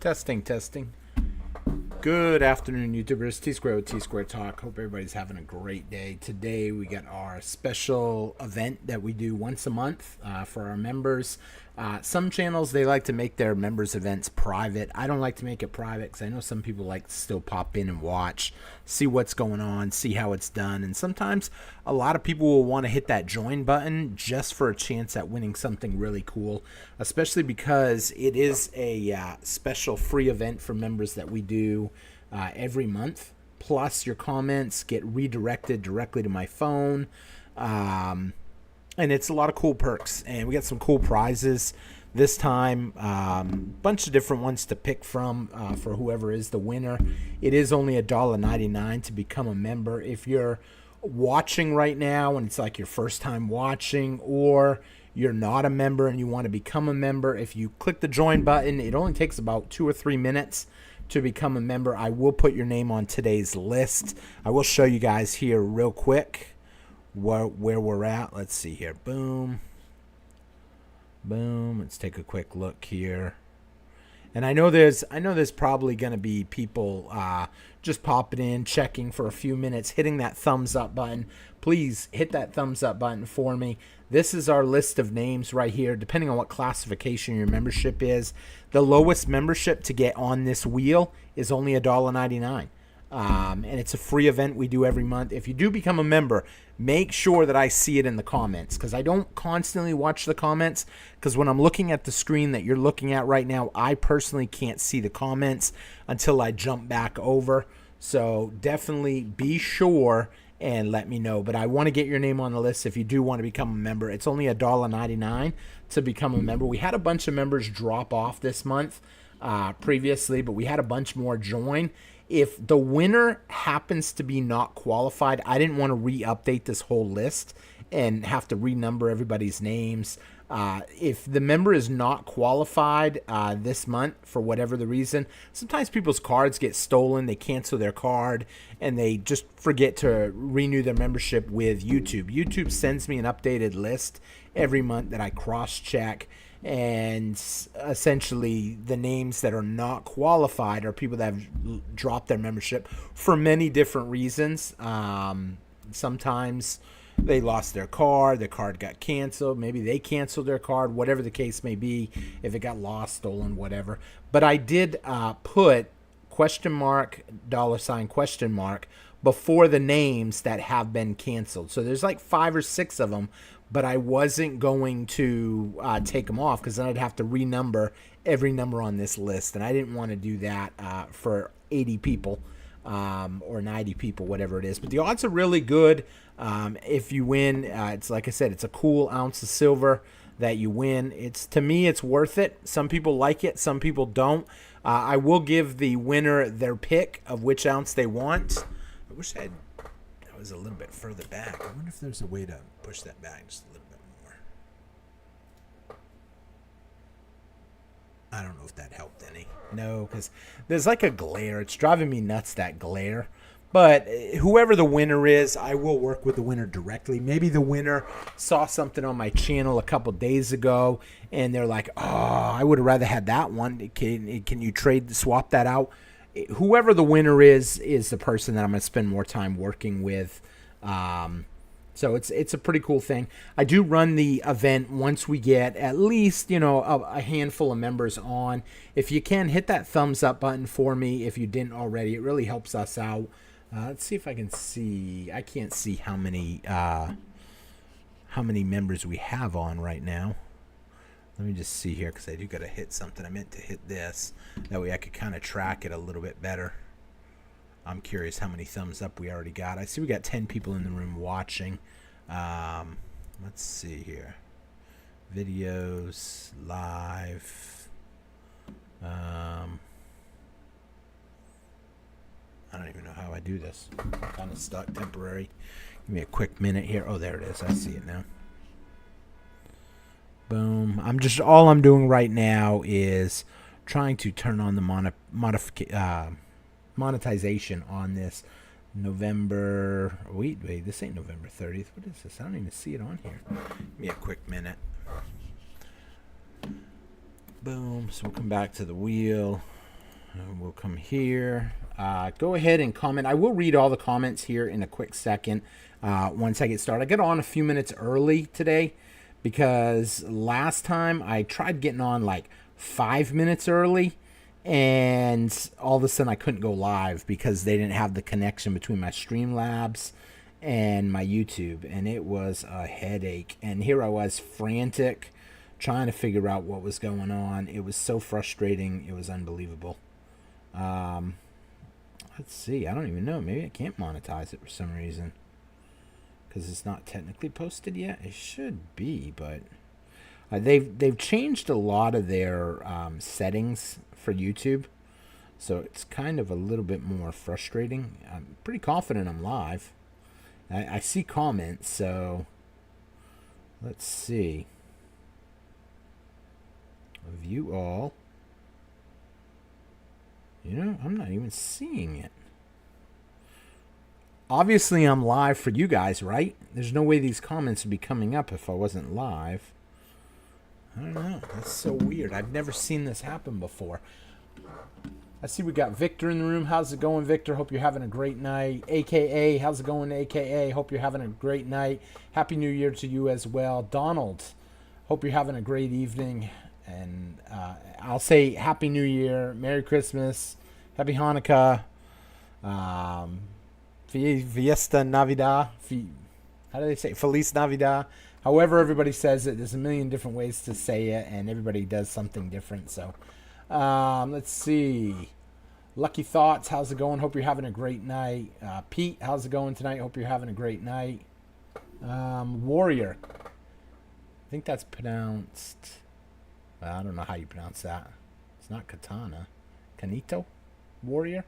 Testing, testing. Good afternoon, YouTubers. T-Square with T-Square Talk. Hope everybody's having a great day. Today we got our special event that we do once a month for our members. Some channels, they like to make their members events private. I don't like to make it private because I know some people like to still pop in and watch, see what's going on, see how it's done. And sometimes a lot of people will want to hit that join button just for a chance at winning something really cool, especially because it is a special free event for members that we do every month. Plus your comments get redirected directly to my phone. And it's a lot of cool perks, and we got some cool prizes this time. Bunch of different ones to pick from for whoever is the winner. It is only $1.99 to become a member. If you're watching right now and it's like your first time watching, or you're not a member and you want to become a member, if you click the join button, it only takes about 2 or 3 minutes to become a member. I will put your name on today's list. I will show you guys here real quick where we're at. Let's see here. Boom. Boom. Let's take a quick look here. And I know there's probably going to be people just popping in, checking for a few minutes, hitting that thumbs up button. Please hit that thumbs up button for me. This is our list of names right here, depending on what classification your membership is. The lowest membership to get on this wheel is only $1.99. And it's a free event we do every month. If you do become a member, make sure that I see it in the comments, because I don't constantly watch the comments, because when I'm looking at the screen that you're looking at right now, I personally can't see the comments until I jump back over. So definitely be sure and let me know. But I want to get your name on the list if you do want to become a member. It's only $1.99 to become a member. We had a bunch of members drop off this month previously, but we had a bunch more join. If the winner happens to be not qualified, I didn't want to re-update this whole list and have to renumber everybody's names. If the member is not qualified this month for whatever the reason, sometimes people's cards get stolen, they cancel their card, and they just forget to renew their membership with YouTube. YouTube sends me an updated list every month that I cross-check, and essentially the names that are not qualified are people that have dropped their membership for many different reasons. Sometimes they lost their card got canceled, maybe they canceled their card, whatever the case may be, if it got lost, stolen, whatever. But I did put question mark, $ question mark before the names that have been canceled. So there's like 5 or 6 of them, but I wasn't going to take them off, because then I'd have to renumber every number on this list, and I didn't want to do that for 80 people or 90 people, whatever it is. But the odds are really good if you win. It's like I said, it's a cool ounce of silver that you win. To me, it's worth it. Some people like it, some people don't. I will give the winner their pick of which ounce they want. I wish I was a little bit further back. I wonder if there's a way to push that back just a little bit more. I don't know if that helped any. No, because there's like a glare. It's driving me nuts, that glare. But whoever the winner is, I will work with the winner directly. Maybe the winner saw something on my channel a couple days ago, and they're like, oh, I would have rather had that one. Can you swap that out? Whoever the winner is the person that I'm going to spend more time working with. So it's a pretty cool thing. I do run the event once we get at least, a handful of members on. If you can, hit that thumbs up button for me if you didn't already. It really helps us out. Let's see if I can see. I can't see how many members we have on right now. Let me just see here, because I do got to hit something. I meant to hit this. That way I could kind of track it a little bit better. I'm curious how many thumbs up we already got. I see we got 10 people in the room watching. Let's see here. Videos, live. I don't even know how I do this. I'm kind of stuck, temporary. Give me a quick minute here. Oh, there it is. I see it now. Boom. All I'm doing right now is trying to turn on the monetization on this November. Wait, this ain't November 30th. What is this? I don't even see it on here. Give me a quick minute. Boom. So we'll come back to the wheel. We'll come here. Go ahead and comment. I will read all the comments here in a quick second once I get started. I got on a few minutes early today because last time I tried getting on like 5 minutes early, and all of a sudden I couldn't go live because they didn't have the connection between my Streamlabs and my YouTube, and it was a headache. And here I was, frantic, trying to figure out what was going on. It was so frustrating. It was unbelievable. Let's see. I don't even know. Maybe I can't monetize it for some reason because it's not technically posted yet. It should be, but they've changed a lot of their settings for YouTube, so it's kind of a little bit more frustrating. I'm pretty confident I'm live. I see comments, so let's see. View all. You know, I'm not even seeing it. Obviously, I'm live for you guys, right? There's no way these comments would be coming up if I wasn't live. I don't know. That's so weird. I've never seen this happen before. I see we got Victor in the room. How's it going, Victor? Hope you're having a great night. AKA, how's it going, AKA? Hope you're having a great night. Happy New Year to you as well. Donald, hope you're having a great evening. And I'll say Happy New Year, Merry Christmas, Happy Hanukkah, Fiesta Navidad, how do they say? Feliz Navidad. However everybody says it, there's a million different ways to say it, and everybody does something different. So let's see. Lucky Thoughts, how's it going? Hope you're having a great night. Pete, how's it going tonight? Hope you're having a great night. Warrior, I think that's pronounced... I don't know how you pronounce that. It's not Katana. Kanito? Warrior?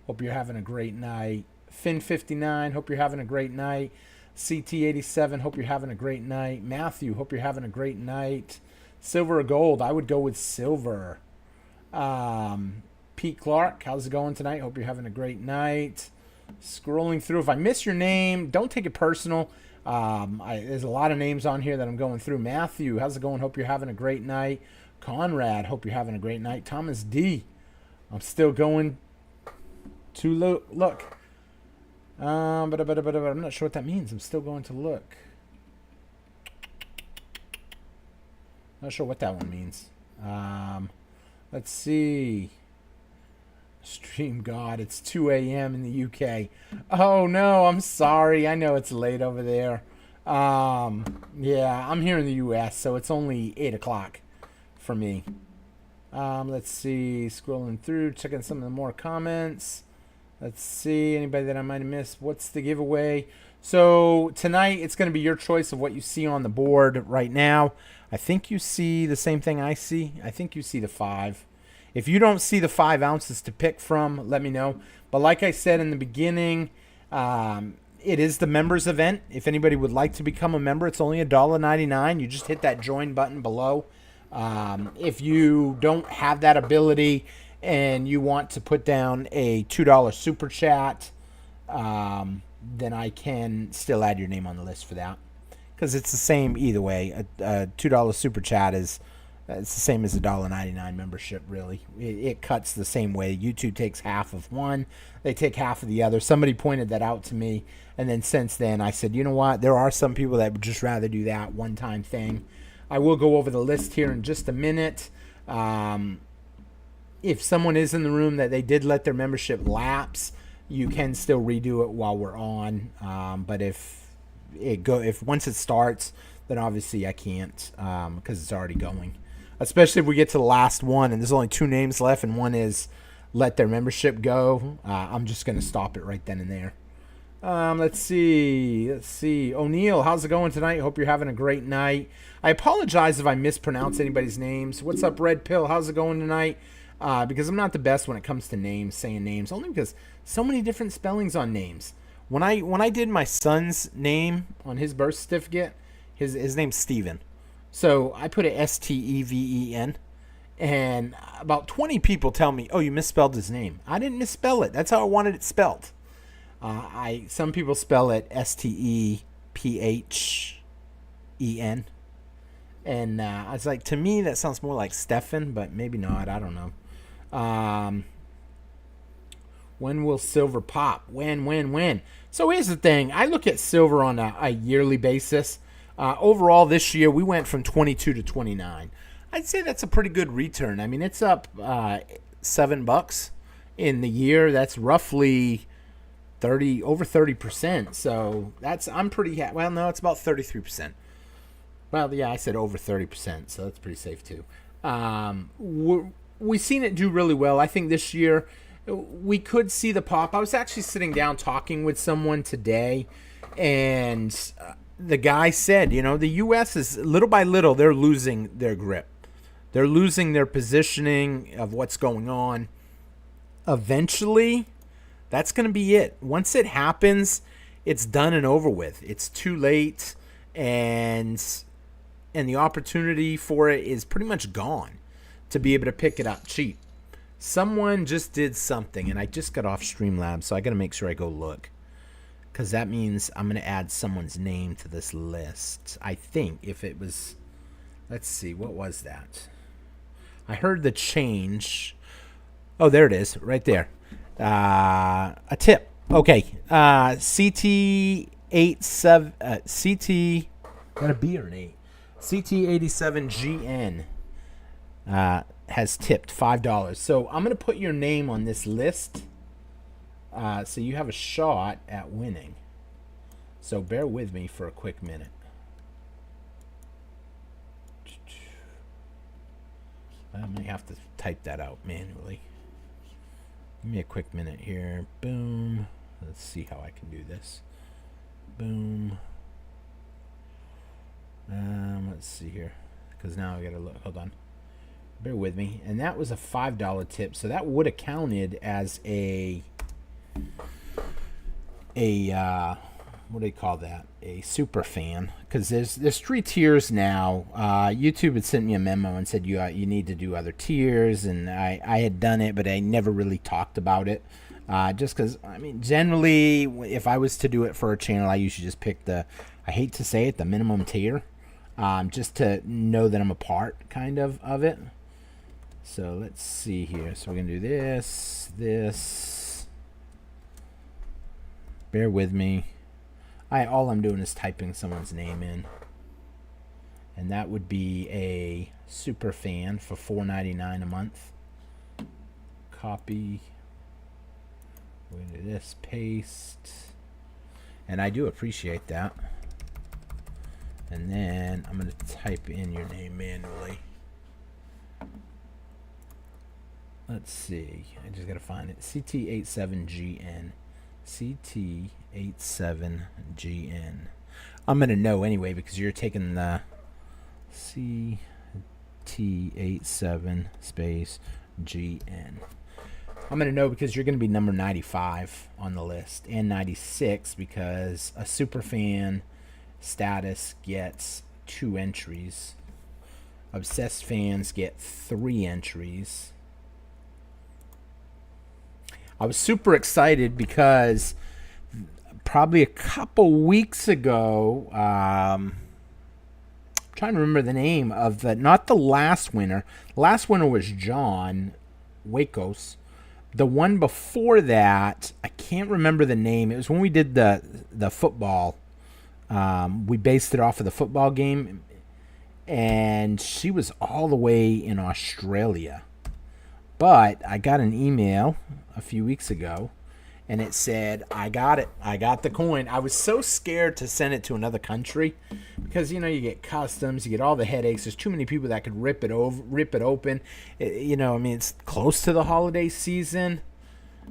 Hope you're having a great night. Finn59, hope you're having a great night. CT87, hope you're having a great night. Matthew, hope you're having a great night. Silver or gold? I would go with silver. Pete Clark, how's it going tonight? Hope you're having a great night. Scrolling through. If I miss your name, don't take it personal. There's a lot of names on here that I'm going through. Matthew, how's it going? Hope you're having a great night. Conrad, hope you're having a great night. Thomas D, I'm still going to look. But I'm not sure what that means. I'm still going to look. Not sure what that one means. Let's see. Stream God, it's 2 a.m. in the UK. Oh no, I'm sorry. I know it's late over there. Yeah, I'm here in the US, so it's only 8 o'clock for me. Let's see. Scrolling through, checking some of the more comments. Let's see. Anybody that I might have missed. What's the giveaway? So tonight, it's going to be your choice of what you see on the board right now. I think you see the same thing I see. I think you see the 5. If you don't see the 5 ounces to pick from, let me know. But like I said in the beginning, it is the members event. If anybody would like to become a member, it's only $1.99. You just hit that join button below. If you don't have that ability and you want to put down a $2 super chat, then I can still add your name on the list for that. Because it's the same either way. A $2 super chat is... It's the same as a $1.99 membership, really. It cuts the same way. YouTube takes half of one. They take half of the other. Somebody pointed that out to me. And then since then, I said, you know what? There are some people that would just rather do that one-time thing. I will go over the list here in just a minute. If someone is in the room that they did let their membership lapse, you can still redo it while we're on. But if once it starts, then obviously I can't because it's already going. Especially if we get to the last one and there's only 2 names left and one is let their membership go. I'm just going to stop it right then and there. Let's see. O'Neill, how's it going tonight? Hope you're having a great night. I apologize if I mispronounce anybody's names. What's up, Red Pill? How's it going tonight? Because I'm not the best when it comes to names, saying names. Only because so many different spellings on names. When I did my son's name on his birth certificate, his name's Steven. So I put a Steven, and about 20 people tell me, "Oh, you misspelled his name." I didn't misspell it. That's how I wanted it spelled. Some people spell it Stephen, and I was like, to me that sounds more like Stefan, but maybe not. I don't know. When will silver pop? When? So here's the thing. I look at silver on a yearly basis. Overall, this year, we went from 22 to 29. I'd say that's a pretty good return. I mean, it's up $7 in the year. That's roughly over 30%. So I'm pretty happy. Well, no, it's about 33%. Well, yeah, I said over 30%, so that's pretty safe too. We've seen it do really well. I think this year we could see the pop. I was actually sitting down talking with someone today, and the guy said, the U.S. is little by little, they're losing their grip. They're losing their positioning of what's going on. Eventually, that's going to be it. Once it happens, it's done and over with. It's too late, and the opportunity for it is pretty much gone to be able to pick it up cheap. Someone just did something, and I just got off Streamlabs, so I got to make sure I go look, because that means I'm going to add someone's name to this list. I think if it was, let's see, what was that? I heard the change. Oh, there it is, right there. A tip. Okay, CT87, CT, got a B or an 8? CT87GN has tipped $5. So I'm going to put your name on this list so you have a shot at winning. So bear with me for a quick minute. I may have to type that out manually. Give me a quick minute here. Boom. Let's see how I can do this. Boom. Let's see here, because now I gotta look. Hold on, bear with me. And that was a $5 tip, so that would have counted as a what do they call that? A super fan, because there's 3 tiers now. YouTube had sent me a memo and said you need to do other tiers, and I had done it, but I never really talked about it. Just because, I mean, generally, if I was to do it for a channel, I usually just pick I hate to say it, the minimum tier, just to know that I'm a part, kind of it. So let's see here. So we're going to do this. Bear with me. All I'm doing is typing someone's name in. And that would be a super fan for $4.99 a month. Copy. We're going to do this. Paste. And I do appreciate that. And then I'm going to type in your name manually. Let's see. I just got to find it. CT87GN. CT87GN. I'm going to know anyway because you're taking the CT87 space GN. I'm going to know because you're going to be number 95 on the list, and 96 because a superfan status gets 2 entries. Obsessed fans get 3 entries. I was super excited because probably a couple weeks ago, I'm trying to remember the name of not the last winner. The last winner was John Wakos. The one before that, I can't remember the name. It was when we did the football. We based it off of the football game, and she was all the way in Australia. But I got an email a few weeks ago, and it said, I got it. I got the coin. I was so scared to send it to another country because, you get customs, you get all the headaches. There's too many people that could rip it open. It's close to the holiday season.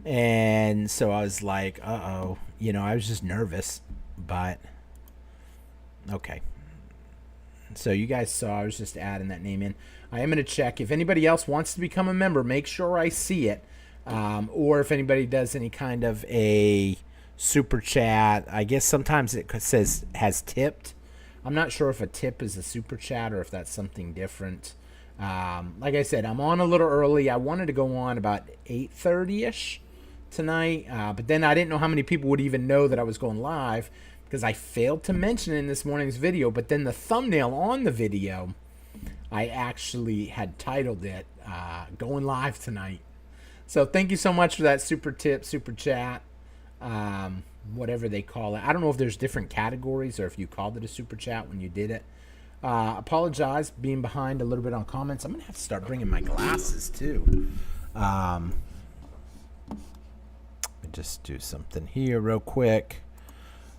And so I was like, uh-oh. I was just nervous, but okay. So you guys saw I was just adding that name in. I am going to check. If anybody else wants to become a member, make sure I see it. Or if anybody does any kind of a super chat, I guess sometimes it says has tipped. I'm not sure if a tip is a super chat or if that's something different. Like I said, I'm on a little early. I wanted to go on about 8:30ish tonight, but then I didn't know how many people would even know that I was going live because I failed to mention it in this morning's video. But then the thumbnail on the video, I actually had titled it "Going Live Tonight." So thank you so much for that super tip, super chat, whatever they call it. I don't know if there's different categories or if you called it a super chat when you did it. Apologize being behind a little bit on comments. I'm going to have to start bringing my glasses too. Let me just do something here real quick.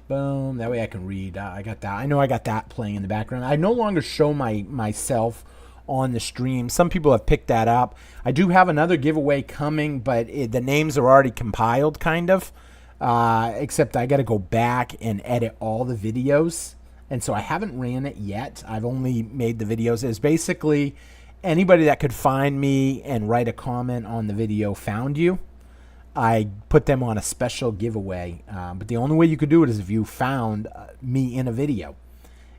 Boom. That way I can read. I got that. I know I got that playing in the background. I no longer show myself on the stream. Some people have picked that up. I do have another giveaway coming, but the names are already compiled, kind of. Except I got to go back and edit all the videos. And so I haven't ran it yet. I've only made the videos. It's basically anybody that could find me and write a comment on the video found you. I put them on a special giveaway. But the only way you could do it is if you found me in a video.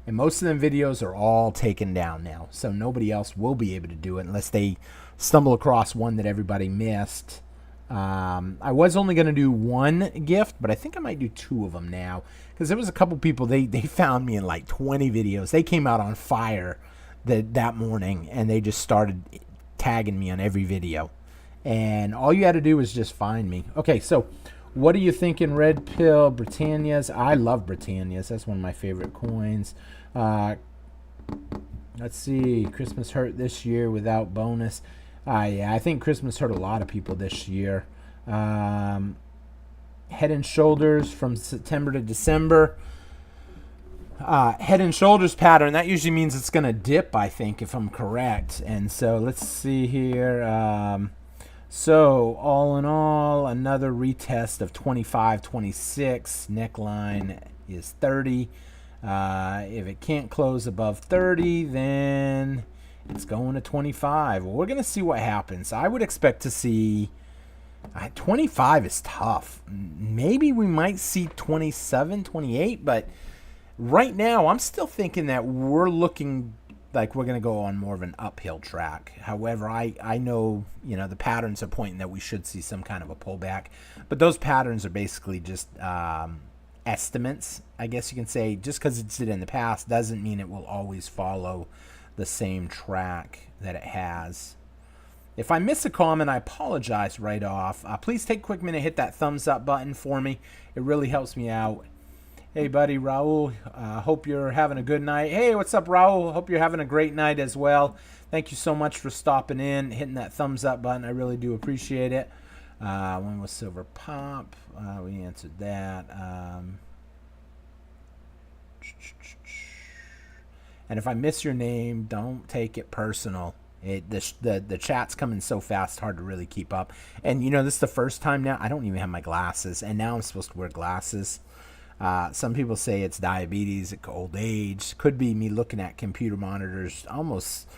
And most of them videos are all taken down now. So nobody else will be able to do it unless they stumble across one that everybody missed. I was only going to do one gift, but I think I might do 2 of them now. Because there was a couple people, they found me in like 20 videos. They came out on fire that morning, and they just started tagging me on every video. And all you had to do was just find me. Okay, so what are you thinking, Red Pill, Britannias? I love Britannias. That's one of my favorite coins. Let's see. Christmas hurt this year without bonus. Yeah, I think Christmas hurt a lot of people this year. Head and Shoulders from September to December. Head and Shoulders pattern, that usually means it's going to dip, I think, if I'm correct. And so let's see here. So all in all, another retest of 25, 26. Neckline is 30. If it can't close above 30, then it's going to 25. Well, we're going to see what happens. I would expect to see 25 is tough. Maybe we might see 27, 28, but right now I'm still thinking that we're looking like we're going to go on more of an uphill track. However, I know, the patterns are pointing that we should see some kind of a pullback, but those patterns are basically just estimates, I guess you can say. Just because it's did in the past doesn't mean it will always follow the same track that it has. If I miss a comment, I apologize right off. Please take a quick minute, hit that thumbs up button for me. It really helps me out. Hey, buddy, Raul. Hope you're having a good night. Hey, what's up, Raul? Hope you're having a great night as well. Thank you so much for stopping in, hitting that thumbs up button. I really do appreciate it. When was Silver Pop? We answered that. And if I miss your name, don't take it personal. The chat's coming so fast, hard to really keep up. And, this is the first time now. I don't even have my glasses, and now I'm supposed to wear glasses. Some people say it's diabetes, old age. Could be me looking at computer monitors almost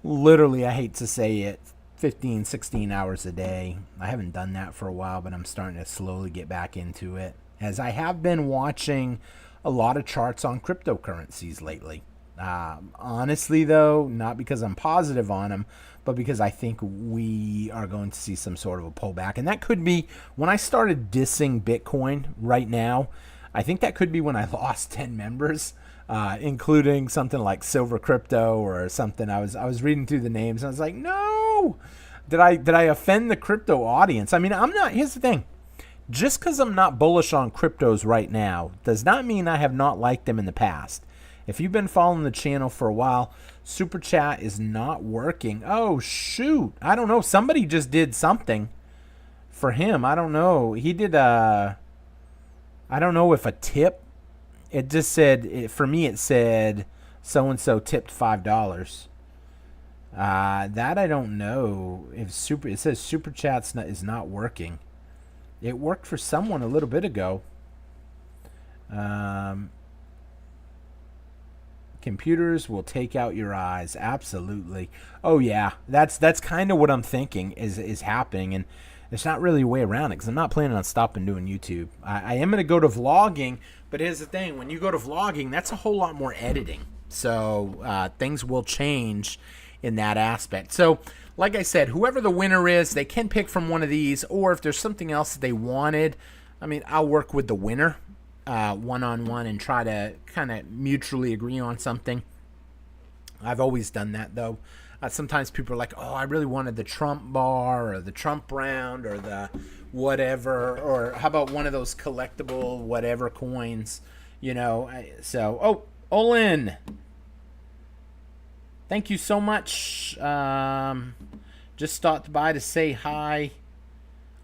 literally, I hate to say it, 15, 16 hours a day. I haven't done that for a while, but I'm starting to slowly get back into it, as I have been watching a lot of charts on cryptocurrencies lately. Honestly, though, not because I'm positive on them, but because I think we are going to see some sort of a pullback. And that could be when I started dissing Bitcoin right now. I think that could be when I lost 10 members, including something like Silver Crypto or something. I was reading through the names and I was like, no, did I offend the crypto audience? I mean, I'm not. Here's the thing. Just because I'm not bullish on cryptos right now does not mean I have not liked them in the past. If you've been following the channel for a while, Super Chat is not working. Oh, shoot. I don't know. Somebody just did something for him. I don't know. He did I don't know if a tip. It just said, for me, it said so-and-so tipped $5. That I don't know. It says Super Chat is not working. It worked for someone a little bit ago. Computers will take out your eyes. Absolutely. Oh yeah, that's kind of what I'm thinking is happening, and there's not really a way around it because I'm not planning on stopping doing YouTube. I am going to go to vlogging, but here's the thing: when you go to vlogging, that's a whole lot more editing. So things will change in that aspect. So like I said, whoever the winner is, they can pick from one of these, or if there's something else that they wanted, I mean, I'll work with the winner one-on-one and try to kind of mutually agree on something. I've always done that, though. Sometimes people are like, oh, I really wanted the Trump bar or the Trump round or the whatever, or how about one of those collectible whatever coins, oh, Olin, thank you so much. Just stopped by to say hi.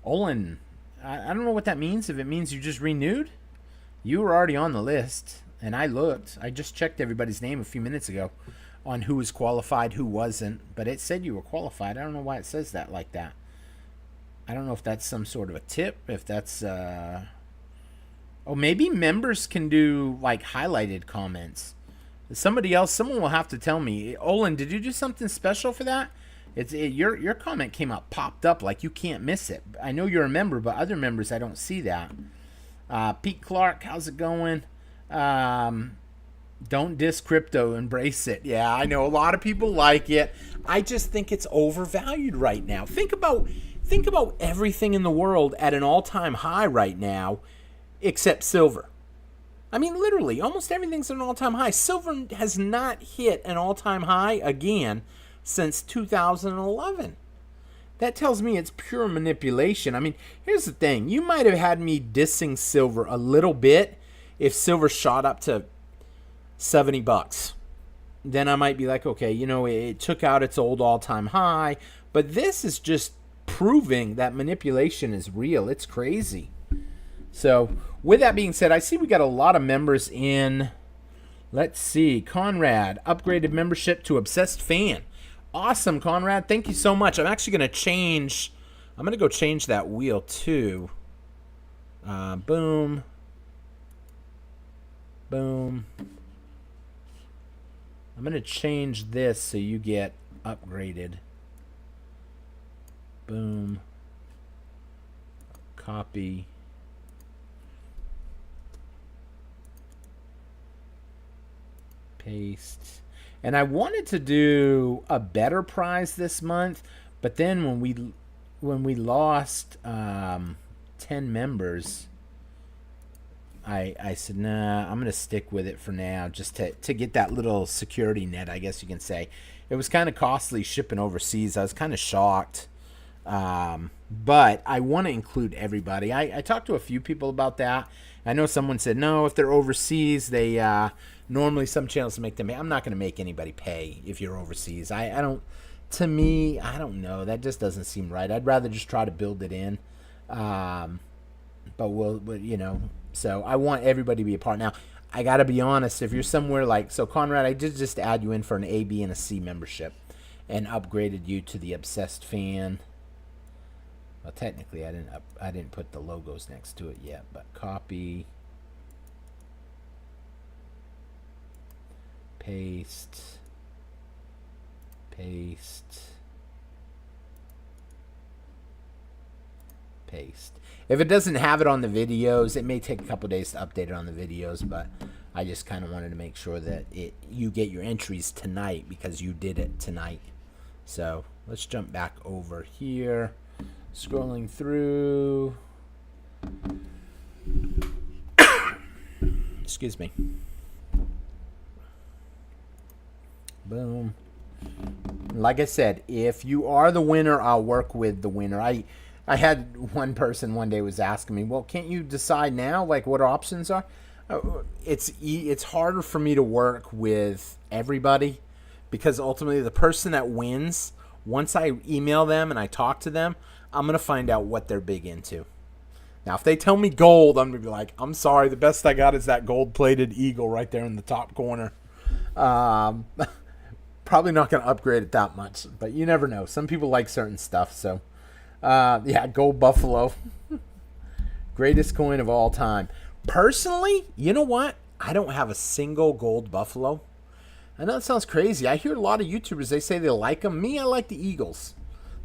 Olin, I don't know what that means. If it means you just renewed, you were already on the list, and I looked. I just checked everybody's name a few minutes ago on who was qualified, who wasn't, but it said you were qualified. I don't know why it says that like that. I don't know if that's some sort of a tip, if that's maybe members can do like highlighted comments. Someone will have to tell me. Olin, did you do something special for that? Your comment came up, popped up like you can't miss it. I know you're a member, but other members I don't see that. Pete Clark, how's it going? Don't diss crypto, embrace it. Yeah, I know a lot of people like it. I just think it's overvalued right now. Think about everything in the world at an all-time high right now, except silver. I mean, literally, almost everything's at an all-time high. Silver has not hit an all-time high again since 2011. That tells me it's pure manipulation. I mean, here's the thing. You might have had me dissing silver a little bit if silver shot up to $70. Then I might be like, okay, it took out its old all-time high. But this is just proving that manipulation is real. It's crazy. So with that being said, I see we got a lot of members in. Let's see. Conrad, upgraded membership to Obsessed Fan. Awesome, Conrad. Thank you so much. I'm actually going to go change that wheel too. Boom. Boom. I'm going to change this so you get upgraded. Boom. Copy. Paste. And I wanted to do a better prize this month, but then when we lost 10 members, I said, nah, I'm going to stick with it for now just to get that little security net, I guess you can say. It was kind of costly shipping overseas. I was kind of shocked. But I want to include everybody. I talked to a few people about that. I know someone said, no, if they're overseas, they normally some channels make them pay. I'm not going to make anybody pay if you're overseas. I don't know. That just doesn't seem right. I'd rather just try to build it in. But so I want everybody to be a part. Now, I got to be honest, if you're somewhere so Conrad, I did just add you in for an A, B, and a C membership and upgraded you to the Obsessed Fan. Well, technically, I didn't put the logos next to it yet, but copy, paste, paste, paste. If it doesn't have it on the videos, it may take a couple days to update it on the videos, but I just kind of wanted to make sure that you get your entries tonight because you did it tonight. So let's jump back over here. Scrolling through. Excuse me. Boom. Like I said, if you are the winner, I'll work with the winner. I had one person one day was asking me, well, can't you decide now, like what options are? It's harder for me to work with everybody because ultimately the person that wins, once I email them and I talk to them, I'm going to find out what they're big into. Now, if they tell me gold, I'm going to be like, I'm sorry, the best I got is that gold-plated eagle right there in the top corner. Probably not going to upgrade it that much, but you never know. Some people like certain stuff, so yeah, gold buffalo. Greatest coin of all time. Personally, you know what? I don't have a single gold buffalo. I know it sounds crazy. I hear a lot of YouTubers, they say they like them. Me, I like the eagles.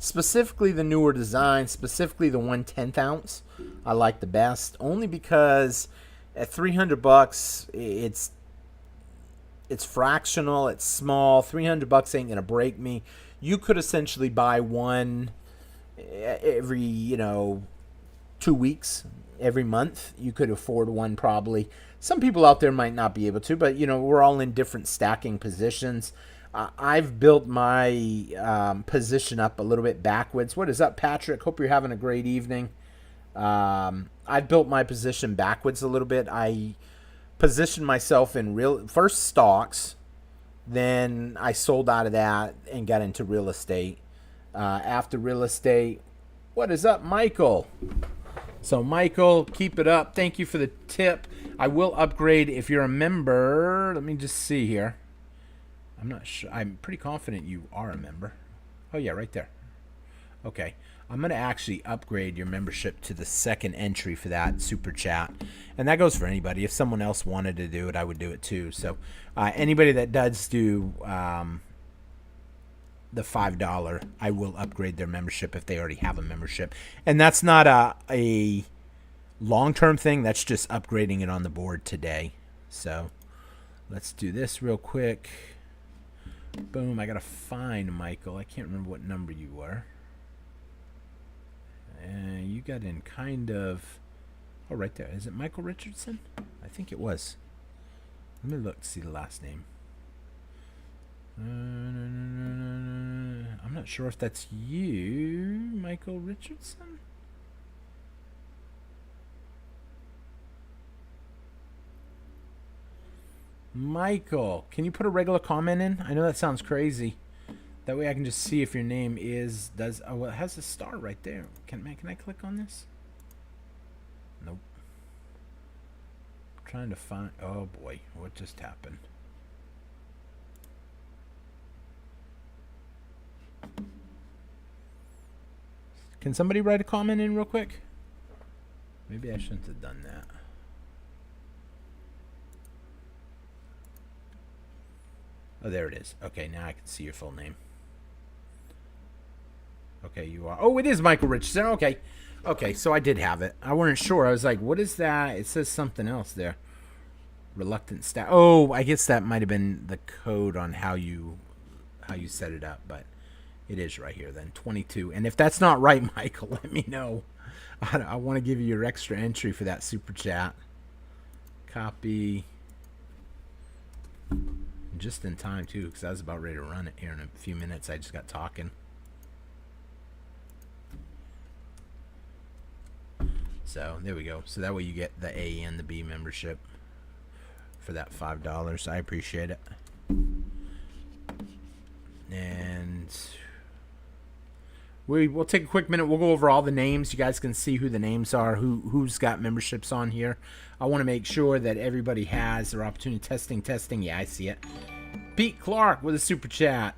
Specifically the newer design, specifically the 1/10 ounce, I like the best. Only because at $300, it's fractional, it's small. $300 ain't gonna break me. You could essentially buy one every 2 weeks, every month. You could afford one probably. Some people out there might not be able to, but we're all in different stacking positions. I've built my position up a little bit backwards. What is up, Patrick? Hope you're having a great evening. I've built my position backwards a little bit. I positioned myself in first stocks, then I sold out of that and got into real estate. After real estate, what is up, Michael? So, Michael, keep it up. Thank you for the tip. I will upgrade if you're a member. Let me just see here. I'm not sure. I'm pretty confident you are a member. Oh, yeah, right there. Okay. I'm going to actually upgrade your membership to the second entry for that super chat. And that goes for anybody. If someone else wanted to do it, I would do it too. So anybody that does do the $5, I will upgrade their membership if they already have a membership. And that's not a long-term thing. That's just upgrading it on the board today. So let's do this real quick. Boom. I got to find Michael. I can't remember what number you were. You got in kind of... Oh, right there. Is it Michael Richardson? I think it was. Let me look to see the last name. I'm not sure if that's you, Michael Richardson. Michael, can you put a regular comment in? I know that sounds crazy. That way I can just see if your name oh, well, it has a star right there. Can I click on this? Nope. I'm trying to find, oh boy, what just happened? Can somebody write a comment in real quick? Maybe I shouldn't have done that. Oh, there it is. Okay, now I can see your full name. Okay, you are. Oh, it is Michael Richardson. Okay. Okay, so I did have it. I wasn't sure. I was like, what is that? It says something else there. Reluctant staff. Oh, I guess that might have been the code on how you set it up, but it is right here then. 22. And if that's not right, Michael, let me know. I want to give you your extra entry for that super chat. Copy. Just in time, too, because I was about ready to run it here in a few minutes. I just got talking. So there we go. So that way you get the A and the B membership for that $5. I appreciate it. And we'll take a quick minute. We'll go over all the names. You guys can see who the names are, who's got memberships on here. I want to make sure that everybody has their opportunity. Testing. Yeah, I see it. Pete Clark with a super chat.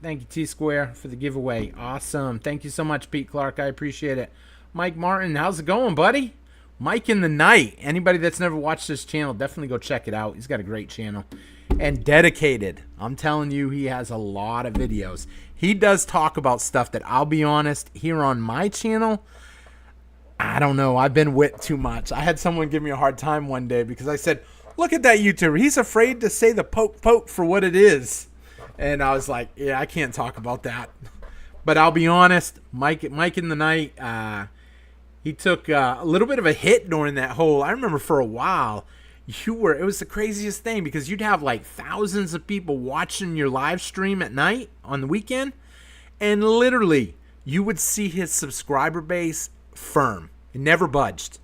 Thank you, T-Square, for the giveaway. Awesome. Thank you so much, Pete Clark. I appreciate it. Mike Martin, how's it going, buddy? Mike in the Night. Anybody that's never watched this channel, definitely go check it out. He's got a great channel. And dedicated. I'm telling you, he has a lot of videos. He does talk about stuff that, I'll be honest, here on my channel, I don't know. I've been whipped too much. I had someone give me a hard time one day because I said, look at that YouTuber. He's afraid to say the poke for what it is. And I was like, yeah, I can't talk about that. But I'll be honest, Mike in the Night, he took a little bit of a hit during that whole, I remember for a while, it was the craziest thing because you'd have like thousands of people watching your live stream at night on the weekend. And literally, you would see his subscriber base firm. It never budged.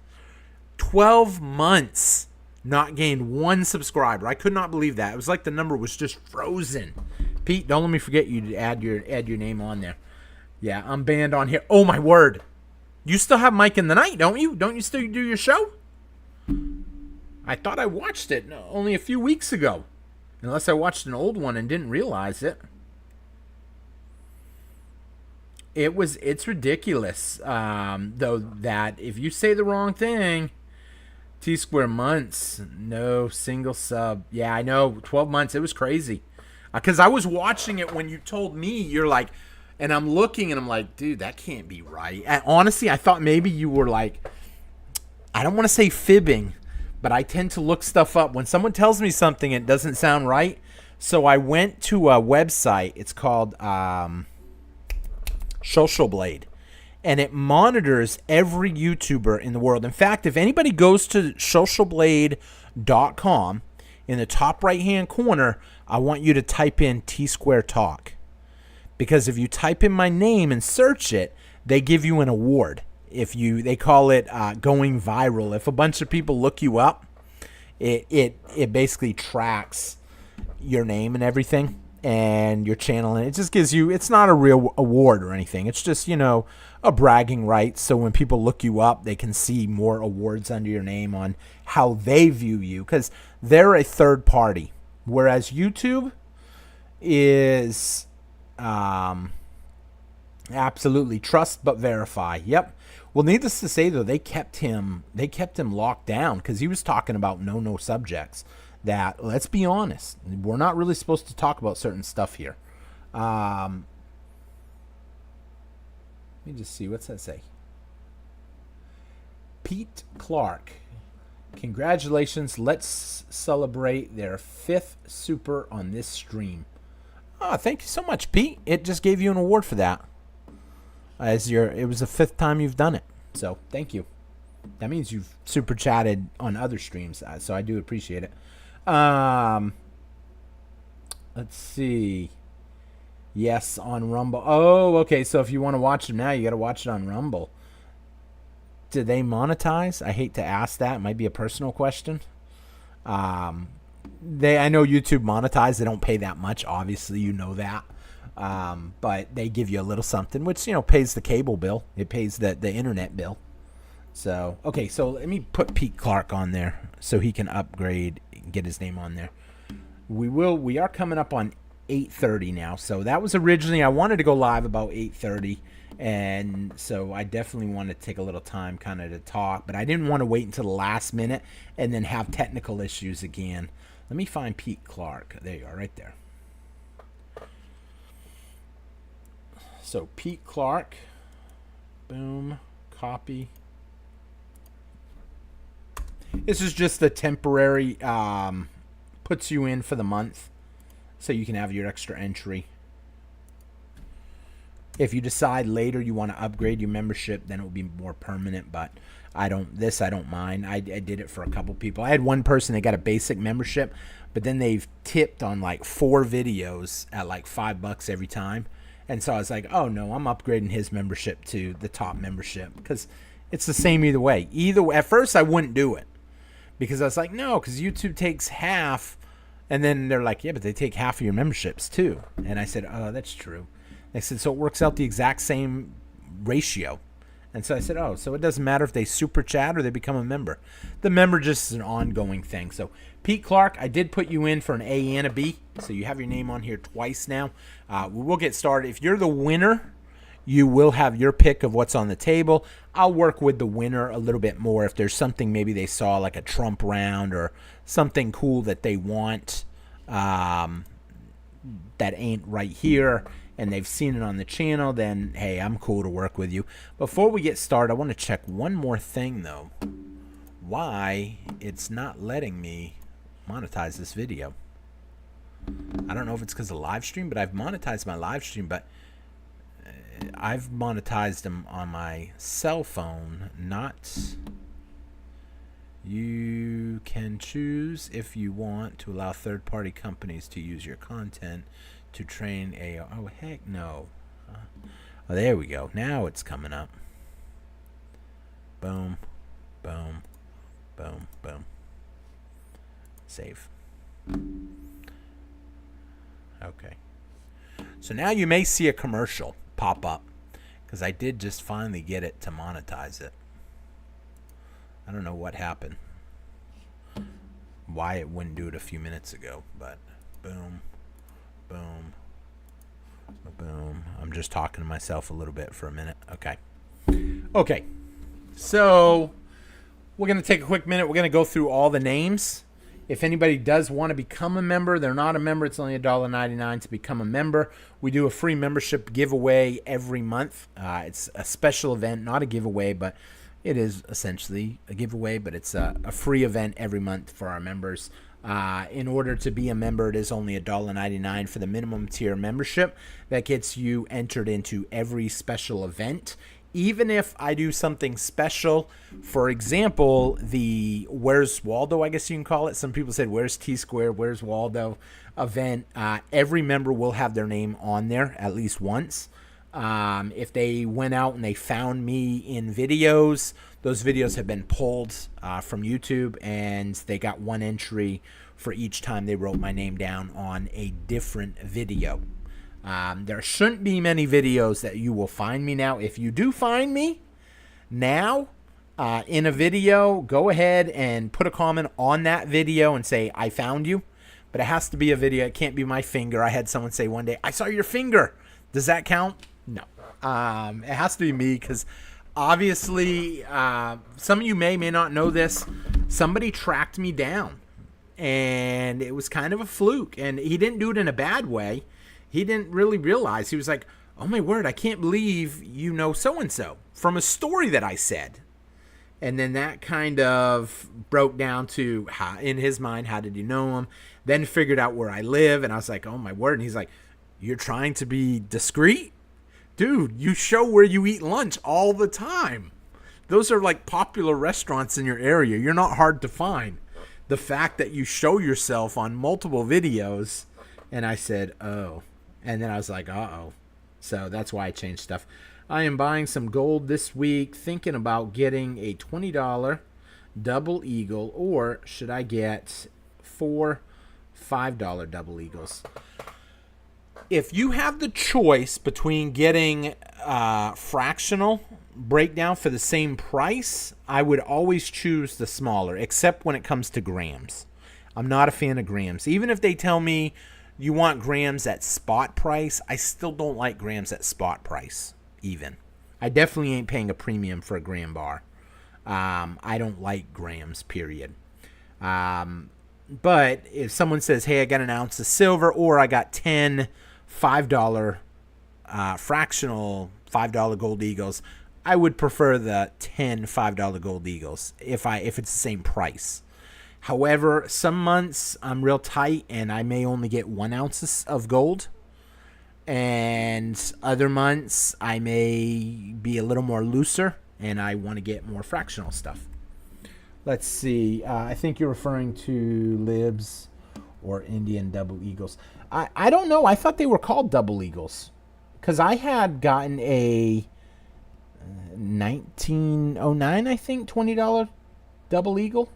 12 months, not gained one subscriber. I could not believe that. It was like the number was just frozen. Pete, don't let me forget you to add your name on there. Yeah, I'm banned on here. Oh, my word. You still have Mike in the Night, don't you? Don't you still do your show? I thought I watched it only a few weeks ago. Unless I watched an old one and didn't realize it. It's ridiculous, though, that if you say the wrong thing, T-Square months, no single sub. Yeah, I know, 12 months, it was crazy. Because I was watching it when you told me, you're like, and I'm looking and I'm like, dude, that can't be right. And honestly, I thought maybe you were like, I don't want to say fibbing, but I tend to look stuff up. When someone tells me something, it doesn't sound right. So I went to a website. It's called Social Blade, and it monitors every YouTuber in the world. In fact, if anybody goes to socialblade.com, in the top right-hand corner, I want you to type in T-Square Talk. Because if you type in my name and search it, they give you an award. They call it going viral. If a bunch of people look you up, it basically tracks your name and everything and your channel, and it just gives you, it's not a real award or anything. It's just, a bragging right. So when people look you up, they can see more awards under your name on how they view you, because they're a third party. Whereas YouTube is absolutely trust but verify. Yep. Well, needless to say, though, they kept him locked down because he was talking about no subjects that, let's be honest, we're not really supposed to talk about certain stuff here. Let me just see, what's that say? Pete Clark, congratulations. Let's celebrate their 5th super on this stream. Oh, thank you so much, Pete. It just gave you an award for that. It was the 5th time you've done it. So thank you. That means you've super chatted on other streams. So I do appreciate it. Let's see. Yes, on Rumble. Oh, okay. So if you want to watch them now, you got to watch it on Rumble. Do they monetize? I hate to ask that. It might be a personal question. I know YouTube monetize. They don't pay that much. Obviously, you know that. But they give you a little something, which, pays the cable bill. It pays the internet bill. So, okay. So let me put Pete Clark on there so he can upgrade and get his name on there. We are coming up on 8:30 now. So that was originally, I wanted to go live about 8:30. And so I definitely want to take a little time kind of to talk, but I didn't want to wait until the last minute and then have technical issues again. Let me find Pete Clark. There you are, right there. So Pete Clark, boom, copy. This is just the temporary, puts you in for the month so you can have your extra entry. If you decide later you want to upgrade your membership, then it will be more permanent, but I don't mind. I did it for a couple people. I had one person that got a basic membership, but then they've tipped on like 4 videos at like $5 every time. And so I was like, oh no, I'm upgrading his membership to the top membership because it's the same either way. At first I wouldn't do it because I was like, no, because YouTube takes half. And then they're like, yeah, but they take half of your memberships too. And I said, oh, that's true. They said, so it works out the exact same ratio. And so I said, oh, so it doesn't matter if they super chat or they become a member. The member just is an ongoing thing. So Pete Clark, I did put you in for an A and a B. So you have your name on here twice now. We will get started. If you're the winner, you will have your pick of what's on the table. I'll work with the winner a little bit more. If there's something maybe they saw like a Trump round or something cool that they want that ain't right here, and they've seen it on the channel, then hey, I'm cool to work with you. Before we get started, I want to check one more thing though. Why it's not letting me monetize this video. I don't know if it's because of live stream, but I've monetized my live stream, but I've monetized them on my cell phone, not. You can choose if you want to allow third-party companies to use your content to train AI. Oh, heck no. Oh, there we go. Now it's coming up. Boom, boom, boom, boom. Save. Okay. So now you may see a commercial pop up because I did just finally get it to monetize it. I don't know what happened. Why it wouldn't do it a few minutes ago, but boom. Boom. Boom. I'm just talking to myself a little bit for a minute. Okay. Okay. So we're going to take a quick minute. We're going to go through all the names. If anybody does want to become a member, they're not a member. It's only $1.99 to become a member. We do a free membership giveaway every month. It's a special event, not a giveaway, but it is essentially a giveaway, but it's a free event every month for our members. In order to be a member, it is only $1.99 for the minimum tier membership. That gets you entered into every special event even if I do something special, for example, the Where's Waldo, I guess you can call it. Some people said, Where's T-Square, Where's Waldo event. Every member will have their name on there at least once. If they went out and they found me in videos, those videos have been pulled from YouTube, and they got one entry for each time they wrote my name down on a different video. There shouldn't be many videos that you will find me now. If you do find me now in a video, go ahead and put a comment on that video and say, I found you. But it has to be a video. It can't be my finger. I had someone say one day, I saw your finger. Does that count? No. It has to be me, because obviously some of you may not know this. Somebody tracked me down, and it was kind of a fluke. And he didn't do it in a bad way. He didn't really realize. He was like, oh my word, I can't believe you know so-and-so from a story that I said. And then that kind of broke down to, how, in his mind, how did you know him? Then figured out where I live. And I was like, oh my word. And he's like, you're trying to be discreet? Dude, you show where you eat lunch all the time. Those are like popular restaurants in your area. You're not hard to find. The fact that you show yourself on multiple videos. And I said, oh. And then I was like, uh-oh. So that's why I changed stuff. I am buying some gold this week, thinking about getting a $20 double eagle, or should I get 4 $5 double eagles? If you have the choice between getting fractional breakdown for the same price, I would always choose the smaller, except when it comes to grams. I'm not a fan of grams. Even if they tell me you want grams at spot price, I still don't like grams at spot price, even. I definitely ain't paying a premium for a gram bar. I don't like grams, period. But if someone says, hey, I got an ounce of silver, or I got 10 $5 fractional $5 gold eagles, I would prefer the 10 $5 gold eagles if it's the same price. However, some months I'm real tight and I may only get 1 ounce of gold. And other months I may be a little more looser and I want to get more fractional stuff. Let's see. I think you're referring to libs or Indian double eagles. I don't know. I thought they were called double eagles, because I had gotten a 1909, I think, $20 double eagle.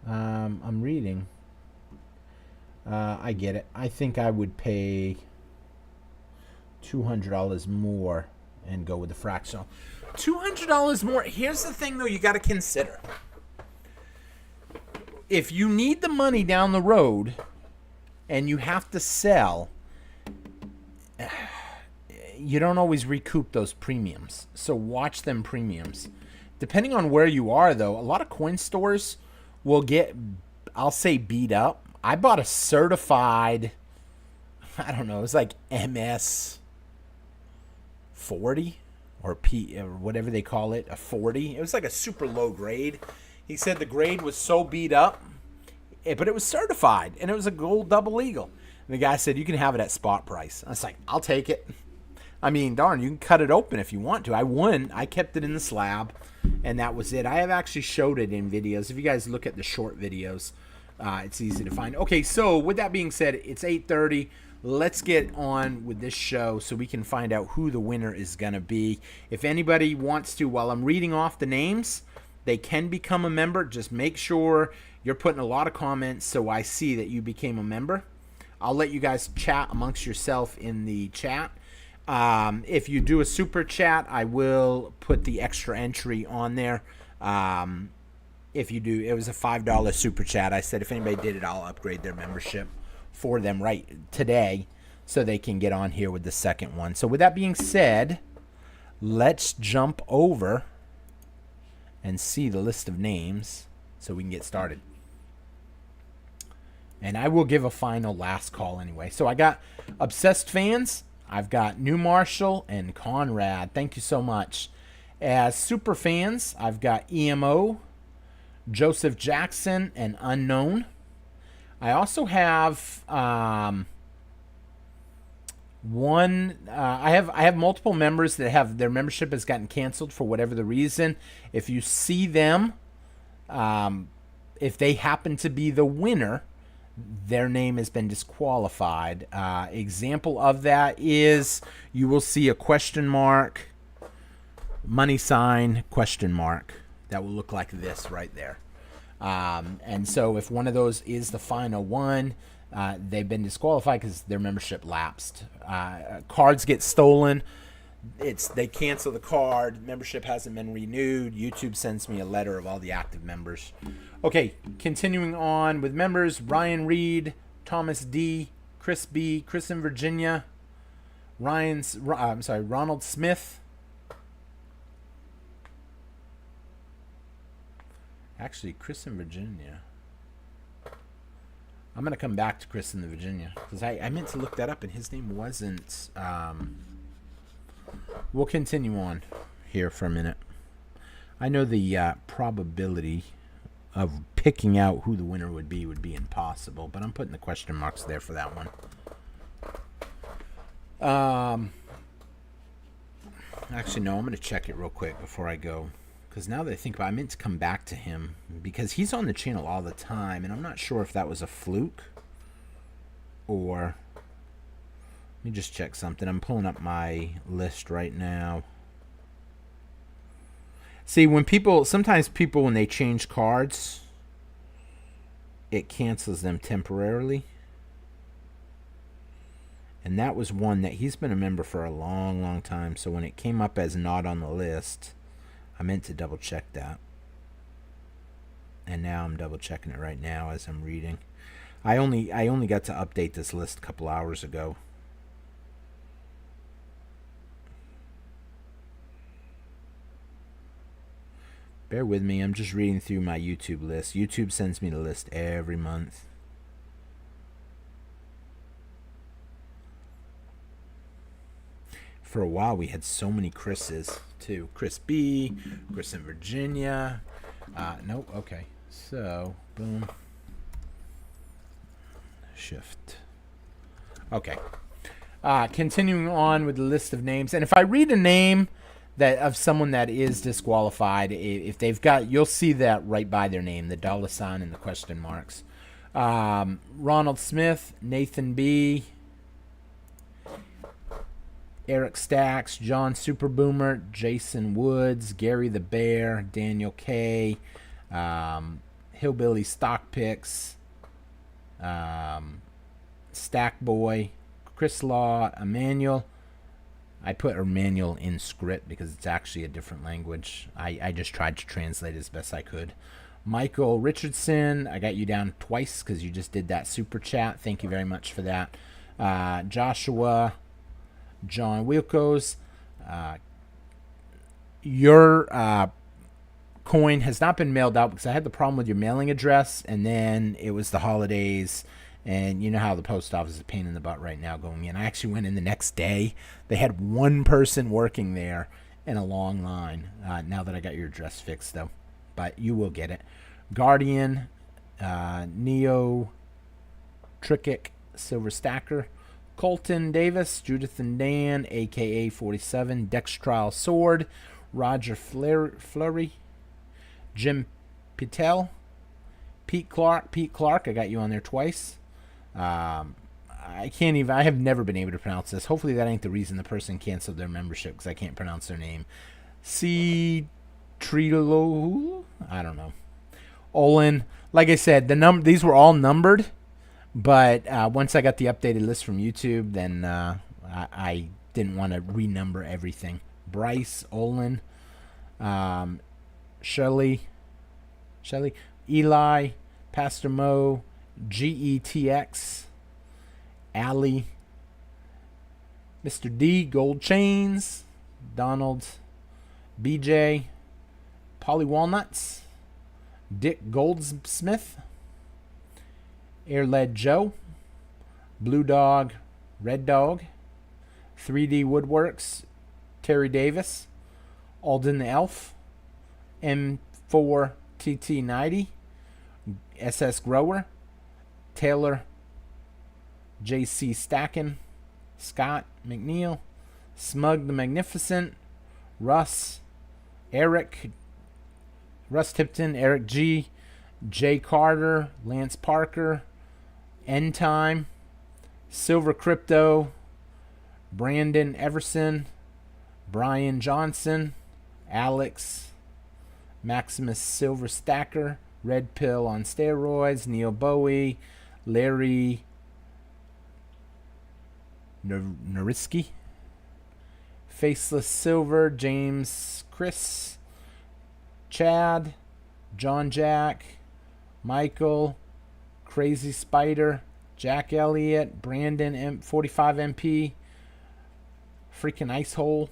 I'm reading. I get it. I think I would pay $200 more and go with the fractional. $200 more. Here's the thing, though, you got to consider. If you need the money down the road and you have to sell, you don't always recoup those premiums. So watch them premiums. Depending on where you are, though, a lot of coin stores will get, I'll say, beat up. I bought a certified, I don't know, it was like MS 40 or P or whatever they call it, a 40. It was like a super low grade. He said the grade was so beat up, but it was certified, and it was a gold double eagle. And the guy said, you can have it at spot price. I was like, I'll take it. I mean, darn, you can cut it open if you want to. I won. I kept it in the slab, and that was it. I have actually showed it in videos. If you guys look at the short videos, it's easy to find. Okay, so with that being said, it's 8:30. Let's get on with this show so we can find out who the winner is going to be. If anybody wants to, while I'm reading off the names, they can become a member. Just make sure you're putting a lot of comments so I see that you became a member. I'll let you guys chat amongst yourself in the chat. If you do a super chat, I will put the extra entry on there. If you do, it was a $5 super chat. I said if anybody did it, I'll upgrade their membership for them right today so they can get on here with the second one. So with that being said, let's jump over and see the list of names so we can get started. And I will give a final last call anyway. So I got Obsessed Fans. I've got New Marshall and Conrad. Thank you so much. As super fans, I've got EMO, Joseph Jackson, and Unknown. I also have I have multiple members that have their membership has gotten canceled for whatever the reason. If you see them, if they happen to be the winner, their name has been disqualified. Example of that is you will see a question mark, money sign, question mark. That will look like this right there. And so if one of those is the final one, they've been disqualified because their membership lapsed. Cards get stolen. They cancel the card. Membership hasn't been renewed. YouTube sends me a letter of all the active members. Okay, continuing on with members: Ryan Reed, Thomas D, Chris B, Chris in Virginia, Ronald Smith. Actually, Chris in Virginia. I'm going to come back to Chris in the Virginia because I meant to look that up and his name wasn't. We'll continue on here for a minute. I know the probability of picking out who the winner would be impossible, but I'm putting the question marks there for that one. Actually, no, I'm going to check it real quick before I go. Because now that I think about it, I meant to come back to him because he's on the channel all the time, and I'm not sure if that was a fluke or... Let me just check something. I'm pulling up my list right now. See, sometimes people, when they change cards, it cancels them temporarily. And that was one that he's been a member for a long, long time. So when it came up as not on the list... I meant to double check that. And now I'm double checking it right now as I'm reading. I only got to update this list a couple hours ago. Bear with me, I'm just reading through my YouTube list. YouTube sends me the list every month. For a while, we had so many Chris's, too. Chris B, Chris in Virginia. Nope, okay. So, boom. Shift. Okay. Continuing on with the list of names. And if I read a name of someone that is disqualified, if they've got, you'll see that right by their name, the dollar sign and the question marks. Ronald Smith, Nathan B., Eric Stacks, John Superboomer, Jason Woods, Gary the Bear, Daniel K, Hillbilly Stock Picks, Stack Boy, Chris Law, Emmanuel. I put Emmanuel in script because it's actually a different language. I just tried to translate as best I could. Michael Richardson, I got you down twice because you just did that super chat. Thank you very much for that. Joshua, John Wilkos, your coin has not been mailed out because I had the problem with your mailing address, and then it was the holidays, and you know how the post office is a pain in the butt right now going in. I actually went in the next day. They had one person working there in a long line. Now that I got your address fixed, though, but you will get it. Guardian, Neo, Trickic, Silver Stacker, Colton Davis, Judith and Dan, a.k.a. 47, Dextrial Sword, Roger Flurry, Jim Patel, Pete Clark, I got you on there twice. I have never been able to pronounce this. Hopefully that ain't the reason the person canceled their membership because I can't pronounce their name. C. Trilo, I don't know. Olin, like I said, these were all numbered. But once I got the updated list from YouTube, then I didn't want to renumber everything. Bryce, Olin, Shelley, Eli, Pastor Mo, GETX, Allie, Mr. D, Gold Chains, Donald, BJ, Polly Walnuts, Dick Goldsmith, Airled Joe, Blue Dog, Red Dog, 3D Woodworks, Terry Davis, Alden the Elf, M4TT90, SS Grower, Taylor, JC Stackin, Scott McNeil, Smug the Magnificent, Russ, Eric, Russ Tipton, Eric G, Jay Carter, Lance Parker, End Time, Silver Crypto, Brandon Everson, Brian Johnson, Alex, Maximus Silver Stacker, Red Pill on Steroids, Neil Bowie, Larry Noriski, Faceless Silver, James Chris, Chad, John Jack, Michael, Crazy Spider, Jack Elliott, Brandon M45MP, freaking Ice Hole,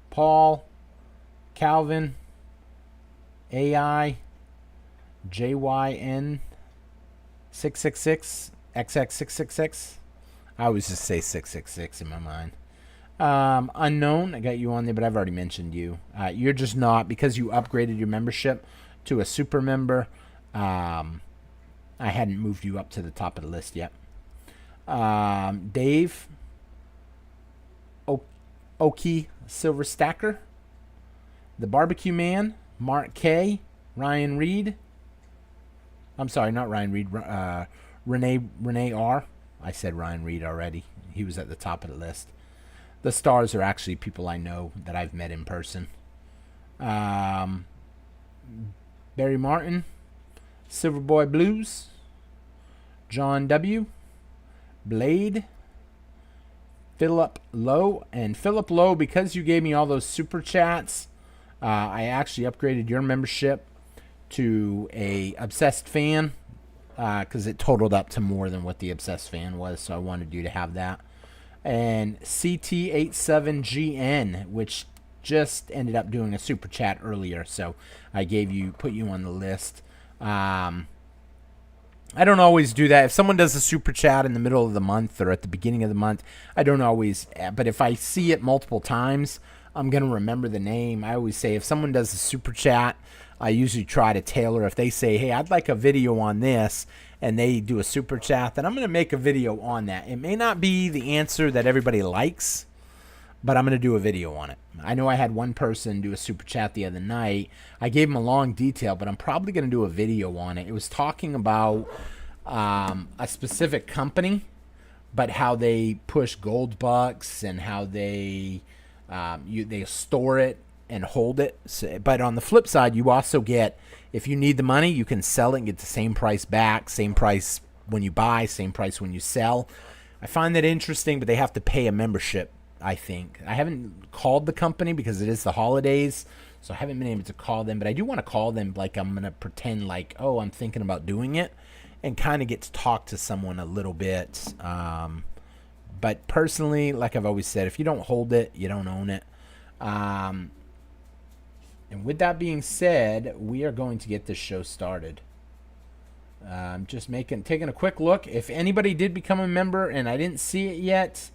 Paul, Calvin, AI, JYN 666, XX666. I always just say 666 in my mind. Unknown, I got you on there, but I've already mentioned you. You're just not, because you upgraded your membership to a super member. I hadn't moved you up to the top of the list yet. Dave, Oki Silver Stacker, The Barbecue Man, Mark K, Ryan Reed. I'm sorry, not Ryan Reed. Renee R. I said Ryan Reed already. He was at the top of the list. The stars are actually people I know that I've met in person. Barry Martin, Silverboy Blues, John W, Blade, Philip Lowe. And Philip Lowe, because you gave me all those super chats, I actually upgraded your membership to a Obsessed Fan, because it totaled up to more than what the Obsessed Fan was, so I wanted you to have that. And CT87GN, which just ended up doing a super chat earlier, so I put you on the list. I don't always do that. If someone does a super chat in the middle of the month or at the beginning of the month, I don't always, but if I see it multiple times, I'm going to remember the name. I always say if someone does a super chat, I usually try to tailor. If they say, hey, I'd like a video on this, and they do a super chat, then I'm going to make a video on that. It may not be the answer that everybody likes, but I'm going to do a video on it. I know I had one person do a super chat the other night. I gave him a long detail, but I'm probably going to do a video on it. It was talking about a specific company, but how they push gold bucks and how they store it and hold it. So, but on the flip side, you also get, if you need the money, you can sell it and get the same price back, same price when you buy, same price when you sell. I find that interesting, but they have to pay a membership, I think. I haven't called the company because it is the holidays, so I haven't been able to call them, but I do want to call them, like I'm going to pretend like, oh, I'm thinking about doing it, and kind of get to talk to someone a little bit. But personally, like I've always said, if you don't hold it, you don't own it. And with that being said, we are going to get this show started. Just taking a quick look. If anybody did become a member and I didn't see it yet,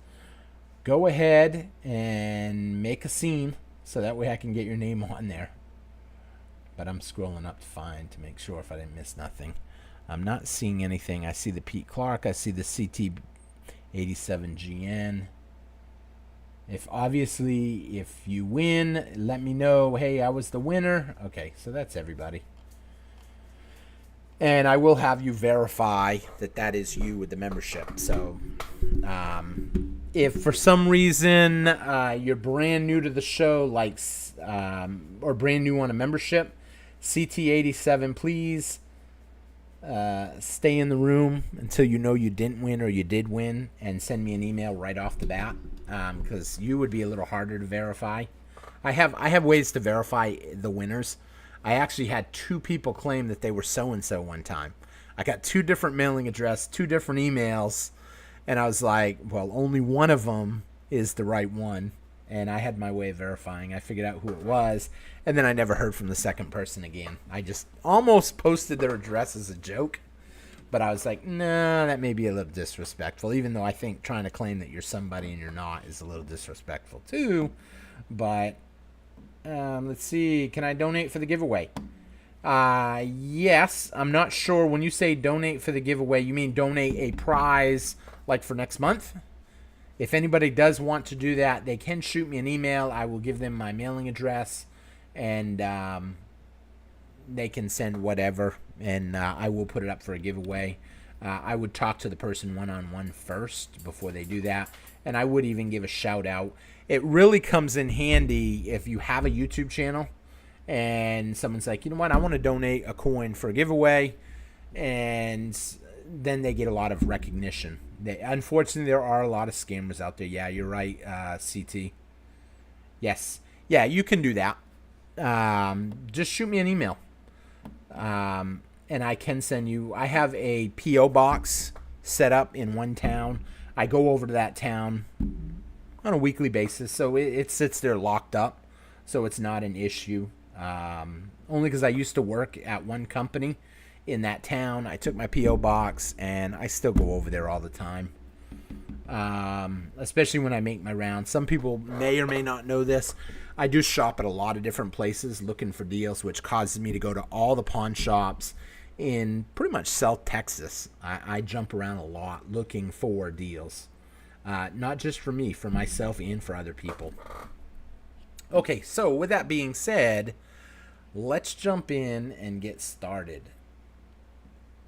go ahead and make a scene so that way I can get your name on there. But I'm scrolling up to make sure if I didn't miss nothing. I'm not seeing anything. I see the Pete Clark. I see the CT87GN. If you win, let me know, hey, I was the winner. Okay, so that's everybody. And I will have you verify that is you with the membership. So if for some reason you're brand new to the show, or brand new on a membership, CT87, please stay in the room until you know you didn't win or you did win, and send me an email right off the bat, because you would be a little harder to verify. I have ways to verify the winners. I actually had 2 people claim that they were so-and-so one time. I got 2 different mailing addresses, 2 different emails, and I was like, well, only one of them is the right one, and I had my way of verifying. I figured out who it was, and then I never heard from the second person again. I just almost posted their address as a joke, but I was like, nah, that may be a little disrespectful, even though I think trying to claim that you're somebody and you're not is a little disrespectful too. But let's see, can I donate for the giveaway? Yes. I'm not sure, when you say donate for the giveaway, you mean donate a prize like for next month? If anybody does want to do that, they can shoot me an email. I will give them my mailing address, and they can send whatever, and I will put it up for a giveaway. I would talk to the person one-on-one first before they do that, and I would even give a shout-out. It really comes in handy if you have a YouTube channel, and someone's like, you know what, I want to donate a coin for a giveaway, and then they get a lot of recognition. Unfortunately, there are a lot of scammers out there. Yeah, you're right, CT. Yes. Yeah, you can do that. Just shoot me an email. And I can send you. I have a P.O. box set up in one town. I go over to that town on a weekly basis, so it sits there locked up, so it's not an issue. Only because I used to work at one company in that town. I took my P.O. box, and I still go over there all the time, especially when I make my rounds. Some people may or may not know this. I do shop at a lot of different places looking for deals, which causes me to go to all the pawn shops in pretty much South Texas. I jump around a lot looking for deals, not just for me, for myself and for other people. Okay, so with that being said, let's jump in and get started.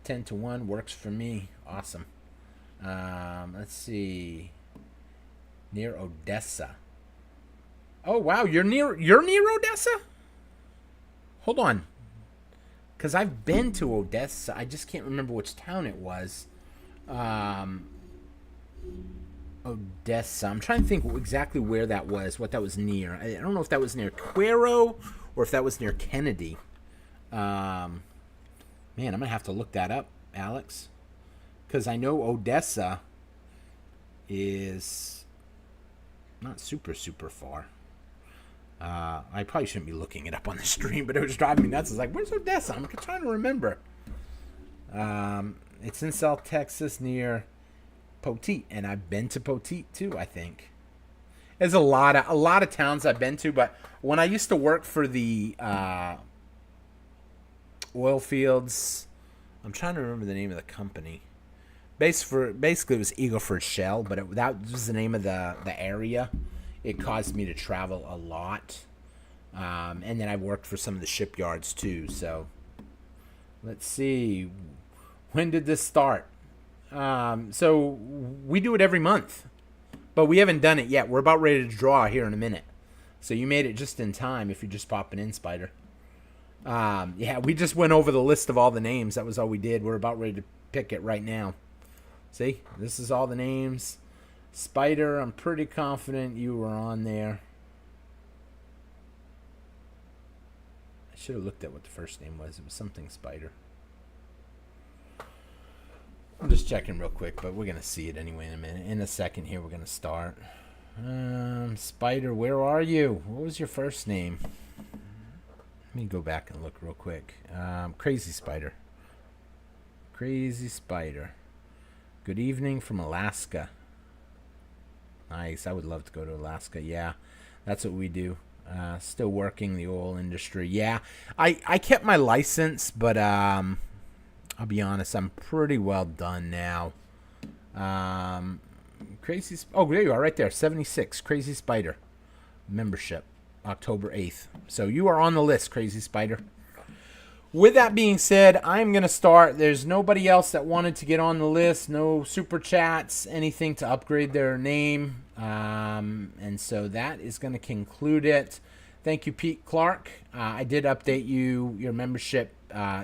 10-1 works for me. Awesome. Let's see. Near Odessa. Oh wow, you're near Odessa? Hold on. Because I've been to Odessa. I just can't remember which town it was. Odessa. I'm trying to think exactly where that was, what that was near. I don't know if that was near Cuero or if that was near Kennedy. Man, I'm going to have to look that up, Alex. Because I know Odessa is not super far. I probably shouldn't be looking it up on the stream, but it was driving me nuts. I was like, where's Odessa? I'm trying to remember. It's in South Texas near Poteet, and I've been to Poteet too, I think. There's a lot of towns I've been to, but when I used to work for the oil fields, I'm trying to remember the name of the company. Basically, it was Eagleford Shell, but that was the name of the area. It caused me to travel a lot. And then I worked for some of the shipyards too. So let's see. When did this start? So we do it every month, but we haven't done it yet. We're about ready to draw here in a minute. So you made it just in time if you're just popping in, Spider. Yeah, we just went over the list of all the names. That was all we did. We're about ready to pick it right now. See, this is all the names. Spider, I'm pretty confident you were on there. I should have looked at what the first name was. It was something Spider. I'm just checking real quick, but we're going to see it anyway in a minute. In a second here, we're going to start. Spider, where are you? What was your first name? Let me go back and look real quick. Crazy Spider. Crazy Spider. Good evening from Alaska. Nice. I would love to go to Alaska. Yeah, that's what we do. Still working the oil industry. Yeah, I kept my license, but I'll be honest, I'm pretty well done now. Crazy. Oh, there you are, right there. 76. Crazy Spider membership, October 8th. So you are on the list, Crazy Spider. With that being said, I'm going to start. There's nobody else that wanted to get on the list. No super chats, anything to upgrade their name. And so that is going to conclude it. Thank you, Pete Clark. I did update your membership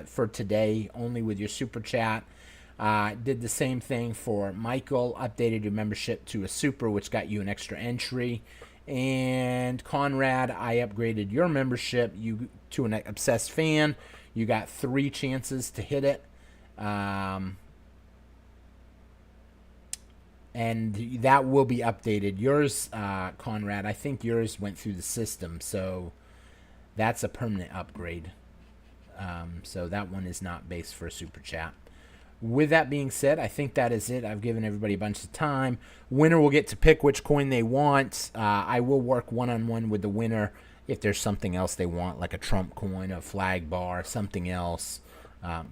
for today, only with your super chat. Did the same thing for Michael. Updated your membership to a super, which got you an extra entry. And Conrad, I upgraded your membership to an obsessed fan. You got 3 chances to hit it. And that will be updated. Yours, Conrad, I think yours went through the system, so that's a permanent upgrade. So that one is not based for a super chat. With that being said, I think that is it. I've given everybody a bunch of time. Winner will get to pick which coin they want. I will work one-on-one with the winner if there's something else they want, like a Trump coin, a flag bar, something else.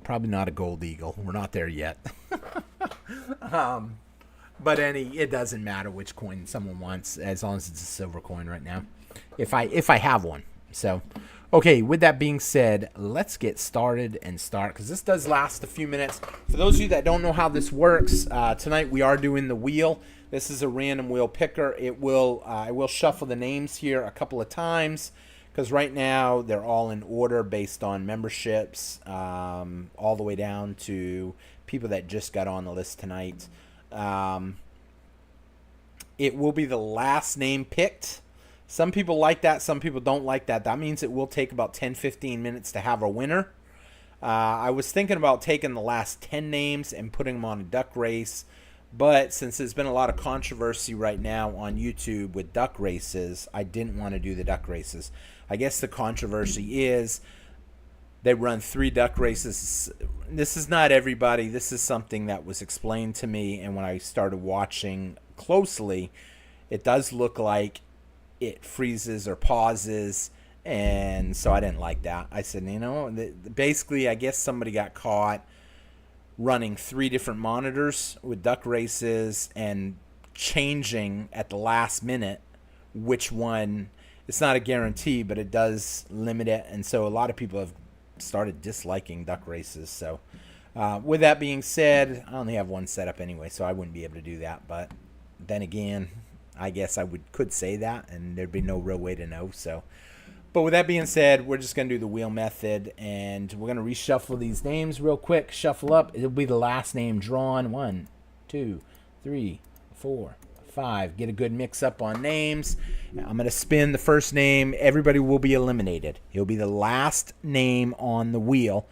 Probably not a gold eagle. We're not there yet. But it doesn't matter which coin someone wants as long as it's a silver coin right now. If I have one. So, okay, with that being said, let's get started and start because this does last a few minutes. For those of you that don't know how this works, tonight we are doing the wheel. This is a random wheel picker. I will shuffle the names here a couple of times because right now they're all in order based on memberships, all the way down to people that just got on the list tonight. It will be the last name picked. Some people like that. Some people don't like that. That means it will take about 10-15 minutes to have a winner. I was thinking about taking the last 10 names and putting them on a duck race. But since there's been a lot of controversy right now on YouTube with duck races, I didn't want to do the duck races. I guess the controversy is they run 3 duck races. This is not everybody. This is something that was explained to me. And when I started watching closely, it does look like it freezes or pauses. And so I didn't like that. I said, basically, I guess somebody got caught running 3 different monitors with duck races and changing at the last minute which one. It's not a guarantee, but it does limit it. And so a lot of people have started disliking duck races. So with that being said, I only have one set up anyway, so I wouldn't be able to do that. But then again, I guess I could say that and there'd be no real way to know. So, but with that being said, we're just going to do the wheel method and we're going to reshuffle these names real quick. Shuffle up. It'll be the last name drawn. 1, 2, 3, 4, 5. Get a good mix up on names. I'm going to spin the first name. Everybody will be eliminated. It'll be the last name on the wheel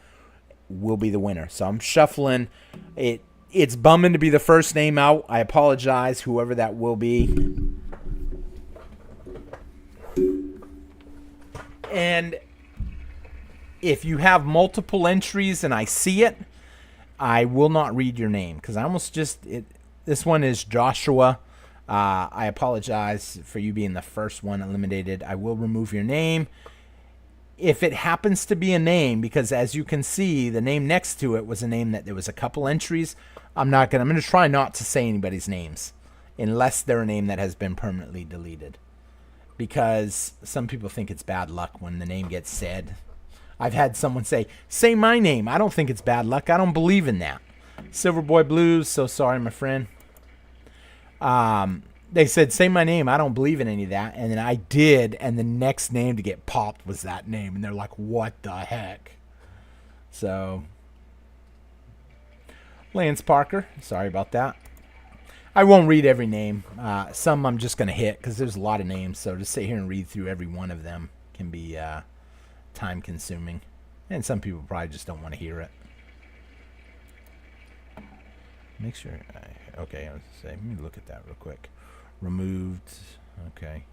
will be the winner. So I'm shuffling. It's bumming to be the first name out. I apologize, whoever that will be. And if you have multiple entries and I see it, I will not read your name because I almost this one is Joshua. I apologize for you being the first one eliminated. I will remove your name. If it happens to be a name, because as you can see, the name next to it was a name that there was a couple entries. I'm going to try not to say anybody's names unless they're a name that has been permanently deleted. Because some people think it's bad luck when the name gets said. I've had someone say my name. I don't think it's bad luck. I don't believe in that. Silverboy Blues, so sorry, my friend. They said, say my name. I don't believe in any of that. And then I did, and the next name to get popped was that name. And they're like, what the heck? So, Lance Parker, sorry about that. I won't read every name. Some I'm just going to hit because there's a lot of names. So to sit here and read through every one of them can be time consuming. And some people probably just don't want to hear it. Make sure. Okay, I was going to say, let me look at that real quick. Removed. Okay.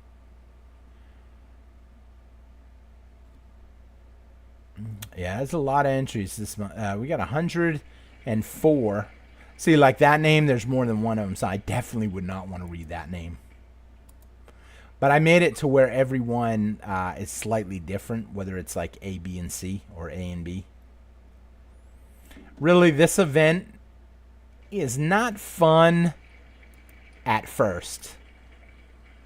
Yeah, there's a lot of entries this month. We got 104. See, like that name, there's more than one of them, so I definitely would not want to read that name. But I made it to where everyone is slightly different, whether it's like A, B, and C, or A and B. Really, this event is not fun at first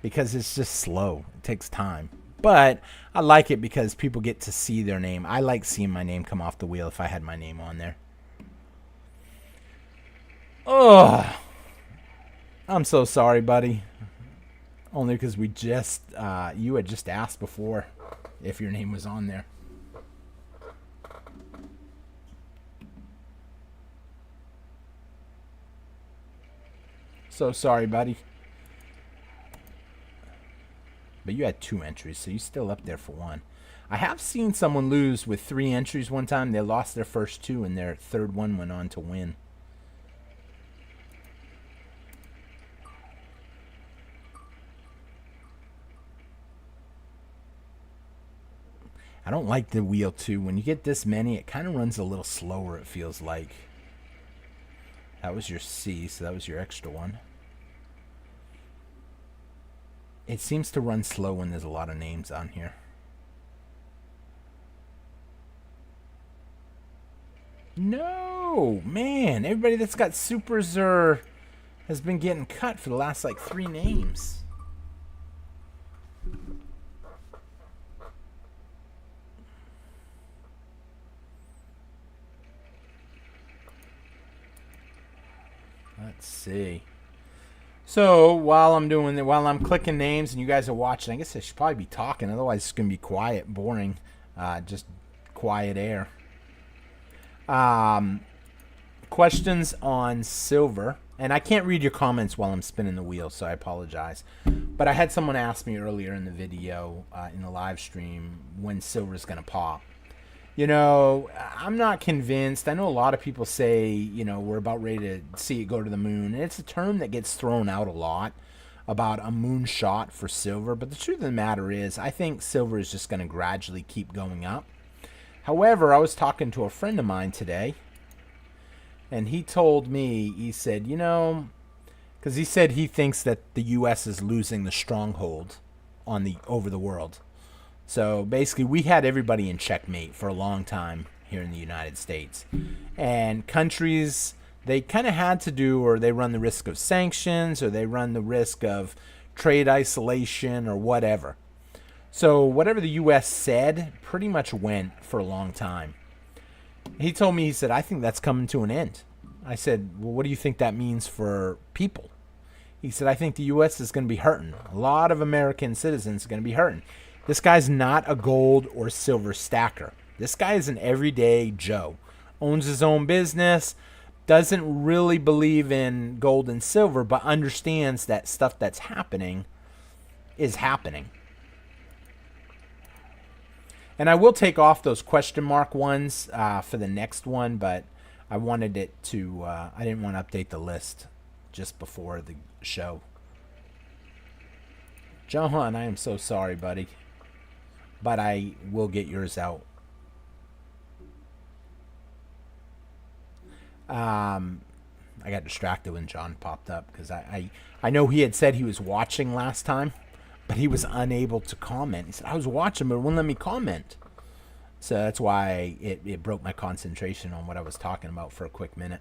because it's just slow. It takes time. But I like it because people get to see their name. I like seeing my name come off the wheel if I had my name on there. Oh, I'm so sorry, buddy. Only because we just, you had just asked before if your name was on there. So sorry, buddy. But you had 2 entries, so you're still up there for 1. I have seen someone lose with 3 entries one time. They lost their first 2, and their third one went on to win. I don't like the wheel, too. When you get this many, it kind of runs a little slower, it feels like. That was your C, so that was your extra one. It seems to run slow when there's a lot of names on here. No, man. Everybody that's got supers are has been getting cut for the last like 3 names. Let's see. So while I'm clicking names and you guys are watching, I guess I should probably be talking. Otherwise, it's gonna be quiet, boring, just quiet air. Questions on silver, and I can't read your comments while I'm spinning the wheel, so I apologize. But I had someone ask me earlier in the video, in the live stream, when silver's gonna pop. You know, I'm not convinced. I know a lot of people say, you know, we're about ready to see it go to the moon. And it's a term that gets thrown out a lot about a moonshot for silver. But the truth of the matter is, I think silver is just going to gradually keep going up. However, I was talking to a friend of mine today, and he told me, he said, you know, because he said he thinks that the U.S. is losing the stronghold over the world. So basically, we had everybody in checkmate for a long time here in the United States. And countries, they kind of had to do, or they run the risk of sanctions, or they run the risk of trade isolation, or whatever. So whatever the U.S. said pretty much went for a long time. He told me, he said, I think that's coming to an end. I said, well, what do you think that means for people? He said, I think the U.S. is going to be hurting. A lot of American citizens are going to be hurting. This guy's not a gold or silver stacker. This guy is an everyday Joe. Owns his own business, doesn't really believe in gold and silver, but understands that stuff that's happening is happening. And I will take off those question mark ones for the next one, but I wanted it to, I didn't want to update the list just before the show. Johan, I am so sorry, buddy. But I will get yours out. I got distracted when John popped up because I know he had said he was watching last time, but he was unable to comment. He said, I was watching, but it wouldn't let me comment. So that's why it broke my concentration on what I was talking about for a quick minute.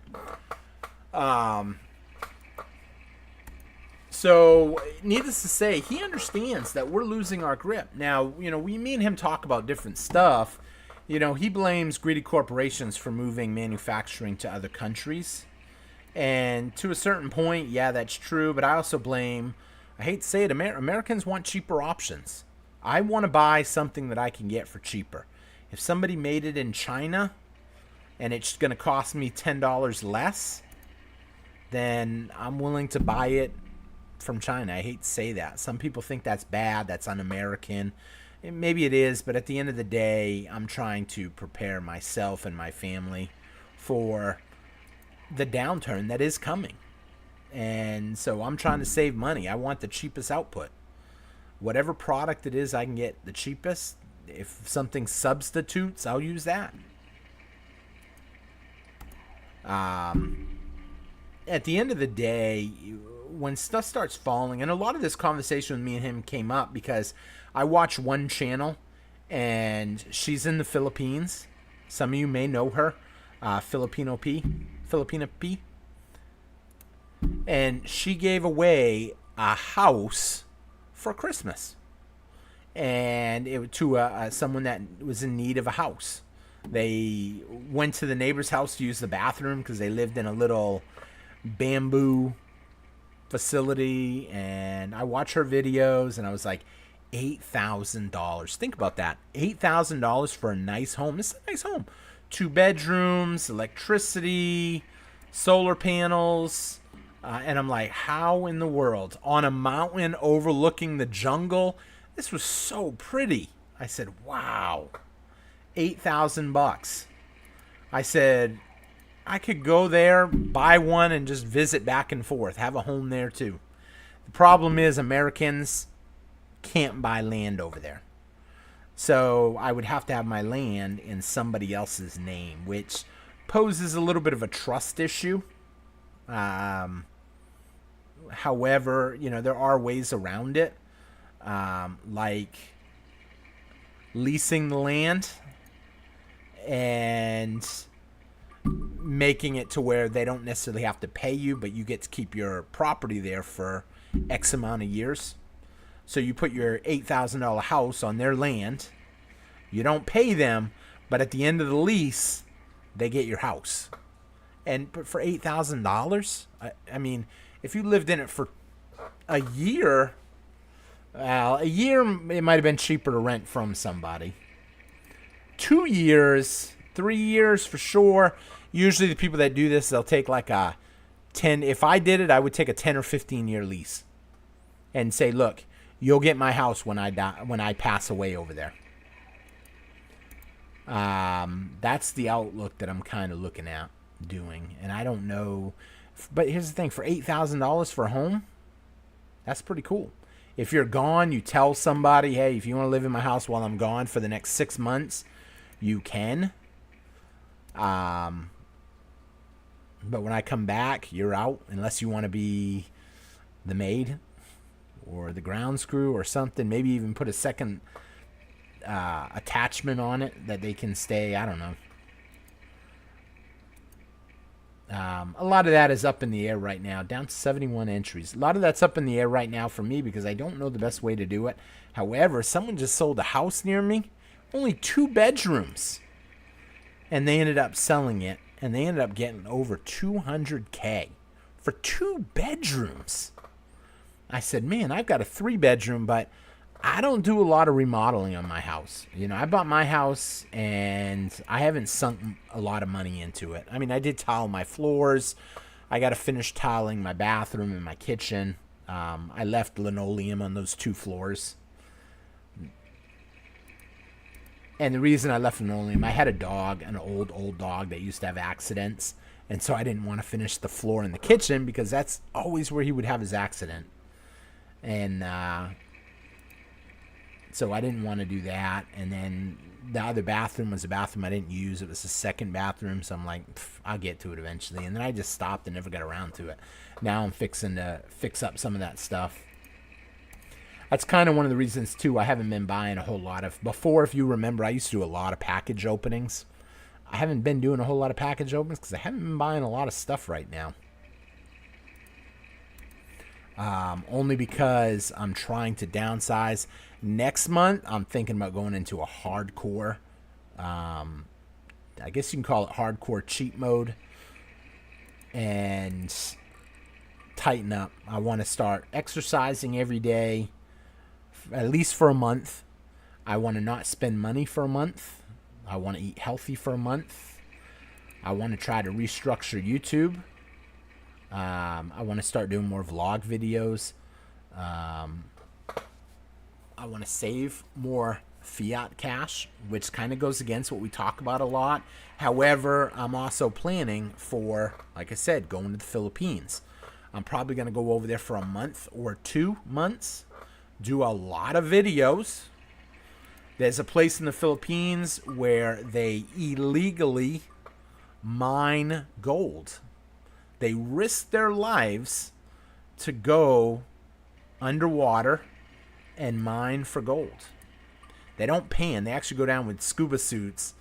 So, needless to say, he understands that we're losing our grip. Now, you know, me and him talk about different stuff. You know, he blames greedy corporations for moving manufacturing to other countries. And to a certain point, yeah, that's true. But I also blame, I hate to say it, Americans want cheaper options. I want to buy something that I can get for cheaper. If somebody made it in China and it's going to cost me $10 less, then I'm willing to buy it from China. I hate to say that. Some people think that's bad, that's un-American. Maybe it is, but at the end of the day, I'm trying to prepare myself and my family for the downturn that is coming. And so I'm trying to save money. I want the cheapest output. Whatever product it is I can get the cheapest, if something substitutes, I'll use that. At the end of the day, when stuff starts falling, and a lot of this conversation with me and him came up because I watch one channel, and she's in the Philippines. Some of you may know her, Filipina P. And she gave away a house for Christmas, and it to someone that was in need of a house. They went to the neighbor's house to use the bathroom because they lived in a little bamboo facility, and I watch her videos, and I was like, $8,000. Think about that. $8,000 for a nice home. This is a nice home. 2 bedrooms, electricity, solar panels. And I'm like, how in the world? On a mountain overlooking the jungle. This was so pretty. I said, wow. $8,000. I said, I could go there, buy one, and just visit back and forth. Have a home there too. The problem is Americans can't buy land over there. So I would have to have my land in somebody else's name, which poses a little bit of a trust issue. However, you know, there are ways around it, like leasing the land and making it to where they don't necessarily have to pay you, but you get to keep your property there for X amount of years. So you put your $8,000 house on their land. You don't pay them, but at the end of the lease, they get your house. But for $8,000, I mean, if you lived in it for a year, it might have been cheaper to rent from somebody. 2 years, 3 years for sure. Usually the people that do this, they'll take like a 10. If I did it, I would take a 10 or 15 year lease and say, look, you'll get my house when I die, when I pass away over there. That's the outlook that I'm kind of looking at doing. And I don't know, but here's the thing, for $8,000 for a home, that's pretty cool. If you're gone, you tell somebody, hey, if you want to live in my house while I'm gone for the next 6 months, you can. But when I come back, you're out, unless you want to be the maid or the grounds crew or something. Maybe even put a second attachment on it that they can stay. I don't know. A lot of that is up in the air right now, down to 71 entries. A lot of that's up in the air right now for me because I don't know the best way to do it. However, someone just sold a house near me, only 2 bedrooms, and they ended up selling it, and they ended up getting over $200K for 2 bedrooms. I said, man, I've got a 3-bedroom, but I don't do a lot of remodeling on my house. You know, I bought my house and I haven't sunk a lot of money into it. I mean, I did tile my floors. I got to finish tiling my bathroom and my kitchen. I left linoleum on those 2 floors. And the reason I left linoleum, I had a dog, an old dog that used to have accidents. And so I didn't want to finish the floor in the kitchen because that's always where he would have his accident. And so I didn't want to do that. And then the other bathroom was a bathroom I didn't use. It was the second bathroom. So I'm like, I'll get to it eventually. And then I just stopped and never got around to it. Now I'm fixing to fix up some of that stuff. That's kind of one of the reasons, too, I haven't been buying a whole lot of... Before, if you remember, I used to do a lot of package openings. I haven't been doing a whole lot of package openings because I haven't been buying a lot of stuff right now. Only because I'm trying to downsize. Next month, I'm thinking about going into a hardcore, I guess you can call it hardcore cheat mode, and tighten up. I want to start exercising every day, at least for a month. I want to not spend money for a month. I want to eat healthy for a month. I want to try to restructure YouTube. I want to start doing more vlog videos. I want to save more fiat cash, which kind of goes against what we talk about a lot. However, I'm also planning for, like I said, going to the Philippines. I'm probably going to go over there for a month or 2 months, do a lot of videos. There's a place in the Philippines where they illegally mine gold. They risk their lives to go underwater and mine for gold. They don't pan. They actually go down with scuba suits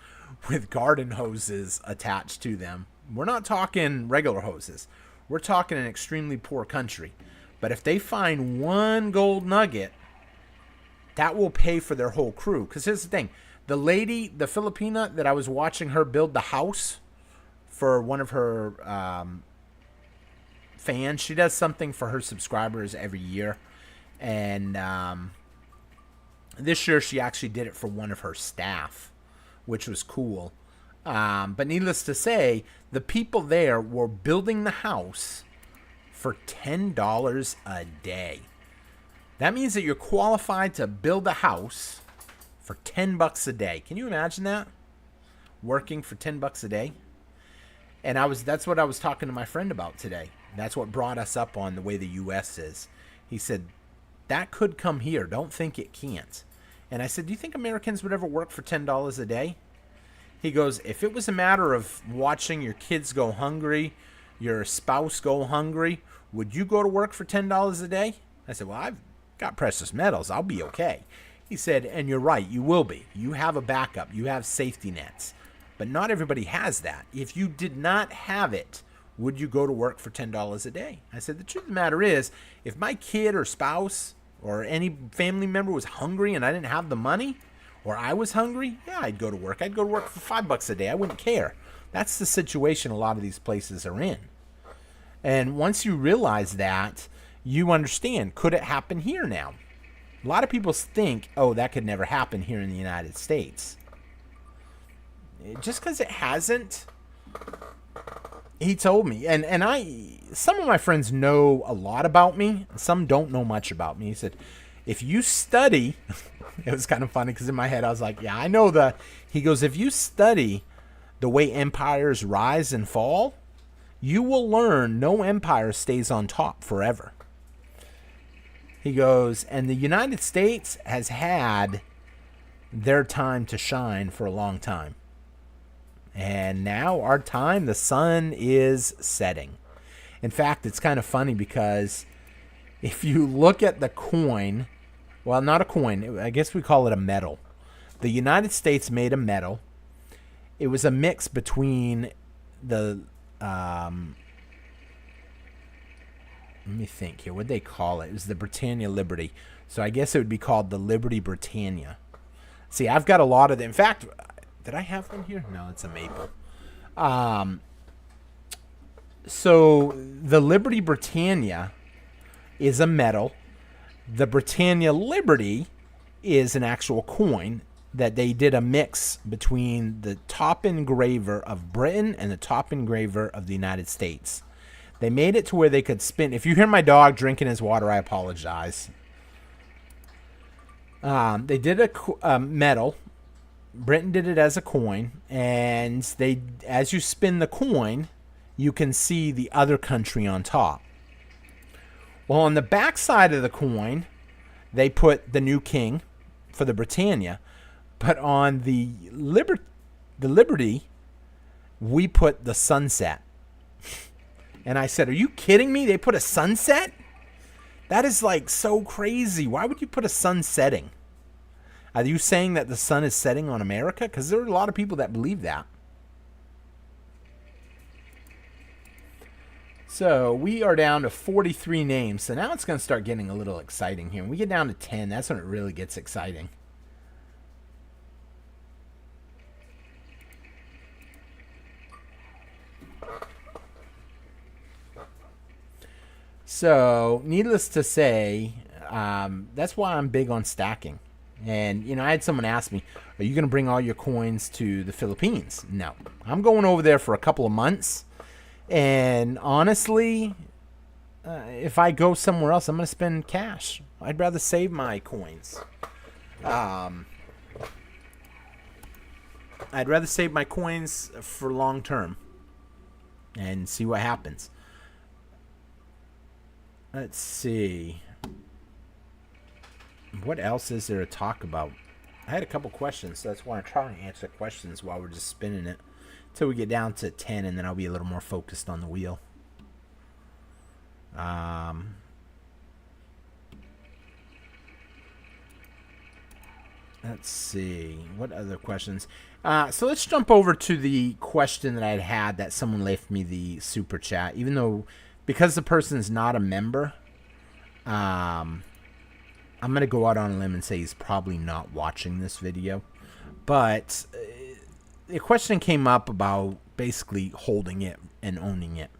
with garden hoses attached to them. We're not talking regular hoses. We're talking an extremely poor country. But if they find one gold nugget, that will pay for their whole crew. Because here's the thing. The lady, the Filipina that I was watching her build the house for one of her fans, she does something for her subscribers every year. And this year she actually did it for one of her staff, which was cool. But needless to say, the people there were building the house for $10 a day. That means that you're qualified to build a house for $10 a day. Can you imagine that? Working for $10 a day? And that's what I was talking to my friend about today. That's what brought us up on the way the U.S. is. He said, that could come here. Don't think it can't. And I said, do you think Americans would ever work for $10 a day? He goes, if it was a matter of watching your kids go hungry, your spouse go hungry, would you go to work for $10 a day? I said, well, I've got precious metals. I'll be okay. He said, and you're right. You will be. You have a backup. You have safety nets. but not everybody has that. If you did not have it, would you go to work for $10 a day? I said, the truth of the matter is, if my kid or spouse or any family member was hungry and I didn't have the money, or I was hungry, yeah, I'd go to work. I'd go to work for $5 a day. I wouldn't care. That's the situation a lot of these places are in. And once you realize that, you understand, could it happen here now? A lot of people think, oh, that could never happen here in the United States. Just because it hasn't, he told me, and some of my friends know a lot about me, some don't know much about me. He said, if you study, it was kind of funny because in my head I was like, yeah, I know that. He goes, if you study the way empires rise and fall, you will learn no empire stays on top forever. He goes, and the United States has had their time to shine for a long time. And now our time, the sun is setting. In fact, it's kind of funny because if you look at the coin, well, not a coin, I guess we call it a medal. The United States made a medal. It was a mix between the, let me think here, what'd they call it? It was the Britannia Liberty. So I guess it would be called the Liberty Britannia. See, I've got a lot of them. In fact, did I have one here? No, it's a maple. So the Liberty Britannia is a medal. The Britannia Liberty is an actual coin that they did a mix between the top engraver of Britain and the top engraver of the United States. They made it to where they could spin. If you hear my dog drinking his water, I apologize. They did a medal. Britain did it as a coin, and they, as you spin the coin, you can see the other country on top. Well, on the back side of the coin, they put the new king for the Britannia, but on the Liberty, we put the sunset. And I said, are you kidding me? They put a sunset? That is like so crazy. Why would you put a sun setting? Are you saying that the sun is setting on America? Because there are a lot of people that believe that. So we are down to 43 names. So now it's going to start getting a little exciting here. When we get down to 10, that's when it really gets exciting. So needless to say, that's why I'm big on stacking. And, you know, I had someone ask me, are you going to bring all your coins to the Philippines? No. I'm going over there for a couple of months. And honestly, if I go somewhere else, I'm going to spend cash. I'd rather save my coins. I'd rather save my coins for long term and see what happens. Let's see. What else is there to talk about? I had a couple questions, so that's why I'm trying to answer questions while we're just spinning it until we get down to 10, and then I'll be a little more focused on the wheel. Let's see. What other questions? So let's jump over to the question that I had that someone left me the super chat. Even though, because the person's not a member, I'm going to go out on a limb and say he's probably not watching this video. But the question came up about basically holding it and owning it.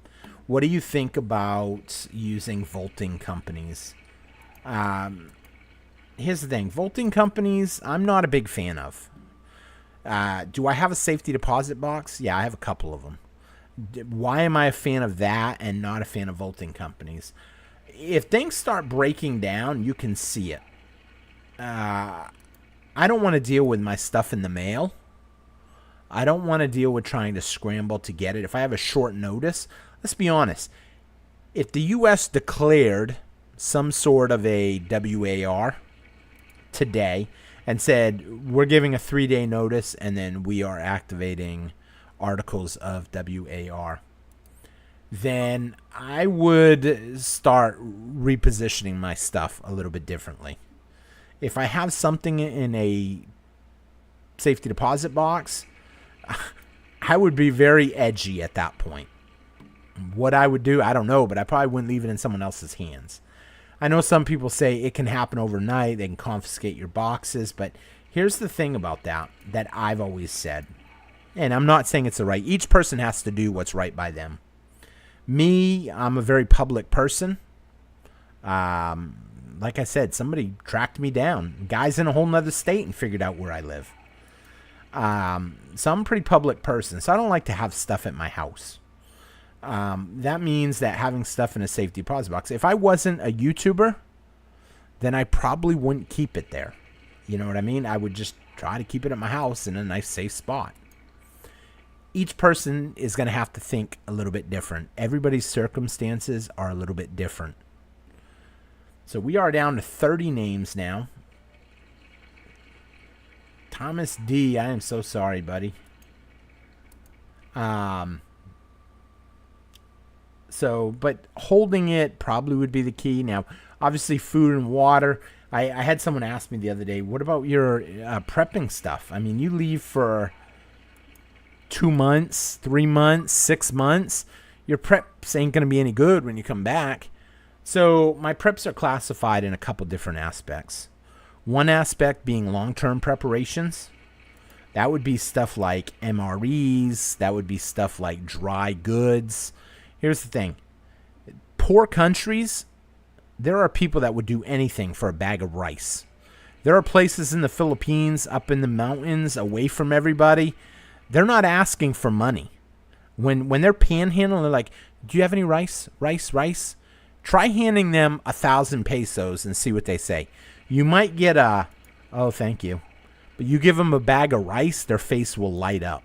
What do you think about using vaulting companies? Here's the thing. Vaulting companies, I'm not a big fan of. Do I have a safety deposit box? Yeah, I have a couple of them. Why am I a fan of that and not a fan of vaulting companies? If things start breaking down, you can see it. I don't want to deal with my stuff in the mail. I don't want to deal with trying to scramble to get it. If I have a short notice, let's be honest. If the U.S. declared some sort of a WAR today and said, we're giving a 3-day notice and then we are activating articles of WAR, then I would start repositioning my stuff a little bit differently. If I have something in a safety deposit box, I would be very edgy at that point. What I would do, I don't know, but I probably wouldn't leave it in someone else's hands. I know some people say it can happen overnight. They can confiscate your boxes. But here's the thing about that I've always said. And I'm not saying it's the right. Each person has to do what's right by them. Me, I'm a very public person. Like I said, somebody tracked me down. Guy's in a whole nother state and figured out where I live. So I'm a pretty public person. So I don't like to have stuff at my house. That means that having stuff in a safe deposit box. If I wasn't a YouTuber, then I probably wouldn't keep it there. You know what I mean? I would just try to keep it at my house in a nice safe spot. Each person is going to have to think a little bit different. Everybody's circumstances are a little bit different. So we are down to 30 names now. Thomas D, I am so sorry, buddy. But holding it probably would be the key. Now, obviously, food and water. I had someone ask me the other day, what about your prepping stuff? I mean, you leave for 2 months, 3 months, 6 months. Your preps ain't going to be any good when you come back. So my preps are classified in a couple different aspects. One aspect being long-term preparations. That would be stuff like MREs. That would be stuff like dry goods. Here's the thing. Poor countries, there are people that would do anything for a bag of rice. There are places in the Philippines, up in the mountains, away from everybody. They're not asking for money. When they're panhandling, they're like, do you have any rice? Rice? Try handing them 1,000 pesos and see what they say. You might get oh, thank you. But you give them a bag of rice, their face will light up.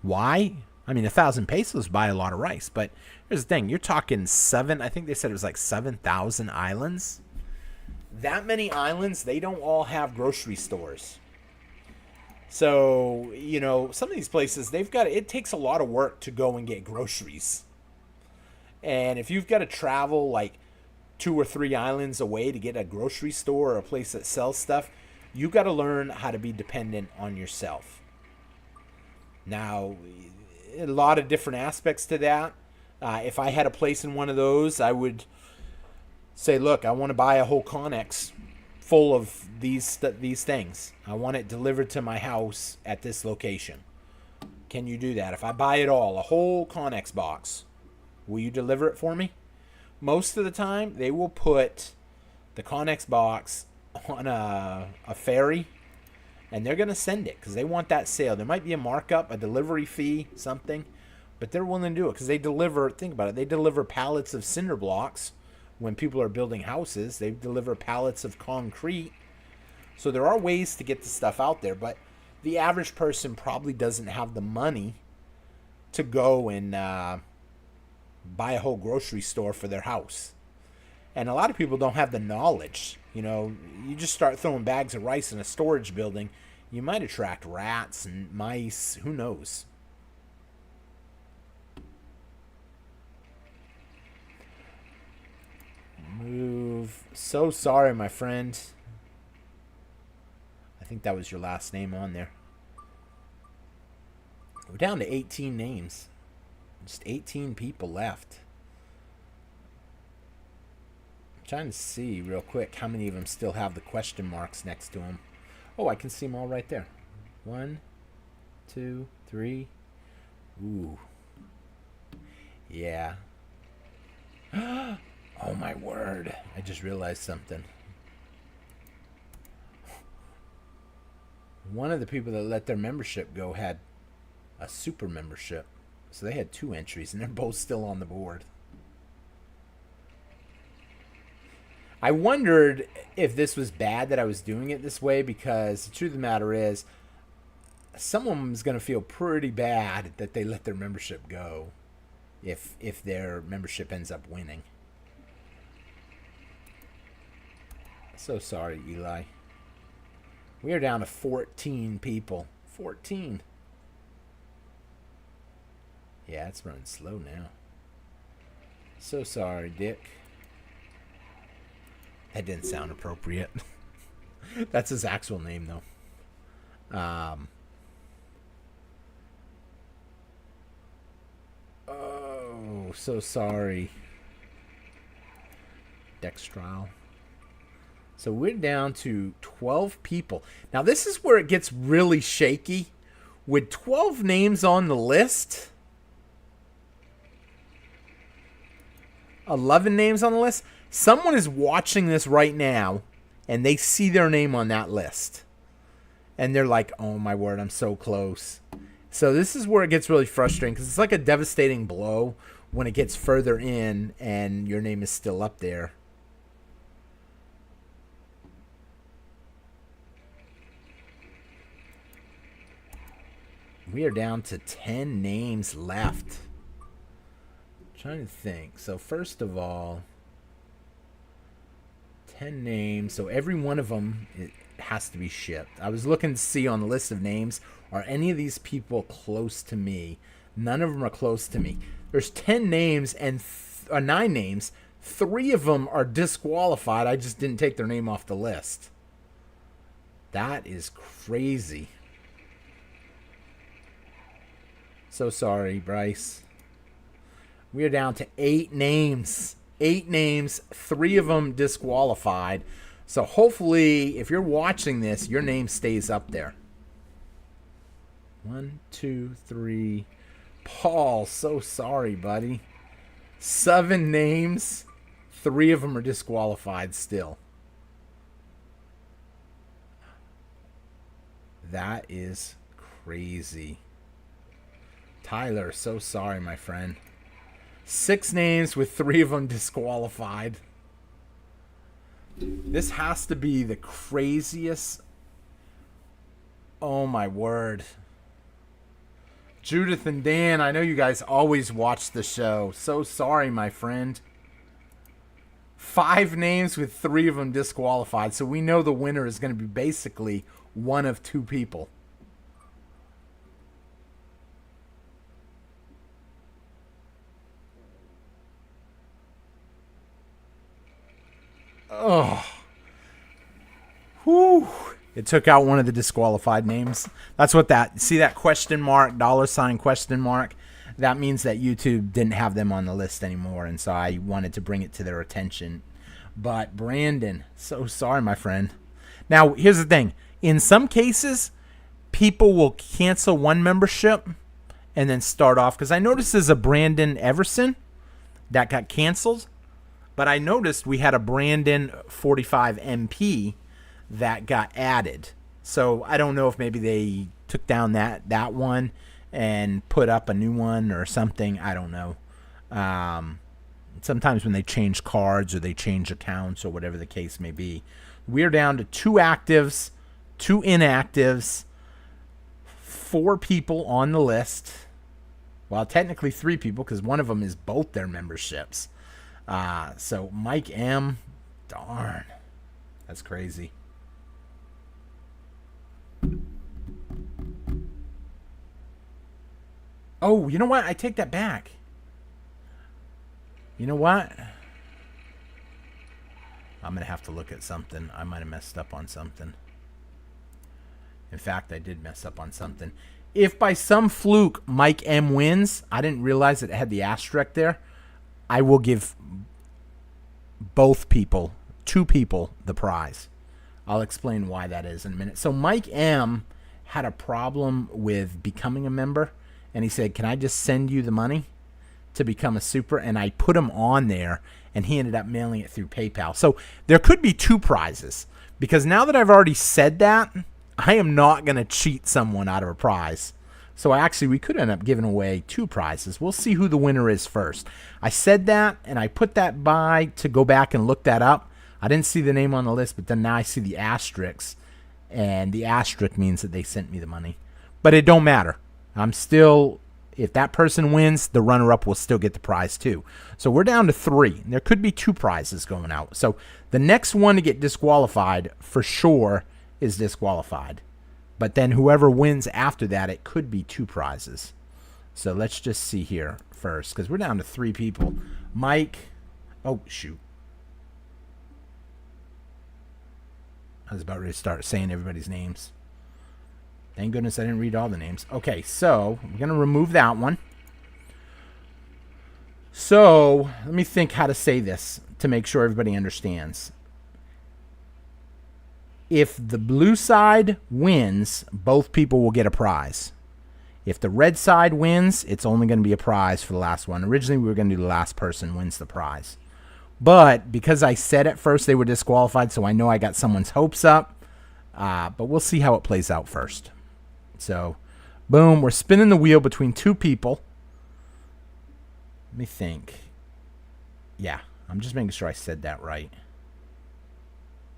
Why? I mean, 1,000 pesos buy a lot of rice. But here's the thing. You're talking I think they said it was like 7,000 islands. That many islands, they don't all have grocery stores. So, some of these places, it takes a lot of work to go and get groceries. And if you've got to travel like 2 or 3 islands away to get a grocery store or a place that sells stuff, you got to learn how to be dependent on yourself. Now, a lot of different aspects to that. If I had a place in one of those, I would say, look, I want to buy a whole Connex full of these things. I want it delivered to my house at this location. Can you do that? If I buy it all, a whole Connex box, will you deliver it for me? Most of the time, they will put the Connex box on a ferry, and they're going to send it because they want that sale. There might be a markup, a delivery fee, something, but they're willing to do it because they deliver, think about it, they deliver pallets of cinder blocks when people are building houses. They deliver pallets of concrete. So there are ways to get the stuff out there, but the average person probably doesn't have the money to go and buy a whole grocery store for their house. And a lot of people don't have the knowledge. You just start throwing bags of rice in a storage building, you might attract rats and mice. Who knows? Move. So sorry, my friend. I think that was your last name on there. We're down to 18 names. Just 18 people left. I'm trying to see real quick how many of them still have the question marks next to them. Oh, I can see them all right there. 1, 2, 3. Ooh. Yeah. Oh, my word. I just realized something. One of the people that let their membership go had a super membership. So they had 2 entries, and they're both still on the board. I wondered if this was bad that I was doing it this way, because the truth of the matter is, someone's going to feel pretty bad that they let their membership go if their membership ends up winning. So sorry, Eli. We are down to 14 people. 14. Yeah, it's running slow now. So sorry, Dick. That didn't sound appropriate. That's his actual name, though. so sorry. Dextrile. So we're down to 12 people. Now this is where it gets really shaky. With 12 names on the list, 11 names on the list, someone is watching this right now and they see their name on that list. And they're like, oh my word, I'm so close. So this is where it gets really frustrating because it's like a devastating blow when it gets further in and your name is still up there. We are down to 10 names left. I'm trying to think. So first of all, 10 names. So every one of them has to be shipped. I was looking to see on the list of names, are any of these people close to me? None of them are close to me. There's 10 names and 9 names. 3 of them are disqualified. I just didn't take their name off the list. That is crazy. So sorry, Bryce. We are down to 8 names. 8 names, 3 of them disqualified. So hopefully, if you're watching this, your name stays up there. 1, 2, 3. Paul, so sorry, buddy. 7 names, 3 of them are disqualified still. That is crazy. Tyler, so sorry, my friend. 6 names with 3 of them disqualified. This has to be the craziest. Oh, my word. Judith and Dan, I know you guys always watch the show. So sorry, my friend. 5 names with 3 of them disqualified. So we know the winner is going to be basically one of 2 people. Oh. Whew. It took out one of the disqualified names. That's what that, see that question mark, $ question mark? That means that YouTube didn't have them on the list anymore, and so I wanted to bring it to their attention. But Brandon, so sorry, my friend. Now, here's the thing. In some cases, people will cancel one membership and then start off, because I noticed there's a Brandon Everson that got canceled. But I noticed we had a Brandon 45 MP that got added. So I don't know if maybe they took down that one and put up a new one or something. I don't know. Sometimes when they change cards or they change accounts or whatever the case may be. We're down to 2 actives, 2 inactives, 4 people on the list. Well, technically 3 people because one of them is both their memberships. So Mike M, darn, that's crazy. Oh, you know what? I take that back. You know what? I'm going to have to look at something. I might have messed up on something. In fact, I did mess up on something. If by some fluke Mike M wins, I didn't realize that it had the asterisk there. I will give both people, 2 people, the prize. I'll explain why that is in a minute. So Mike M had a problem with becoming a member, and he said, can I just send you the money to become a super? And I put him on there, and he ended up mailing it through PayPal. So there could be 2 prizes, because now that I've already said that, I am not going to cheat someone out of a prize. So we could end up giving away 2 prizes. We'll see who the winner is first. I said that, and I put that by to go back and look that up. I didn't see the name on the list, but then now I see the asterisks, and the asterisk means that they sent me the money. But it don't matter. I'm still, if that person wins, the runner-up will still get the prize too. So we're down to 3. There could be 2 prizes going out. So the next one to get disqualified for sure is disqualified. But then whoever wins after that, it could be 2 prizes. So let's just see here first, because we're down to 3 people. Mike, oh, shoot. I was about ready to start saying everybody's names. Thank goodness I didn't read all the names. Okay, so we're going to remove that one. So let me think how to say this to make sure everybody understands. If the blue side wins, both people will get a prize. If the red side wins, it's only going to be a prize for the last one. Originally, we were going to do the last person wins the prize. But because I said at first they were disqualified, so I know I got someone's hopes up. But we'll see how it plays out first. So, boom, we're spinning the wheel between two people. Let me think. Yeah, I'm just making sure I said that right.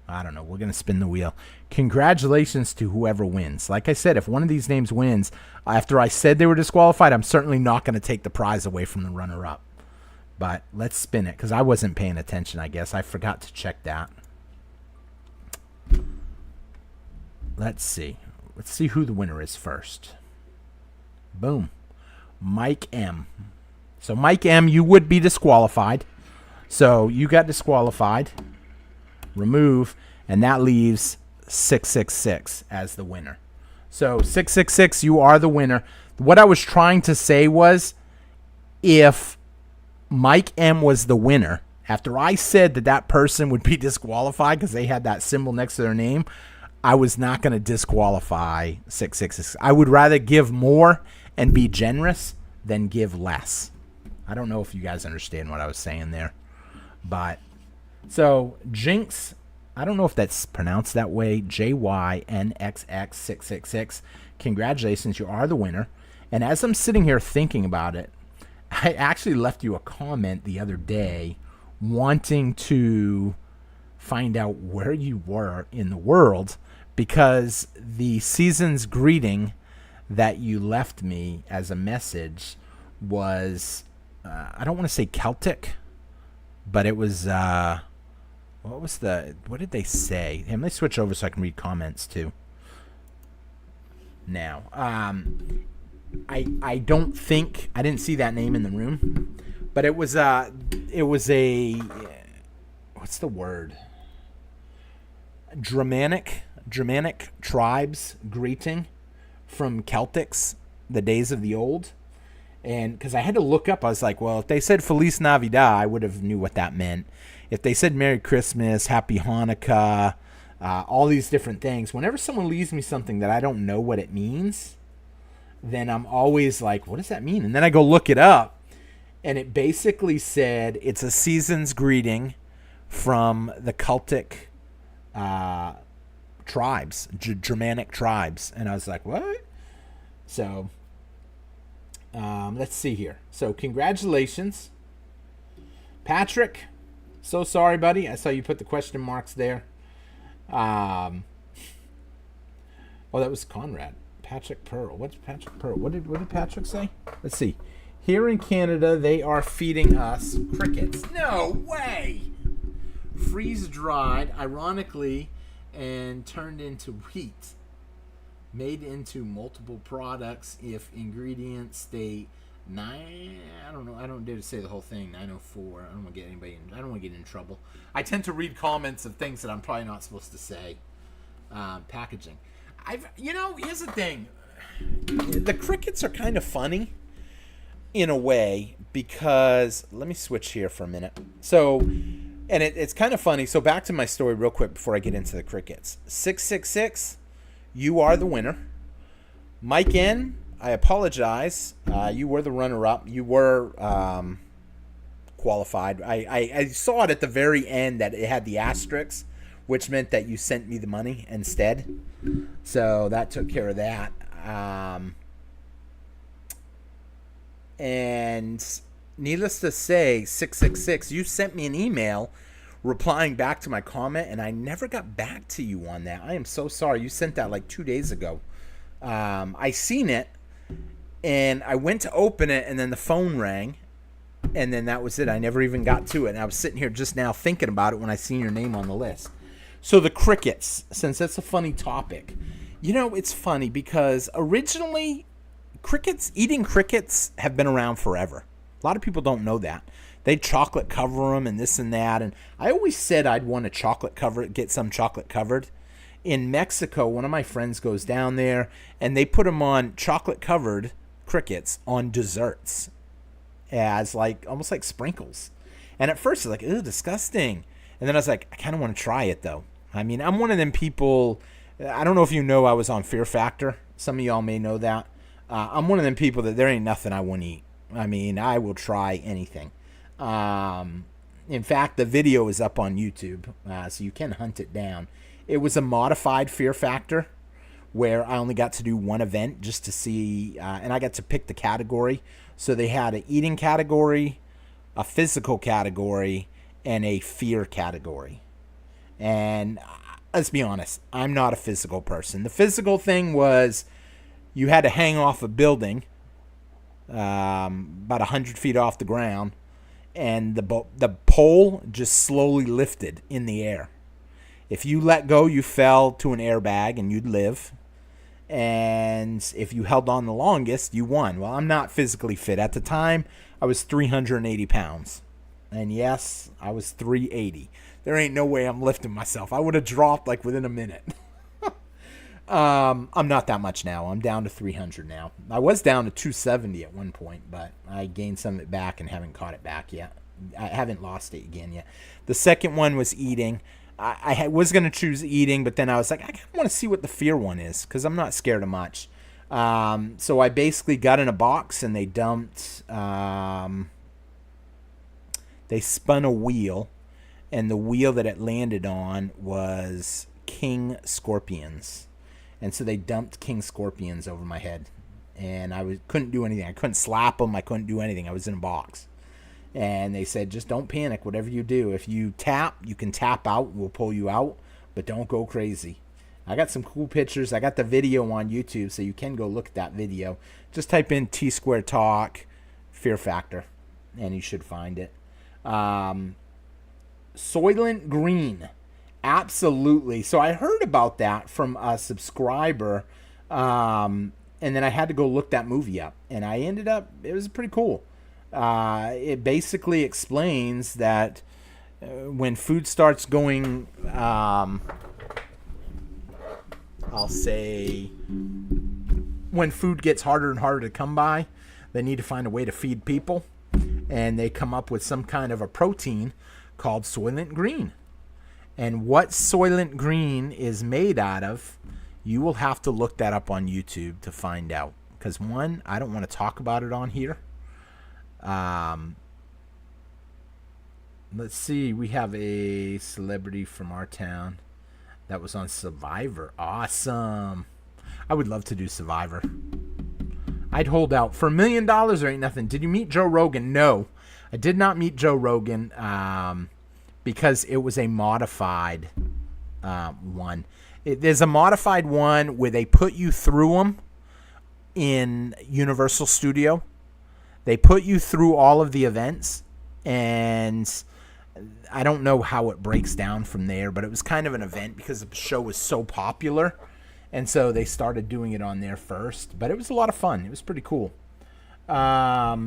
I don't know. We're going to spin the wheel. Congratulations to whoever wins. Like I said, if one of these names wins, after I said they were disqualified, I'm certainly not going to take the prize away from the runner-up. But let's spin it because I wasn't paying attention, I guess. I forgot to check that. Let's see. Let's see who the winner is first. Boom. Mike M. So, Mike M., you would be disqualified. So, you got disqualified. Remove, and that leaves 666 as the winner. So 666, you are the winner. What I was trying to say was, if Mike M was the winner, after I said that person would be disqualified because they had that symbol next to their name, I was not going to disqualify 666. I would rather give more and be generous than give less. I don't know if you guys understand what I was saying there, but so, Jinx, I don't know if that's pronounced that way, JYNXX666. Congratulations, you are the winner. And as I'm sitting here thinking about it, I actually left you a comment the other day wanting to find out where you were in the world because the season's greeting that you left me as a message was, I don't want to say Celtic, but it was... what did they say? Let me switch over so I can read comments too. Now, I don't think, I didn't see that name in the room, but it was a, what's the word? Germanic tribes greeting from Celtics, the days of the old. And because I had to look up, I was like, well, if they said Feliz Navidad, I would have knew what that meant. If they said Merry Christmas, Happy Hanukkah, all these different things, whenever someone leaves me something that I don't know what it means, then I'm always like, what does that mean? And then I go look it up, and it basically said it's a season's greeting from the Celtic tribes, Germanic tribes. And I was like, what? So, let's see here. So, congratulations, Patrick. So sorry, buddy. I saw you put the question marks there. Oh, that was Conrad. Patrick Pearl. What's Patrick Pearl? What did Patrick say? Let's see. Here in Canada, they are feeding us crickets. No way! Freeze-dried, ironically, and turned into wheat. Made into multiple products if ingredients state... I don't know. I don't dare to say the whole thing. 904. I don't want to get anybody. I don't want to get in trouble. I tend to read comments of things that I'm probably not supposed to say. Packaging. Here's the thing. The crickets are kind of funny in a way because let me switch here for a minute. So, and it's kind of funny. So back to my story real quick before I get into the crickets. 666. You are the winner. Mike N. I apologize. You were the runner-up. You were qualified. I saw it at the very end that it had the asterisk, which meant that you sent me the money instead. So that took care of that. And needless to say, 666, you sent me an email replying back to my comment, and I never got back to you on that. I am so sorry. You sent that like 2 days ago. I seen it. And I went to open it, and then the phone rang, and then that was it. I never even got to it. And I was sitting here just now thinking about it when I seen your name on the list. So the crickets, since that's a funny topic. It's funny because originally eating crickets have been around forever. A lot of people don't know that. They chocolate cover them and this and that. And I always said I'd want to get some chocolate covered. In Mexico, one of my friends goes down there, and they put them on chocolate covered crickets on desserts. as like almost like sprinkles. And at first, it's like, ew, disgusting. And then I was like, I kind of want to try it, though. I mean, I'm one of them people. I don't know if you know I was on Fear Factor. Some of y'all may know that. I'm one of them people that there ain't nothing I wouldn't eat. I mean, I will try anything. In fact, the video is up on YouTube, so you can hunt it down. It was a modified Fear Factor where I only got to do one event just to see, and I got to pick the category. So they had an eating category, a physical category, and a fear category. And let's be honest, I'm not a physical person. The physical thing was you had to hang off a building about 100 feet off the ground, and the pole just slowly lifted in the air. If you let go, you fell to an airbag and you'd live. And if you held on the longest, you won. Well, I'm not physically fit. At the time, I was 380 pounds. And yes, I was 380. There ain't no way I'm lifting myself. I would have dropped like within a minute. I'm not that much now. I'm down to 300 now. I was down to 270 at one point, but I gained some of it back and haven't caught it back yet. I haven't lost it again yet. The second one was eating. I was going to choose eating, but then I was like, I kind of want to see what the fear one is because I'm not scared of much. So I basically got in a box and they dumped, they spun a wheel, and the wheel that it landed on was king scorpions. And so they dumped king scorpions over my head, and couldn't do anything. I couldn't slap them. I couldn't do anything. I was in a box. And they said, just don't panic, whatever you do. If you tap, you can tap out. We'll pull you out, but don't go crazy. I got some cool pictures. I got the video on YouTube, so you can go look at that video. Just type in TSQUARE TALK Fear Factor, and you should find it. Soylent Green. Absolutely. So I heard about that from a subscriber, and then I had to go look that movie up. And I ended up, it was pretty cool. It basically explains that when food starts going, I'll say, when food gets harder and harder to come by, they need to find a way to feed people. And they come up with some kind of a protein called Soylent Green. And what Soylent Green is made out of, you will have to look that up on YouTube to find out. Because one, I don't want to talk about it on here. Let's see. We have a celebrity from our town that was on Survivor. Awesome. I would love to do Survivor. I'd hold out. For $1 million, there ain't nothing. Did you meet Joe Rogan? No. I did not meet Joe Rogan because it was a modified one. There's a modified one where they put you through them in Universal Studio. They put you through all of the events, and I don't know how it breaks down from there, but it was kind of an event because the show was so popular, and so they started doing it on there first. But it was a lot of fun. It was pretty cool. I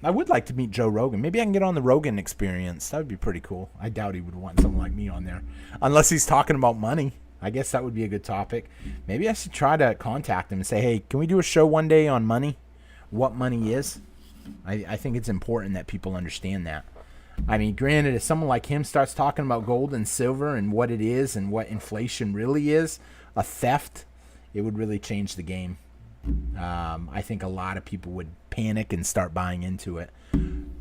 would like to meet Joe Rogan. Maybe I can get on the Rogan Experience. That would be pretty cool. I doubt he would want someone like me on there, unless he's talking about money. I guess that would be a good topic. Maybe I should try to contact him and say, hey, can we do a show one day on money? What money is? I think it's important that people understand that. I mean, granted, if someone like him starts talking about gold and silver and what it is and what inflation really is, a theft, it would really change the game. I think a lot of people would panic and start buying into it.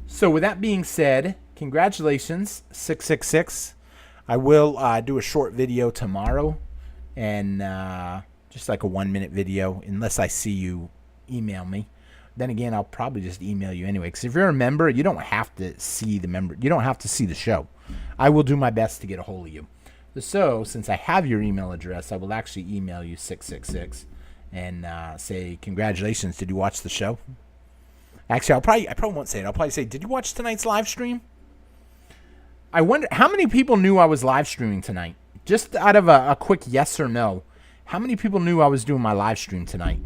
So with that being said, congratulations, 666. I will do a short video tomorrow, and just like a 1-minute video, unless I see you email me. Then again, I'll probably just email you anyway. Because if you're a member, you don't have to see the member. You don't have to see the show. I will do my best to get a hold of you. So since I have your email address, I will actually email you 666 and say congratulations. Did you watch the show? Actually, I probably won't say it. I'll probably say, did you watch tonight's live stream? I wonder how many people knew I was live streaming tonight. Just out of a quick yes or no, how many people knew I was doing my live stream tonight?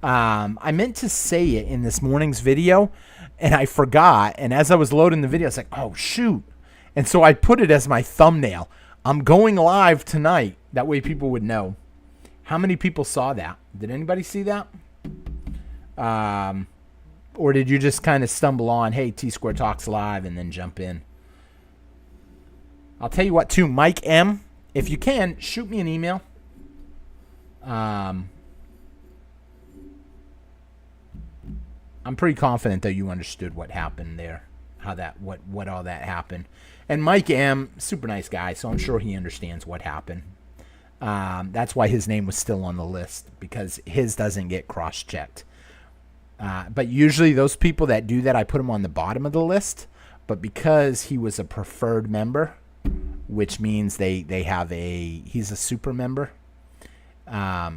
I meant to say it in this morning's video, and I forgot. And as I was loading the video, I was like, oh, shoot. And so I put it as my thumbnail. I'm going live tonight. That way people would know. How many people saw that? Did anybody see that? Or did you just kind of stumble on, hey, T-Square Talks Live, and then jump in? I'll tell you what, too, Mike M., if you can, shoot me an email. I'm pretty confident that you understood what happened there, how that, what all that happened. And Mike M., super nice guy, so I'm sure he understands what happened. That's why his name was still on the list, because his doesn't get cross-checked. But usually those people that do that, I put them on the bottom of the list. But because he was a preferred member, which means he's a super member,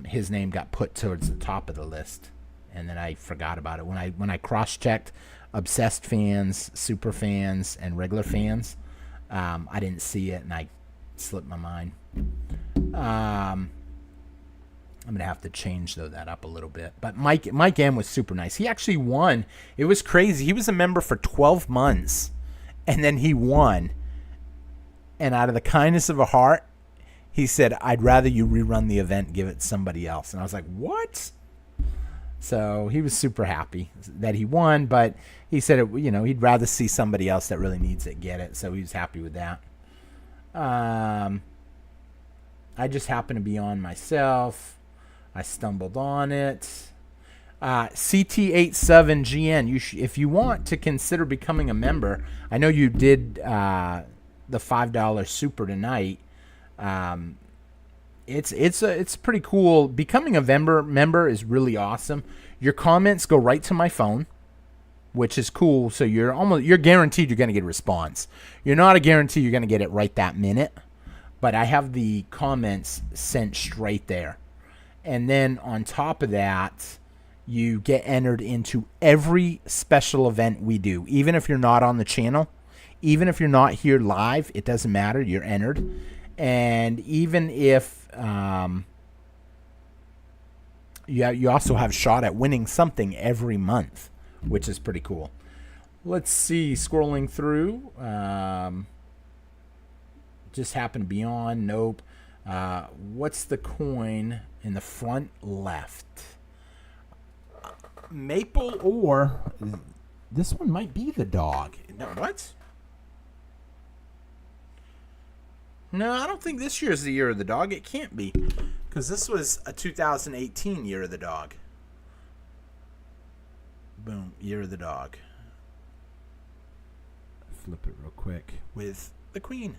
his name got put towards the top of the list. And then I forgot about it. When I cross-checked obsessed fans, super fans, and regular fans, I didn't see it, and I slipped my mind. I'm going to have to change, that up a little bit. But Mike M. was super nice. He actually won. It was crazy. He was a member for 12 months, and then he won. And out of the kindness of a heart, he said, I'd rather you rerun the event, give it to somebody else. And I was like, what? So he was super happy that he won, but he said, he'd rather see somebody else that really needs it get it. So he was happy with that. I just happened to be on myself. I stumbled on it. CT87GN, if you want to consider becoming a member, I know you did the $5 super tonight. It's pretty cool. Becoming a member is really awesome. Your comments go right to my phone, which is cool. So you're guaranteed you're going to get a response. You're not a guarantee you're going to get it right that minute, but I have the comments sent straight there. And then on top of that, you get entered into every special event we do. Even if you're not on the channel, even if you're not here live, it doesn't matter. You're entered. And even if you also have a shot at winning something every month, which is pretty cool. Let's see, scrolling through. Just happened to be on. Nope. What's the coin in the front left? Maple, or this one might be the dog. No, what? No, I don't think this year is the year of the dog. It can't be, because this was a 2018 year of the dog. Boom, year of the dog. Flip it real quick with the queen.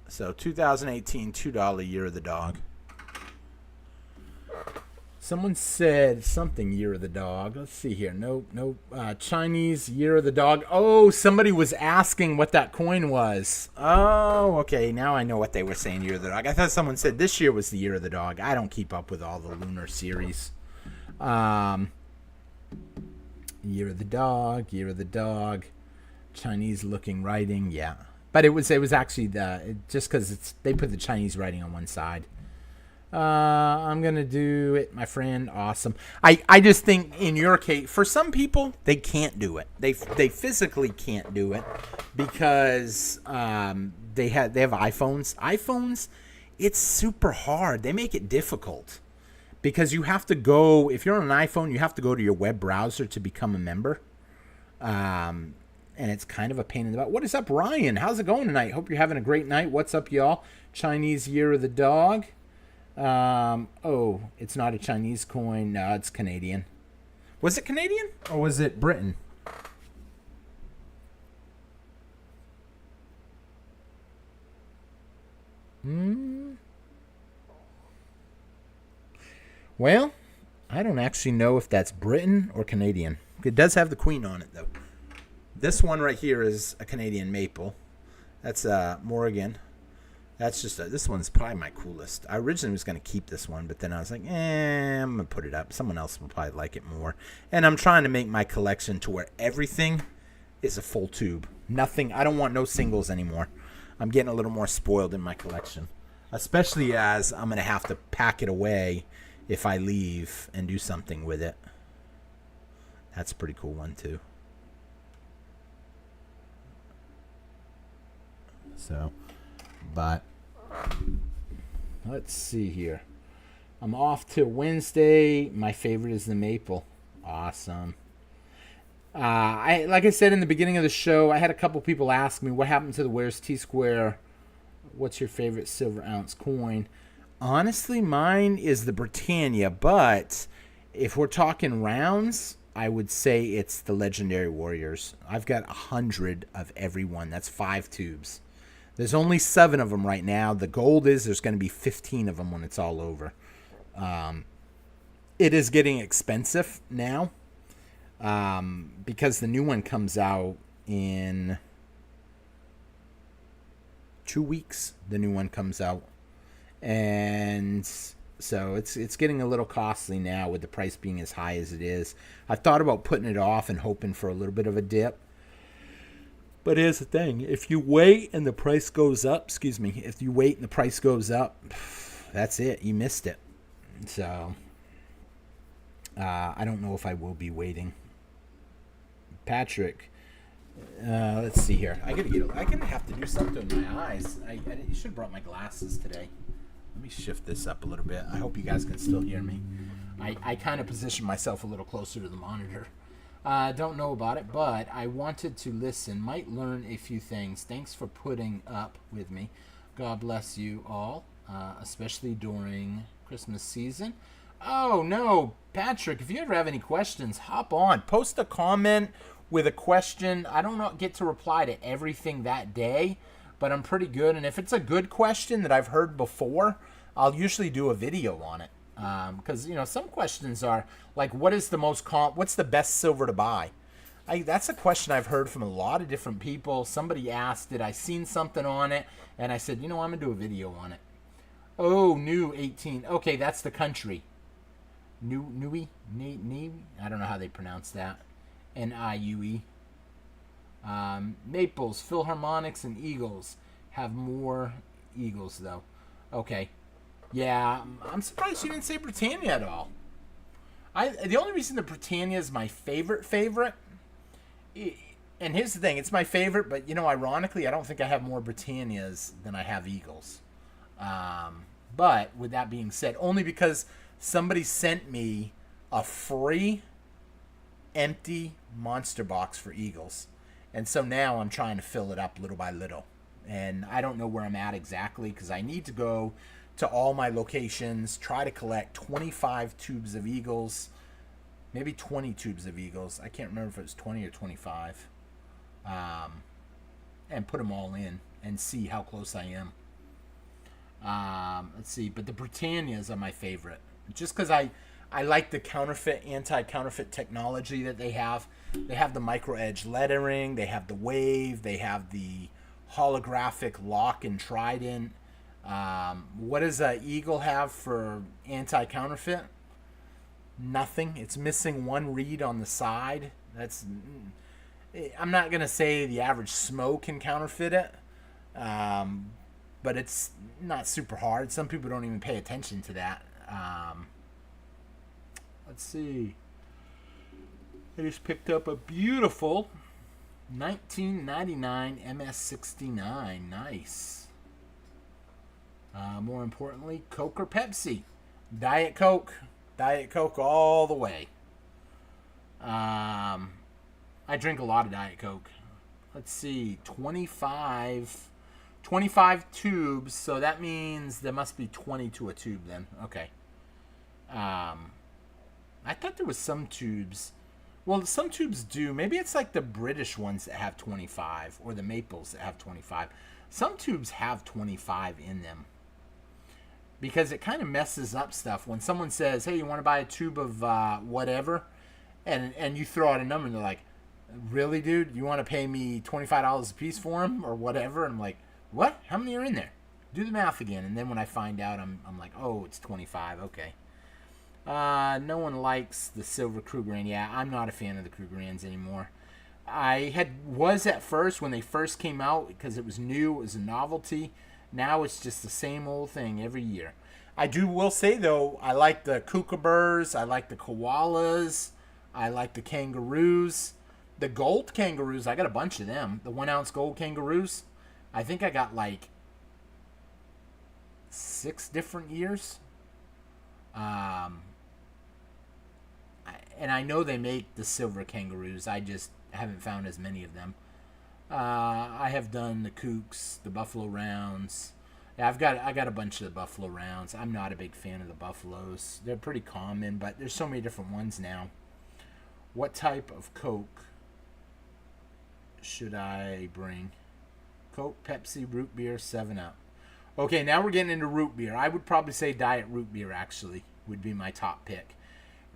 So 2018 $2 year of the dog. Someone said something year of the dog. Let's see here. Nope. Chinese year of the dog. Oh, somebody was asking what that coin was. Oh, okay. Now I know what they were saying, year of the dog. I thought someone said this year was the year of the dog. I don't keep up with all the lunar series. Year of the dog. Chinese looking writing. Yeah. But it was actually just because they put the Chinese writing on one side. I'm going to do it, my friend. Awesome. I just think in your case, for some people, they can't do it. They physically can't do it because they have iPhones. iPhones, it's super hard. They make it difficult because you have to go, if you're on an iPhone, you have to go to your web browser to become a member. And it's kind of a pain in the butt. What is up, Ryan? How's it going tonight? Hope you're having a great night. What's up, y'all? Chinese year of the dog. Oh, it's not a Chinese coin. No, it's Canadian. Was it Canadian or was it Britain? Well, I don't actually know if that's Britain or Canadian. It does have the queen on it, though. This one right here is a Canadian maple. That's Morgan. That's just this one's probably my coolest. I originally was going to keep this one, but then I was like, I'm going to put it up. Someone else will probably like it more. And I'm trying to make my collection to where everything is a full tube. Nothing. I don't want no singles anymore. I'm getting a little more spoiled in my collection, especially as I'm going to have to pack it away if I leave and do something with it. That's a pretty cool one, too. So, but let's see here. I'm off till Wednesday. My favorite is the maple. Awesome. Like I said in the beginning of the show, I had a couple people ask me what happened to the Where's T Square. What's your favorite silver ounce coin? Honestly, mine is the Britannia, but if we're talking rounds, I would say it's the Legendary Warriors. I've got 100 of every one. That's 5 tubes. There's only 7 of them right now. The gold is there's going to be 15 of them when it's all over. It is getting expensive now because the new one comes out in 2 weeks. The new one comes out. And so it's getting a little costly now with the price being as high as it is. I thought about putting it off and hoping for a little bit of a dip. But here's the thing. If you wait and the price goes up, if you wait and the price goes up, that's it. You missed it. So I don't know if I will be waiting. Patrick, let's see here. I'm gonna have to do something with my eyes. I should have brought my glasses today. Let me shift this up a little bit. I hope you guys can still hear me. I kind of positioned myself a little closer to the monitor. Don't know about it, but I wanted to listen. Might learn a few things. Thanks for putting up with me. God bless you all, especially during Christmas season. Oh, no, Patrick, if you ever have any questions, hop on. Post a comment with a question. I don't get to reply to everything that day, but I'm pretty good. And if it's a good question that I've heard before, I'll usually do a video on it. Because, some questions are like, what's the best silver to buy? That's a question I've heard from a lot of different people. Somebody asked, did I seen something on it? And I said, I'm going to do a video on it. Oh, new 18. Okay, that's the country. Niue? I don't know how they pronounce that. Niue. Maples, Philharmonics, and Eagles have more Eagles, though. Okay. Yeah, I'm surprised you didn't say Britannia at all. The only reason the Britannia is my favorite, and here's the thing, it's my favorite, but, ironically, I don't think I have more Britannias than I have Eagles. But, with that being said, only because somebody sent me a free empty monster box for Eagles. And so now I'm trying to fill it up little by little. And I don't know where I'm at exactly because I need to go to all my locations, try to collect 25 tubes of Eagles, maybe 20 tubes of Eagles. I can't remember if it was 20 or 25. And put them all in and see how close I am. Let's see. But the Britannias are my favorite. Just because I like the anti-counterfeit technology that they have. They have the micro edge lettering. They have the wave. They have the holographic lock and trident. What does Eagle have for anti-counterfeit? Nothing. It's missing one reed on the side. I'm not going to say the average Smo can counterfeit it, but it's not super hard. Some people don't even pay attention to that. Let's see. I just picked up a beautiful 1999 MS69. Nice. More importantly, Coke or Pepsi? Diet Coke. Diet Coke all the way. I drink a lot of Diet Coke. Let's see. 25 tubes. So that means there must be 20 to a tube then. Okay. I thought there was some tubes. Well, some tubes do. Maybe it's like the British ones that have 25 or the Maples that have 25. Some tubes have 25 in them. Because it kind of messes up stuff. When someone says, hey, you want to buy a tube of whatever? And you throw out a number and they're like, really, dude? You want to pay me $25 a piece for them or whatever? And I'm like, what? How many are in there? Do the math again. And then when I find out, I'm like, oh, it's 25. Okay. No one likes the silver Krugerrand. Yeah, I'm not a fan of the Krugerrands anymore. I was at first when they first came out because it was new. It was a novelty. Now it's just the same old thing every year. Will say, though, I like the kookaburras. I like the koalas. I like the kangaroos. The gold kangaroos, I got a bunch of them. The 1 ounce gold kangaroos. I think I got like 6 different years. Um, and I know they make the silver kangaroos. I just haven't found as many of them. I have done the Kooks, the Buffalo Rounds. Yeah, I got a bunch of the Buffalo Rounds. I'm not a big fan of the Buffaloes. They're pretty common, but there's so many different ones now. What type of Coke should I bring? Coke, Pepsi, root beer, 7-Up. Okay, now we're getting into root beer. I would probably say diet root beer, actually, would be my top pick.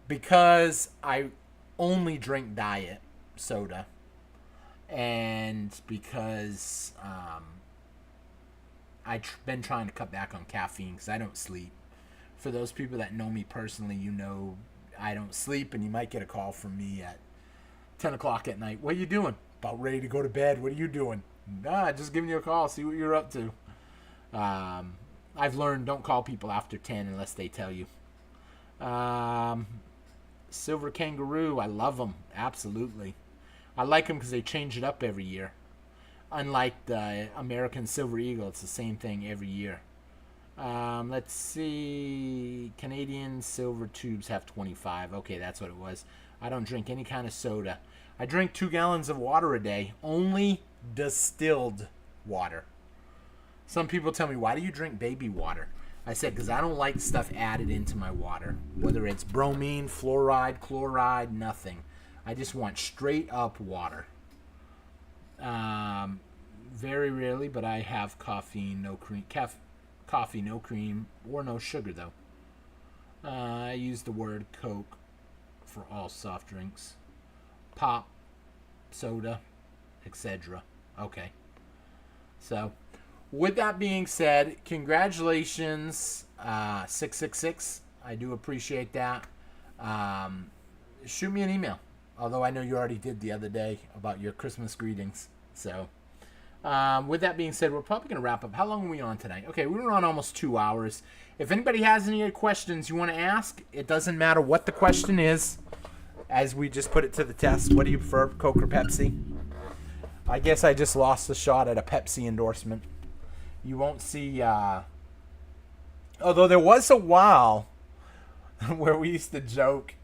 Because I only drink diet soda. And because I've been trying to cut back on caffeine because I don't sleep. For those people that know me personally, you know I don't sleep, and you might get a call from me at 10 o'clock at night. What are you doing? About ready to go to bed. What are you doing? Nah, just giving you a call, see what you're up to. I've learned don't call people after 10 unless they tell you. Silver Kangaroo, I love them. Absolutely. I like them because they change it up every year. Unlike the American Silver Eagle, it's the same thing every year. Let's see. Canadian Silver Tubes have 25. Okay, that's what it was. I don't drink any kind of soda. I drink 2 gallons of water a day. Only distilled water. Some people tell me, why do you drink baby water? I said, because I don't like stuff added into my water. Whether it's bromine, fluoride, chloride, nothing. I just want straight up water. Very rarely, but I have coffee, no cream. Coffee, no cream, or no sugar, though. I use the word Coke for all soft drinks. Pop, soda, etc. Okay. So, with that being said, congratulations, 666. I do appreciate that. Shoot me an email. Although I know you already did the other day about your Christmas greetings. So, with that being said, we're probably going to wrap up. How long are we on tonight? Okay, we were on almost 2 hours. If anybody has any questions you want to ask, it doesn't matter what the question is. As we just put it to the test, what do you prefer, Coke or Pepsi? I guess I just lost the shot at a Pepsi endorsement. You won't see, although there was a while where we used to joke,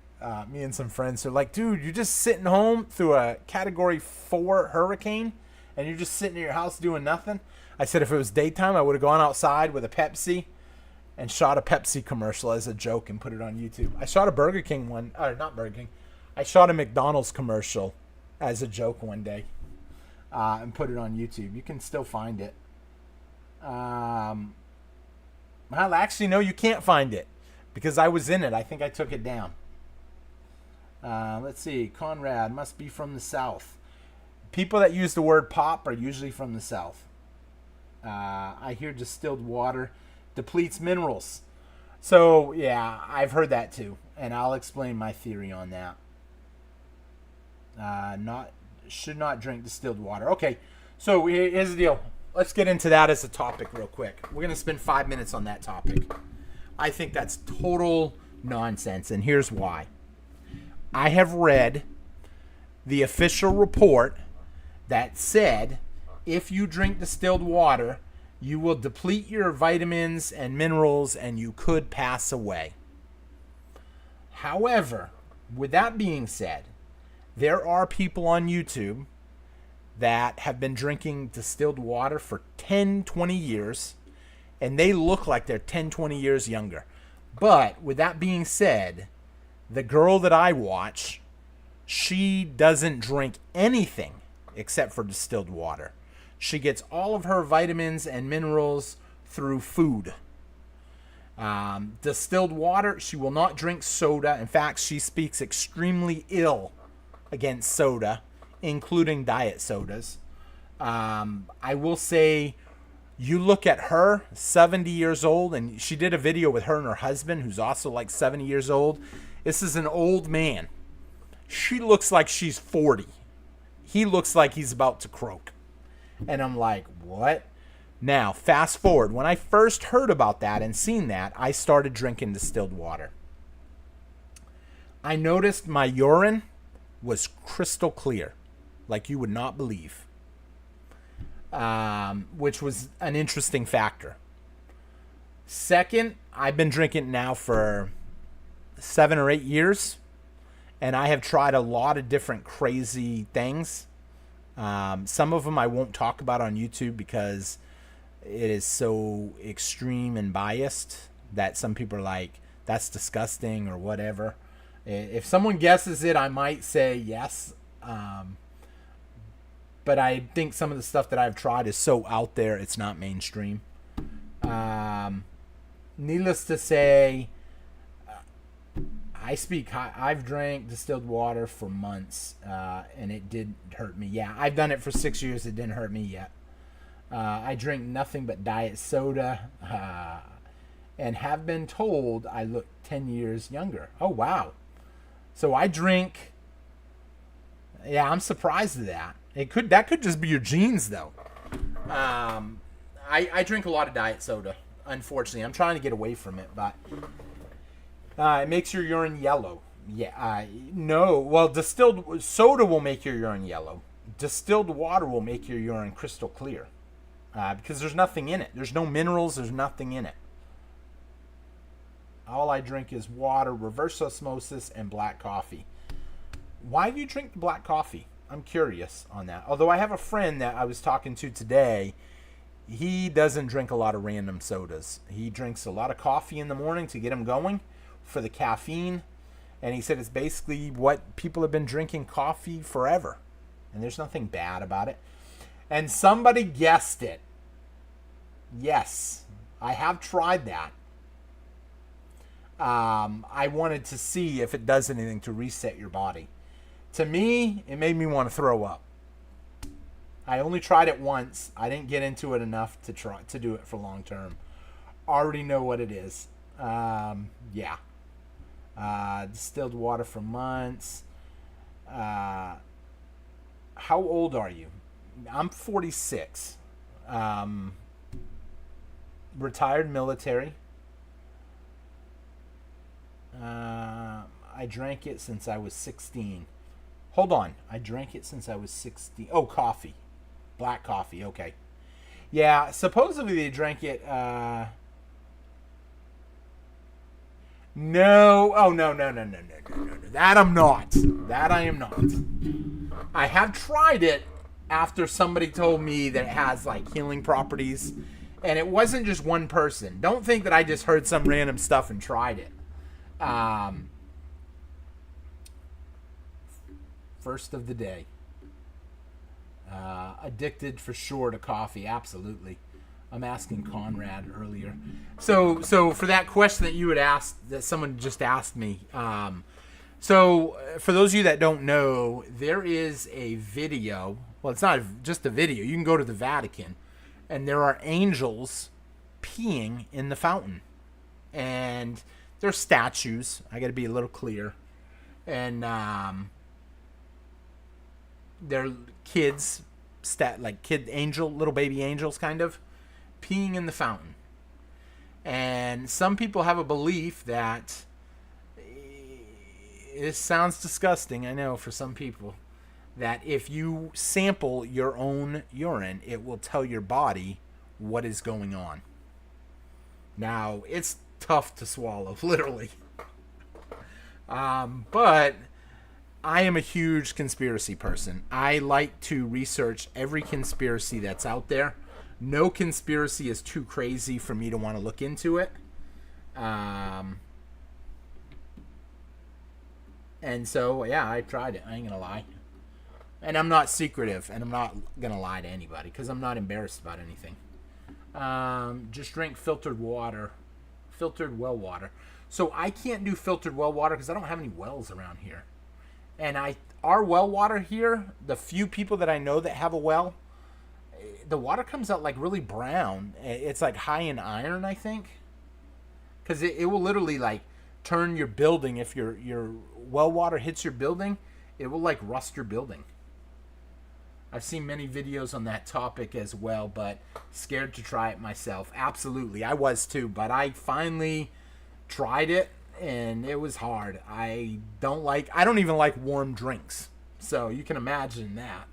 me and some friends are like, dude, you're just sitting home through a Category 4 hurricane, and you're just sitting in your house doing nothing. I said if it was daytime, I would have gone outside with a Pepsi and shot a Pepsi commercial as a joke and put it on YouTube. I shot a Burger King one, or not Burger King. I shot a McDonald's commercial as a joke one day and put it on YouTube. You can still find it. Well, actually, no, you can't find it because I was in it. I think I took it down. Let's see. Conrad must be from the South. People that use the word pop are usually from the South. I hear distilled water depletes minerals. So, yeah, I've heard that too. And I'll explain my theory on that. Should not drink distilled water. Okay, so here's the deal. Let's get into that as a topic real quick. We're going to spend 5 minutes on that topic. I think that's total nonsense, and here's why. I have read the official report that said if you drink distilled water, you will deplete your vitamins and minerals and you could pass away. However, with that being said, there are people on YouTube that have been drinking distilled water for 10, 20 years, and they look like they're 10, 20 years younger. But with that being said, the girl that I watch, she doesn't drink anything except for distilled water. She gets all of her vitamins and minerals through food. Distilled water, she will not drink soda. In fact, she speaks extremely ill against soda, including diet sodas. I will say, you look at her, 70 years old, and she did a video with her and her husband, who's also like 70 years old. This is an old man. She looks like she's 40. He looks like he's about to croak. And I'm like, what? Now, fast forward. When I first heard about that and seen that, I started drinking distilled water. I noticed my urine was crystal clear, like you would not believe, which was an interesting factor. Second, I've been drinking now for 7 or 8 years, and I have tried a lot of different crazy things. Some of them I won't talk about on YouTube because it is so extreme and biased that some people are like, that's disgusting or whatever. If someone guesses it, I might say yes. But I think some of the stuff that I've tried is so out there, it's not mainstream. Needless to say, I've drank distilled water for months, and it did hurt me. Yeah, I've done it for 6 years. It didn't hurt me yet. I drink nothing but diet soda, and have been told I look 10 years younger. Oh, wow. So I drink. Yeah, I'm surprised at that. That could just be your genes, though. I drink a lot of diet soda. Unfortunately, I'm trying to get away from it, but it makes your urine yellow. Yeah, no. Well, distilled soda will make your urine yellow. Distilled water will make your urine crystal clear, because there's nothing in it. There's no minerals. There's nothing in it. All I drink is water, reverse osmosis, and black coffee. Why do you drink black coffee? I'm curious on that. Although I have a friend that I was talking to today, he doesn't drink a lot of random sodas. He drinks a lot of coffee in the morning to get him going for the caffeine. And he said it's basically what people have been drinking coffee forever. And there's nothing bad about it. And somebody guessed it. Yes, I have tried that. I wanted to see if it does anything to reset your body. To me, it made me want to throw up. I only tried it once. I didn't get into it enough to do it for long term. Already know what it is. Yeah. Distilled water for months. How old are you? I'm 46. Retired military. I drank it since I was 16. Hold on. I drank it since I was 16. Oh, coffee. Black coffee. Okay. Yeah, supposedly they drank it. No. Oh, no. That I'm not. That I am not. I have tried it after somebody told me that it has like healing properties. And it wasn't just one person. Don't think that I just heard some random stuff and tried it. First of the day. Addicted for sure to coffee. Absolutely. I'm asking Conrad earlier. So for that question that you had asked, that someone just asked me. So for those of you that don't know, there is a video. Well, it's not just a video. You can go to the Vatican, and there are angels peeing in the fountain, and they're statues. I got to be a little clear, and they're kids, little baby angels, kind of peeing in the fountain. And some people have a belief that this sounds disgusting, I know, for some people, that if you sample your own urine, it will tell your body what is going on. Now, it's tough to swallow, literally. But I am a huge conspiracy person. I like to research every conspiracy that's out there. No conspiracy is too crazy for me to want to look into it. And so, yeah, I tried it. I ain't going to lie. And I'm not secretive, and I'm not going to lie to anybody because I'm not embarrassed about anything. Just drink filtered water. Filtered well water. So I can't do filtered well water because I don't have any wells around here. And our well water here, the few people that I know that have a well, the water comes out like really brown. It's like high in iron, I think. Because it will literally like turn your building. If your well water hits your building, it will like rust your building. I've seen many videos on that topic as well, but scared to try it myself. Absolutely, I was too, but I finally tried it, and it was hard. I don't even like warm drinks, so you can imagine that.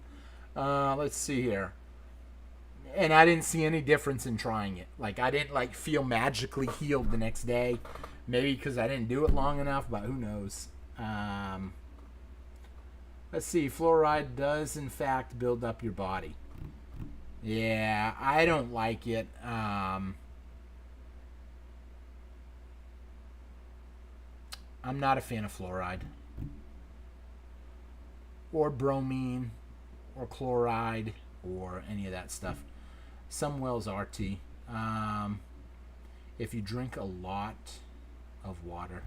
Let's see here. And I didn't see any difference in trying it. Like, I didn't like feel magically healed the next day. Maybe because I didn't do it long enough, but who knows. Let's see. Fluoride does, in fact, build up your body. Yeah, I don't like it. I'm not a fan of fluoride. Or bromine. Or chloride. Or any of that stuff. Some wells RT. If you drink a lot of water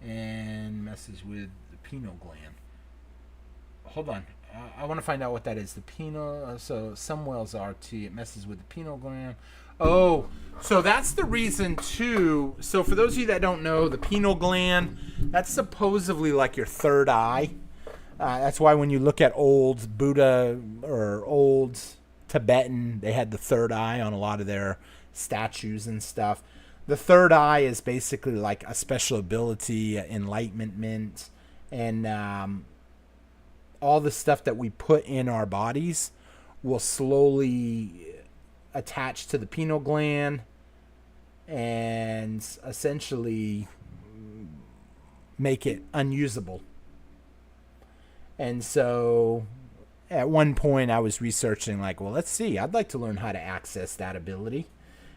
and messes with the pineal gland. Hold on. I want to find out what that is. The pineal. So some wells RT. It messes with the pineal gland. Oh, so that's the reason too. So for those of you that don't know, the pineal gland, that's supposedly like your third eye. That's why when you look at old Buddha or old Tibetan, they had the third eye on a lot of their statues and stuff. The third eye is basically like a special ability, enlightenment, and all the stuff that we put in our bodies will slowly attach to the pineal gland and essentially make it unusable. And so at one point I was researching like, well, let's see, I'd like to learn how to access that ability.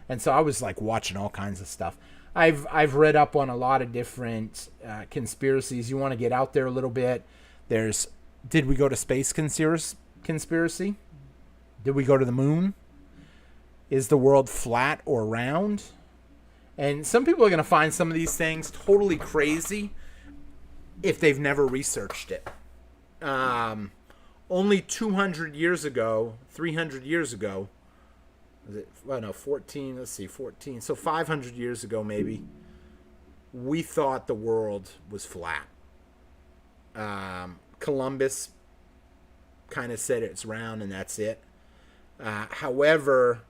And so I was like watching all kinds of stuff. I've read up on a lot of different conspiracies. You want to get out there a little bit. There's, did we go to space conspiracy? Did we go to the moon? Is the world flat or round? And some people are going to find some of these things totally crazy if they've never researched it. Only 200 years ago, 300 years ago, was it, well, no, 14, let's see, 14, so 500 years ago maybe, we thought the world was flat. Columbus kind of said it's round and that's it. However,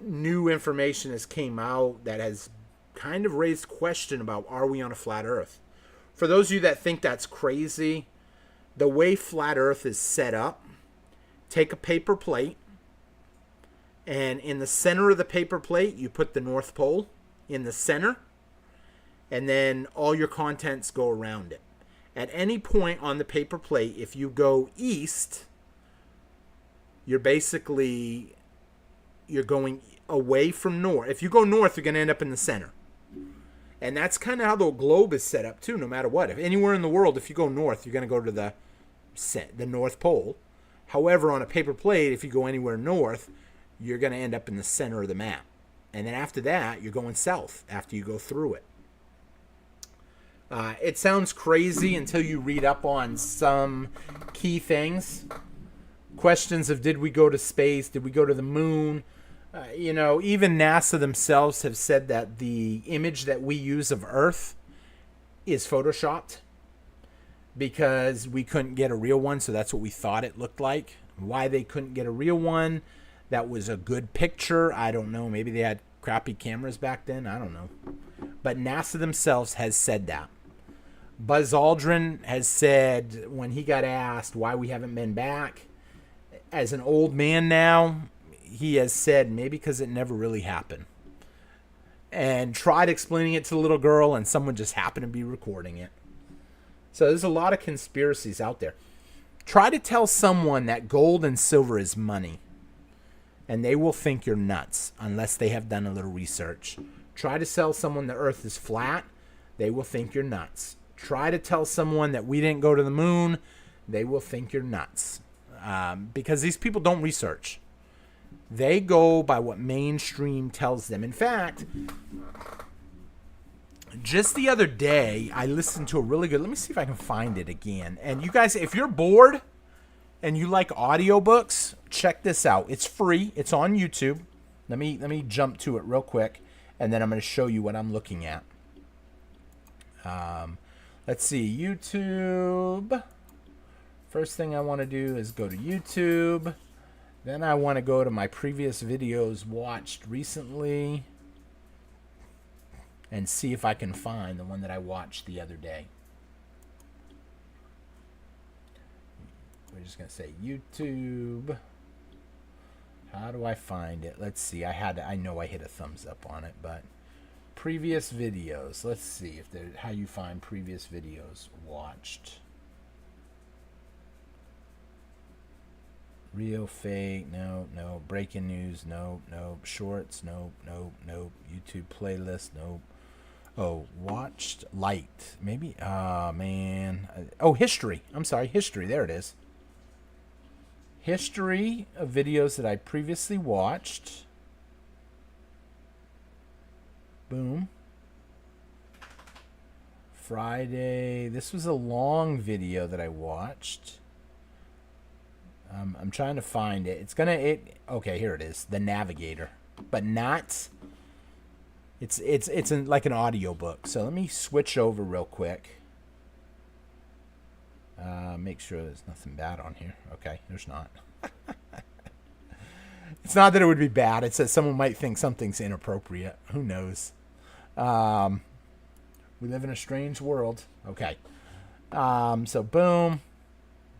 new information has came out that has kind of raised question about, are we on a flat earth? For those of you that think that's crazy, the way flat earth is set up, take a paper plate, and in the center of the paper plate, you put the North Pole in the center, and then all your contents go around it. At any point on the paper plate, if you go east, you're going away from north. If you go north, you're going to end up in the center. And that's kind of how the globe is set up too, no matter what. If anywhere in the world, if you go north, you're going to go to the North Pole. However, on a paper plate, if you go anywhere north, you're going to end up in the center of the map. And then after that, you're going south after you go through it. It sounds crazy until you read up on some key things. Questions of, did we go to space? Did we go to the moon? Even NASA themselves have said that the image that we use of Earth is photoshopped because we couldn't get a real one, so that's what we thought it looked like. Why they couldn't get a real one that was a good picture, I don't know. Maybe they had crappy cameras back then, I don't know. But NASA themselves has said that. Buzz Aldrin has said, when he got asked why we haven't been back, as an old man now, he has said maybe because it never really happened. And tried explaining it to the little girl, and someone just happened to be recording it. So there's a lot of conspiracies out there. Try to tell someone that gold and silver is money, and they will think you're nuts unless they have done a little research. Try to tell someone the earth is flat, they will think you're nuts. Try to tell someone that we didn't go to the moon, they will think you're nuts. Because these people don't research. They go by what mainstream tells them. In fact, just the other day, I listened to a really good, let me see if I can find it again. And you guys, if you're bored and you like audiobooks, check this out. It's free. It's on YouTube. Let me jump to it real quick, and then I'm going to show you what I'm looking at. Let's see, YouTube. First thing I want to do is go to YouTube. Then I want to go to my previous videos watched recently and see if I can find the one that I watched the other day. We're just going to say YouTube. How do I find it? Let's see. I know I hit a thumbs up on it, but previous videos. Let's see if how you find previous videos watched. Real, fake, no. Breaking news, no. Shorts, no. YouTube playlist, no. Oh, watched, liked, maybe. Man. Oh, history. I'm sorry, history. There it is. History of videos that I previously watched. Boom. Friday. This was a long video that I watched. I'm trying to find it. Okay, here it is. The Navigator, but not. It's like an audio book. So let me switch over real quick. Make sure there's nothing bad on here. Okay, there's not. It's not that it would be bad. It's that someone might think something's inappropriate. Who knows? We live in a strange world. Okay. So boom.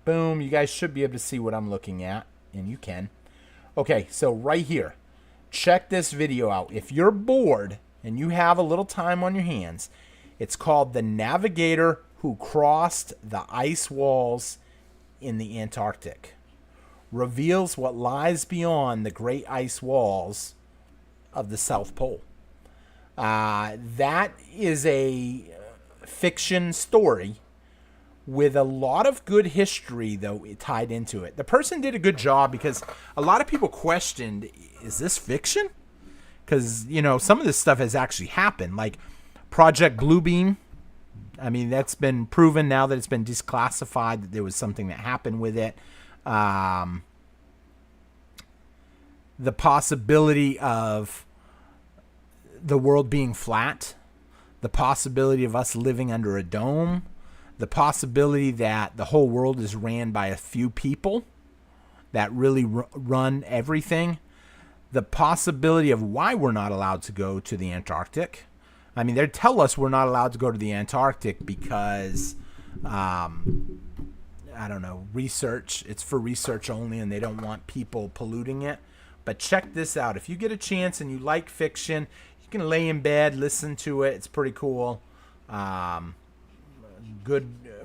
Boom. You guys should be able to see what I'm looking at. And you can. Okay, so right here. Check this video out. If you're bored and you have a little time on your hands, it's called The Navigator Who Crossed the Ice Walls in the Antarctic. Reveals what lies beyond the great ice walls of the South Pole. That is a fiction story with a lot of good history, though, tied into it. The person did a good job because a lot of people questioned, is this fiction? Because, some of this stuff has actually happened. Like Project Bluebeam. I mean, that's been proven now that it's been declassified that there was something that happened with it. The possibility of the world being flat. The possibility of us living under a dome. The possibility that the whole world is ran by a few people that really run everything. The possibility of why we're not allowed to go to the Antarctic. I mean, they tell us we're not allowed to go to the Antarctic because, research. It's for research only, and they don't want people polluting it. But check this out. If you get a chance and you like fiction, you can lay in bed, listen to it. It's pretty cool.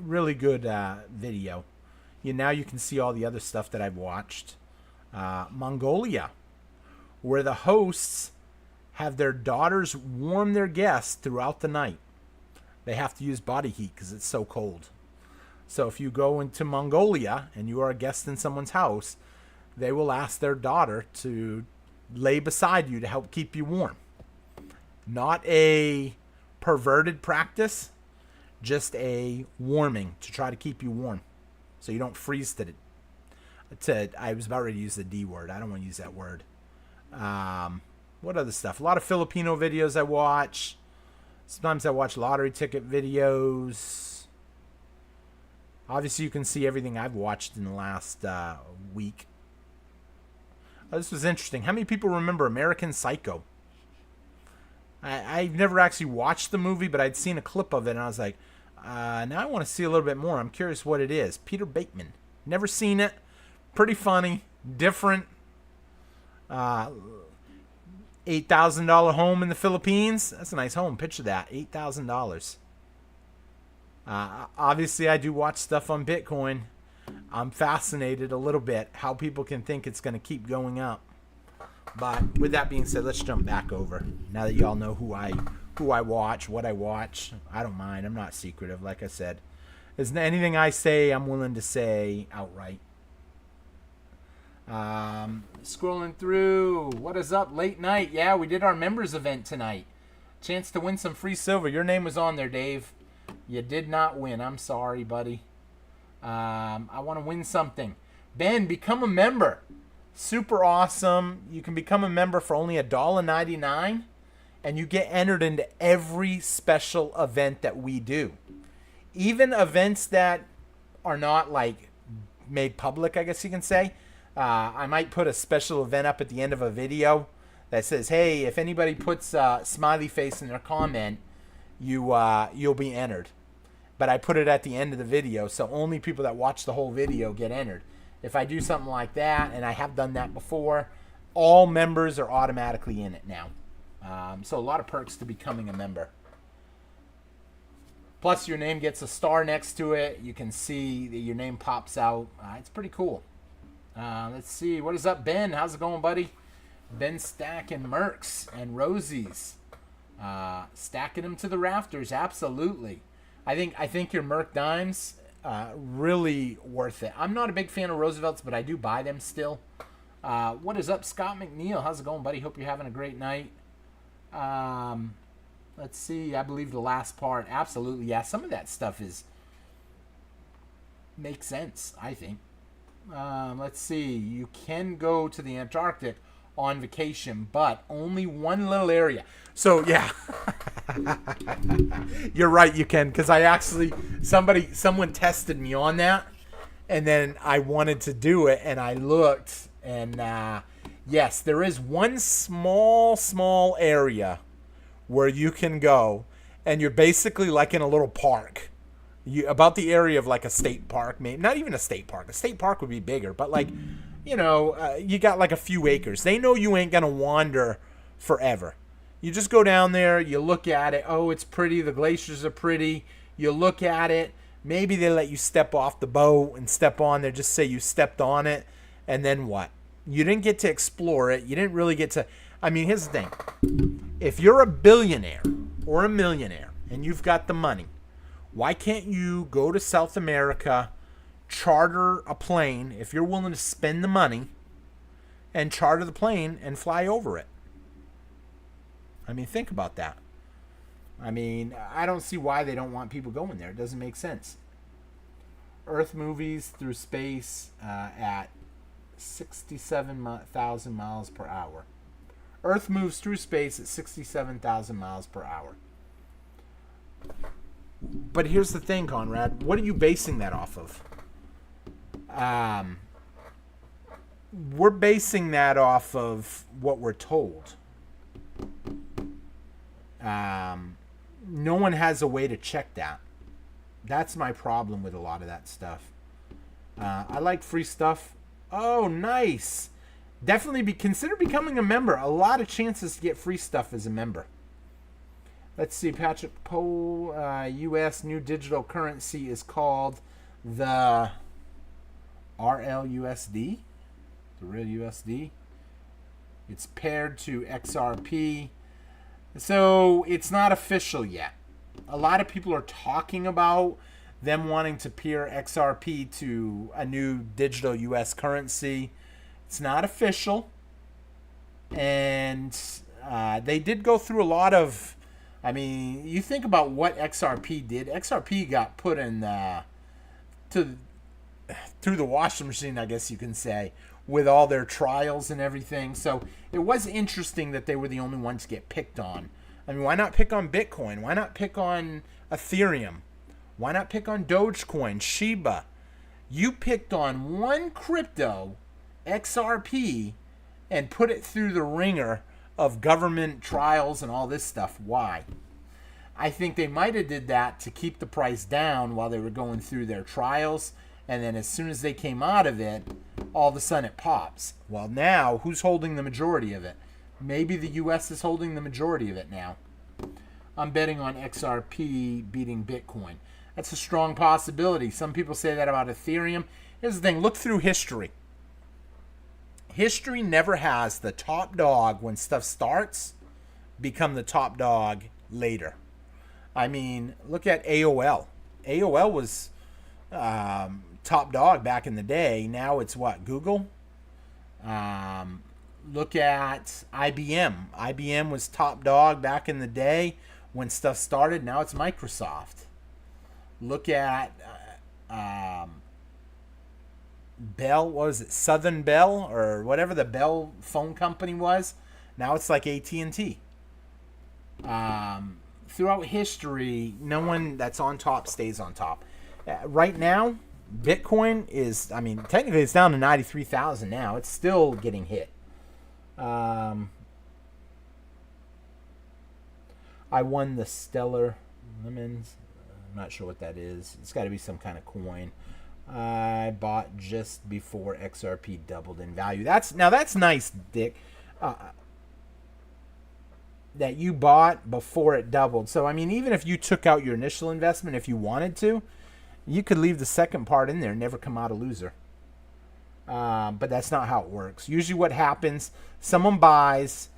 Really good video. Now you can see all the other stuff that I've watched. Mongolia, where the hosts have their daughters warm their guests throughout the night. They have to use body heat because it's so cold. So if you go into Mongolia and you are a guest in someone's house, they will ask their daughter to lay beside you to help keep you warm. Not a perverted practice, just a warming to try to keep you warm so you don't freeze I was about ready to use the D word. I don't want to use that word. What other stuff? A lot of Filipino videos I watch. Sometimes I watch lottery ticket videos. Obviously, you can see everything I've watched in the last week. This was interesting. How many people remember American Psycho? I've never actually watched the movie, but I'd seen a clip of it, and I was like, now I want to see a little bit more. I'm curious what it is. Peter Bateman. Never seen it. Pretty funny. Different. $8,000 home in the Philippines. That's a nice home. Picture that. $8,000. Obviously, I do watch stuff on Bitcoin. I'm fascinated a little bit how people can think it's going to keep going up. But with that being said, let's jump back over. Now that y'all know who I watch, what I watch, I don't mind. I'm not secretive, like I said. There's anything I say, I'm willing to say outright. Scrolling through. What is up? Late night. Yeah, we did our members event tonight. Chance to win some free silver. Your name was on there, Dave. You did not win. I'm sorry, buddy. I want to win something. Ben, become a member. Super awesome. You can become a member for only $1.99, and you get entered into every special event that we do. Even events that are not like made public, I guess you can say. I might put a special event up at the end of a video that says, hey, if anybody puts a smiley face in their comment, you'll be entered. But I put it at the end of the video, so only people that watch the whole video get entered. If I do something like that, and I have done that before, all members are automatically in it now. So a lot of perks to becoming a member. Plus, your name gets a star next to it. You can see that your name pops out. It's pretty cool. Let's see. What is up, Ben? How's it going, buddy? Ben stacking Mercs and Rosies. Stacking them to the rafters. Absolutely. I think your Merc Dimes, really worth it. I'm not a big fan of Roosevelts, but I do buy them still. What is up, Scott McNeil? How's it going, buddy? Hope you're having a great night. Let's see. I believe the last part. Absolutely. Yeah, some of that stuff makes sense, I think. Let's see. You can go to the Antarctic on vacation, but only one little area. So, yeah. You're right, you can. Because I actually, someone tested me on that. And then I wanted to do it, and I looked. And, yes, there is one small area where you can go, and you're basically like in a little park. About the area of like a state park, maybe not even a state park. A state park would be bigger, but like, you got like a few acres. They know you ain't gonna wander forever. You just go down there, you look at it. Oh, it's pretty. The glaciers are pretty. You look at it. Maybe they let you step off the boat and step on there. Just say you stepped on it, and then what? You didn't get to explore it. You didn't really get to. I mean, here's the thing. If you're a billionaire or a millionaire and you've got the money, why can't you go to South America, charter a plane, if you're willing to spend the money, and charter the plane and fly over it? I mean, think about that. I mean, I don't see why they don't want people going there. It doesn't make sense. Earth moves through space at 67,000 miles per hour. Earth moves through space at 67,000 miles per hour. But here's the thing, Conrad. What are you basing that off of? We're basing that off of what we're told. No one has a way to check that. That's my problem with a lot of that stuff. I like free stuff. Oh, nice. Definitely consider becoming a member. A lot of chances to get free stuff as a member. Let's see, Patrick Poe, U.S. new digital currency is called the RLUSD, the real USD. It's paired to XRP. So it's not official yet. A lot of people are talking about them wanting to pair XRP to a new digital U.S. currency. It's not official. And they did go through a lot of... I mean, you think about what XRP did. XRP got put in through the washing machine, I guess you can say, with all their trials and everything. So it was interesting that they were the only ones to get picked on. I mean, why not pick on Bitcoin? Why not pick on Ethereum? Why not pick on Dogecoin, Shiba? You picked on one crypto, XRP, and put it through the ringer of government trials and all this stuff. Why? I think they might have did that to keep the price down while they were going through their trials, and then as soon as they came out of it, all of a sudden it pops. Well, now, who's holding the majority of it? Maybe the U.S. is holding the majority of it now. I'm betting on XRP beating Bitcoin. That's a strong possibility. Some people say that about Ethereum. Here's the thing. Look through history. History never has the top dog when stuff starts become the top dog later. I mean, look at AOL. AOL was top dog back in the day. Now it's what? Google? Look at IBM. IBM was top dog back in the day when stuff started. Now it's Microsoft. Look at Bell, what was it, Southern Bell or whatever the Bell phone company was. Now it's like AT&T. Throughout history, no one that's on top stays on top. Right now, Bitcoin is, I mean, technically it's down to 93,000 now. It's still getting hit. I won the Stellar Lemons. I'm not sure what that is. It's got to be some kind of coin. I bought just before XRP doubled in value. That's nice, Dick. that you bought before it doubled. So, I mean, even if you took out your initial investment, if you wanted to, you could leave the second part in there and never come out a loser. But that's not how it works. Usually what happens, someone buys,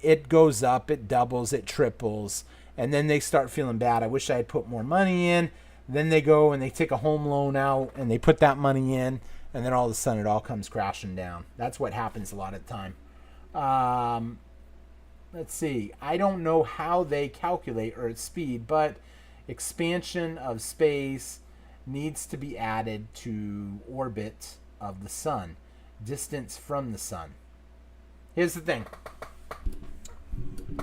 it goes up, it doubles, it triples, and then they start feeling bad. I wish I had put more money in. Then they go and they take a home loan out and they put that money in, and then all of a sudden it all comes crashing down. That's what happens a lot of the time. Let's see. I don't know how they calculate Earth's speed, but expansion of space needs to be added to orbit of the sun, distance from the sun. Here's the thing.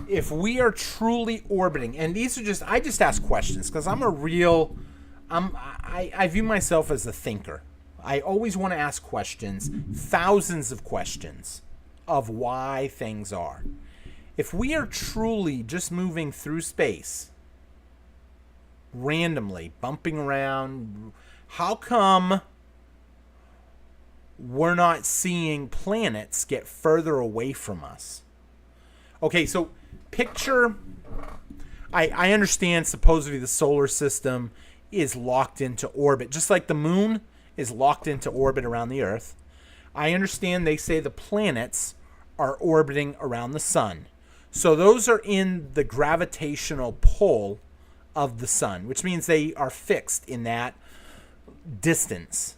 If we are truly orbiting, and these are just, I just ask questions because I view myself as a thinker. I always want to ask questions, thousands of questions of why things are. If we are truly just moving through space, randomly, bumping around, how come we're not seeing planets get further away from us? Okay, so picture, I understand supposedly the solar system is locked into orbit, just like the moon is locked into orbit around the Earth. I understand they say the planets are orbiting around the sun. So those are in the gravitational pull of the sun, which means they are fixed in that distance.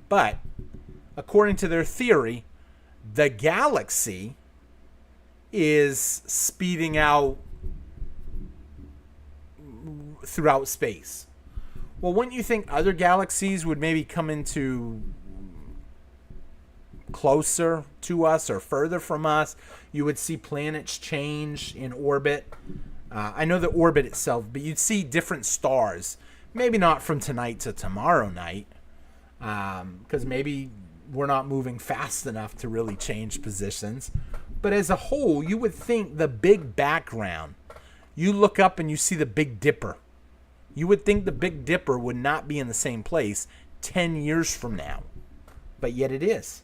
But according to their theory, the galaxy is speeding out throughout space. Well, wouldn't you think other galaxies would maybe come into closer to us or further from us? You would see planets change in orbit. I know the orbit itself, but you'd see different stars. Maybe not from tonight to tomorrow night, because maybe we're not moving fast enough to really change positions. But as a whole, you would think the big background, you look up and you see the Big Dipper. You would think the Big Dipper would not be in the same place 10 years from now. But yet it is.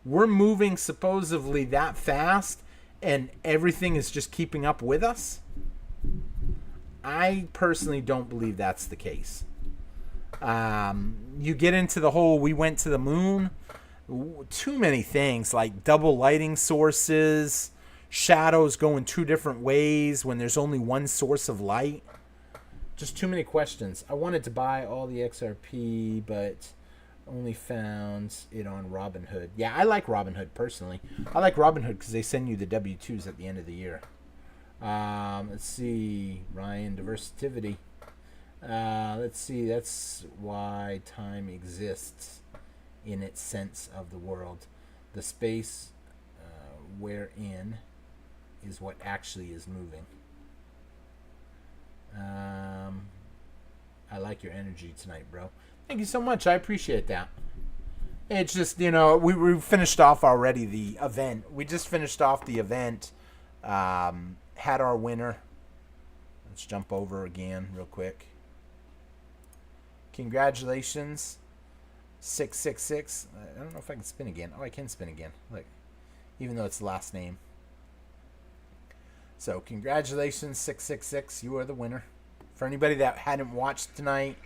We're moving supposedly that fast and everything is just keeping up with us. I personally don't believe that's the case. You get into the whole, we went to the moon. Too many things like double lighting sources, shadows going two different ways when there's only one source of light. Just too many questions. I wanted to buy all the XRP, but only found it on Robinhood. Yeah, I like Robinhood personally. I like Robinhood because they send you the W-2s at the end of the year. Let's see, Ryan, diversitivity. Let's see, that's why time exists in its sense of the world. The space wherein is what actually is moving. I like your energy tonight, bro. Thank you so much. I appreciate that. It's just, we finished off already the event. We just finished off the event. Had our winner. Let's jump over again real quick. Congratulations. 666. I don't know if I can spin again. Oh, I can spin again. Look, even though it's the last name. So, congratulations, 666. You are the winner. For anybody that hadn't watched tonight,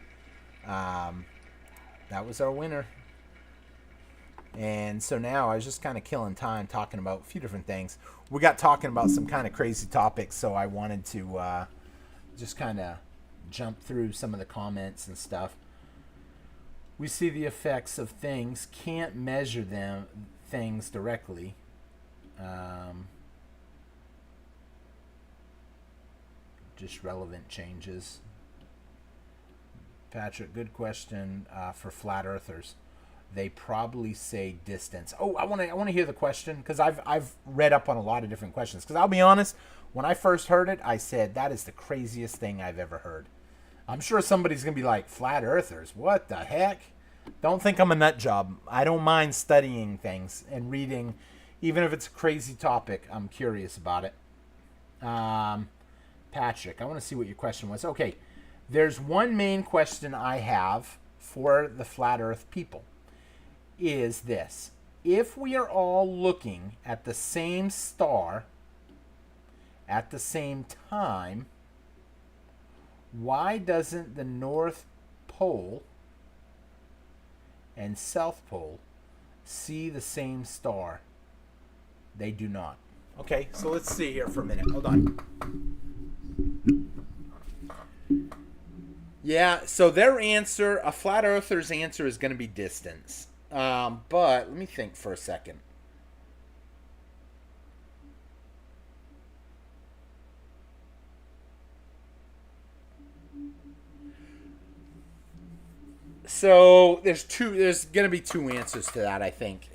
that was our winner. And so now I was just kind of killing time talking about a few different things. We got talking about some kind of crazy topics, so I wanted to just kind of jump through some of the comments and stuff. We see the effects of things, can't measure things directly. Just relevant changes. Patrick, good question for flat earthers. They probably say distance. Oh, I want to hear the question because I've read up on a lot of different questions. Because I'll be honest, when I first heard it, I said that is the craziest thing I've ever heard. I'm sure somebody's gonna be like, flat earthers, what the heck? Don't think I'm a nut job. I don't mind studying things and reading, even if it's a crazy topic. I'm curious about it. Patrick, I want to see what your question was. Okay, there's one main question I have for the flat earth people. Is this: if we are all looking at the same star At the same time, why doesn't the North Pole and South Pole see the same star? They do not. Okay, so let's see here for a minute. Hold on. Yeah, so their answer, a flat earther's answer, is going to be distance. But let me think for a second. So there's going to be two answers to that, I think.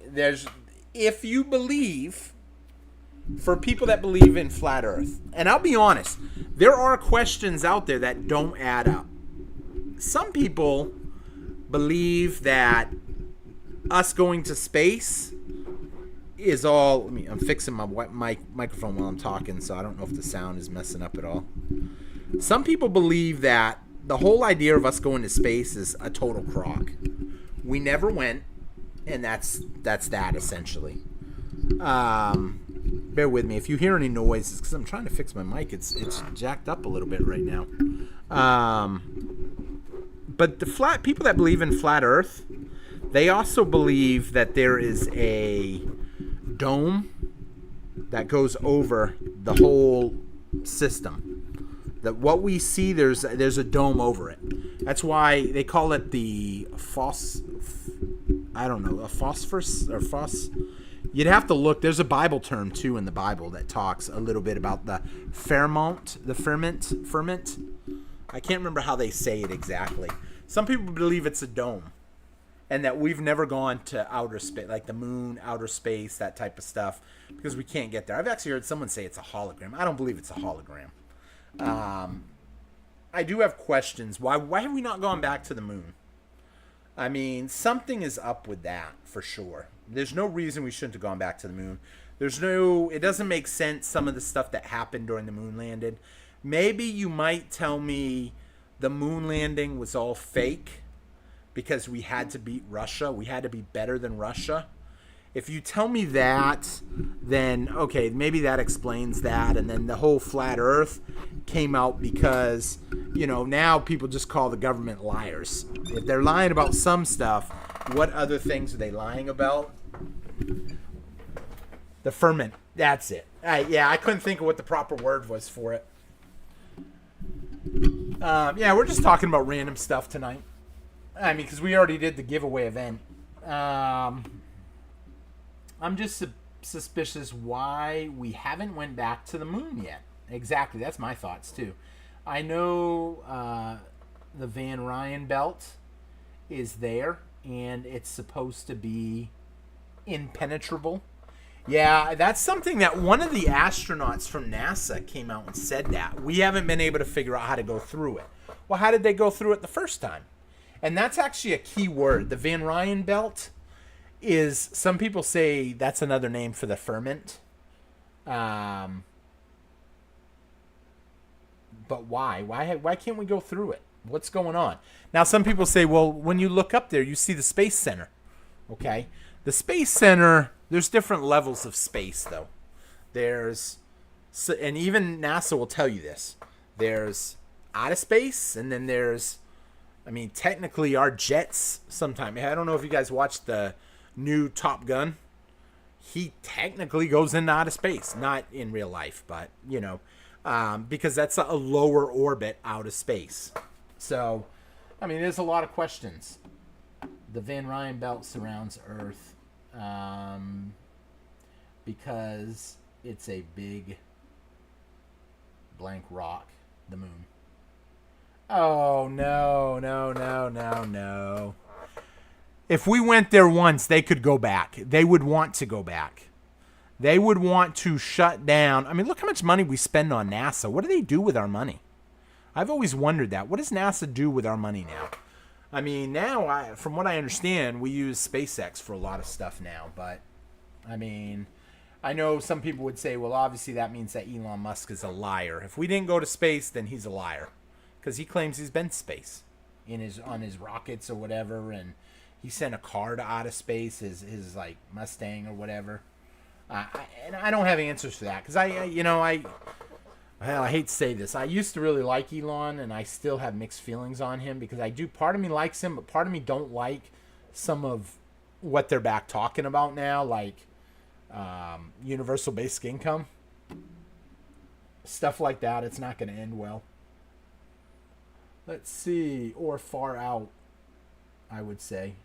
If you believe, for people that believe in flat earth, and I'll be honest, there are questions out there that don't add up. Some people believe that us going to space is all, I'm fixing my microphone while I'm talking, so I don't know if the sound is messing up at all. Some people believe that the whole idea of us going to space is a total crock. We never went, and that's that essentially. Bear with me if you hear any noises, because I'm trying to fix my mic. It's jacked up a little bit right now. But the people that believe in flat Earth, they also believe that there is a dome that goes over the whole system. That what we see, there's a dome over it. That's why they call it the phosphorus or phos. You'd have to look. There's a Bible term too in the Bible that talks a little bit about the ferment. I can't remember how they say it exactly. Some people believe it's a dome, and that we've never gone to outer space, like the moon, outer space, that type of stuff, because we can't get there. I've actually heard someone say it's a hologram. I don't believe it's a hologram. I do have questions. Why have we not gone back to the moon? I mean, something is up with that for sure. There's no reason we shouldn't have gone back to the moon. It doesn't make sense, some of the stuff that happened during the moon landing. Maybe you might tell me the moon landing was all fake because we had to beat Russia. We had to be better than Russia. If you tell me that, then okay, maybe that explains that. And then the whole flat earth came out because, now people just call the government liars. If they're lying about some stuff, what other things are they lying about? The ferment. That's it. I couldn't think of what the proper word was for it. We're just talking about random stuff tonight. I mean, because we already did the giveaway event. I'm just suspicious why we haven't went back to the moon yet. Exactly, that's my thoughts too. I know the Van Ryan belt is there, and it's supposed to be impenetrable. Yeah, that's something that one of the astronauts from NASA came out and said that. We haven't been able to figure out how to go through it. Well, how did they go through it the first time? And that's actually a key word. The Van Ryan belt is, some people say that's another name for the ferment. But why? Why can't we go through it? What's going on? Now, some people say, well, when you look up there, you see the Space Center. Okay? The Space Center, there's different levels of space, though. And even NASA will tell you this. There's outer space, and then there's, technically our jets sometime. I don't know if you guys watched the new Top Gun. He technically goes into outer space. Not in real life, but, because that's a lower orbit out of space. So, there's a lot of questions. The Van Ryan belt surrounds Earth because it's a big blank rock, the moon. Oh, no. If we went there once, they could go back. They would want to go back. They would want to shut down. Look how much money we spend on NASA. What do they do with our money? I've always wondered that. What does NASA do with our money now? Now, from what I understand, we use SpaceX for a lot of stuff now. But, I know some people would say, well, obviously that means that Elon Musk is a liar. If we didn't go to space, then he's a liar. Because he claims he's been to space on his rockets or whatever. And he sent a car to outer space, his Mustang or whatever. And I don't have answers for that. Because Well, I hate to say this. I used to really like Elon, and I still have mixed feelings on him because I do. Part of me likes him, but part of me don't like some of what they're back talking about now, like universal basic income, stuff like that. It's not going to end well. Let's see, or far out, I would say.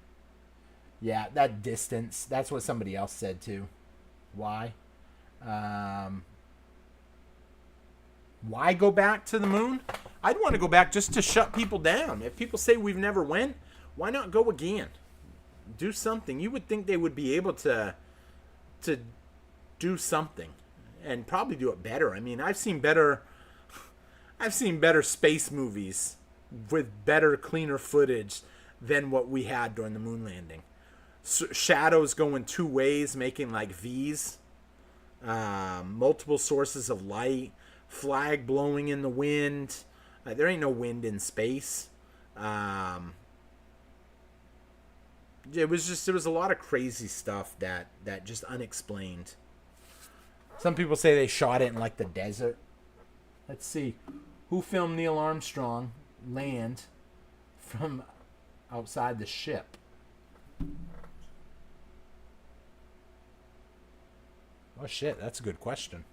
Yeah, that distance. That's what somebody else said too. Why? Why go back to the moon? I'd want to go back just to shut people down. If people say we've never went, why not go again? Do something. You would think they would be able to do something and probably do it better. I mean, I've seen better space movies with better, cleaner footage than what we had during the moon landing. Shadows going two ways, making like V's, multiple sources of light, flag blowing in the wind. There ain't no wind in space. There was a lot of crazy stuff that just unexplained. Some people say they shot it in like the desert. Let's see. Who filmed Neil Armstrong land from outside the ship? Oh shit, that's a good question.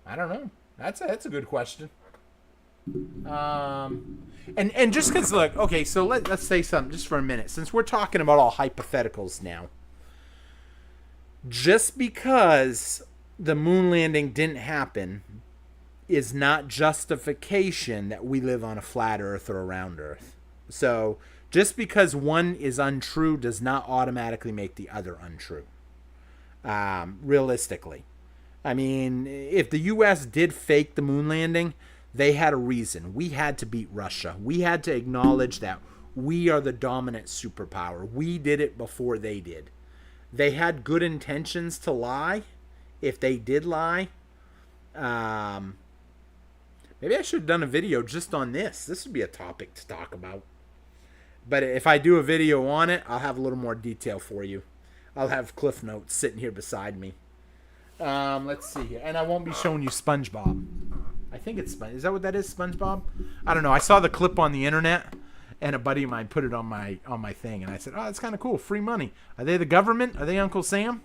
I don't know. That's a good question. And just because, look, okay, so let's say something just for a minute, since we're talking about all hypotheticals now. Just because the moon landing didn't happen is not justification that we live on a flat Earth or a round Earth. So just because one is untrue does not automatically make the other untrue. Realistically. I mean, if the U.S. did fake the moon landing, they had a reason. We had to beat Russia. We had to acknowledge that we are the dominant superpower. We did it before they did. They had good intentions to lie. If they did lie, maybe I should have done a video just on this. This would be a topic to talk about. But if I do a video on it, I'll have a little more detail for you. I'll have Cliff Notes sitting here beside me. Let's see here. And I won't be showing you SpongeBob. I think it's Is that what that is, SpongeBob? I don't know. I saw the clip on the internet, and a buddy of mine put it on my thing, and I said, "Oh, that's kind of cool. Free money. Are they the government? Are they Uncle Sam?"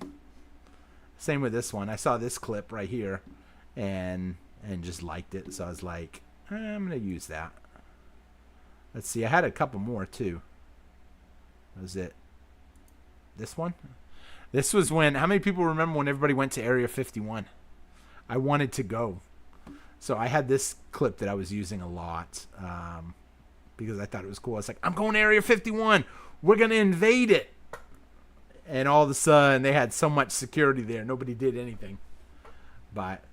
Same with this one. I saw this clip right here, and just liked it. So I was like, I'm gonna use that. Let's see. I had a couple more too. Was it this one? This was when, how many people remember when everybody went to Area 51? I wanted to go. So I had this clip that I was using a lot because I thought it was cool. I was like, I'm going to Area 51. We're going to invade it. And all of a sudden, they had so much security there. Nobody did anything. But,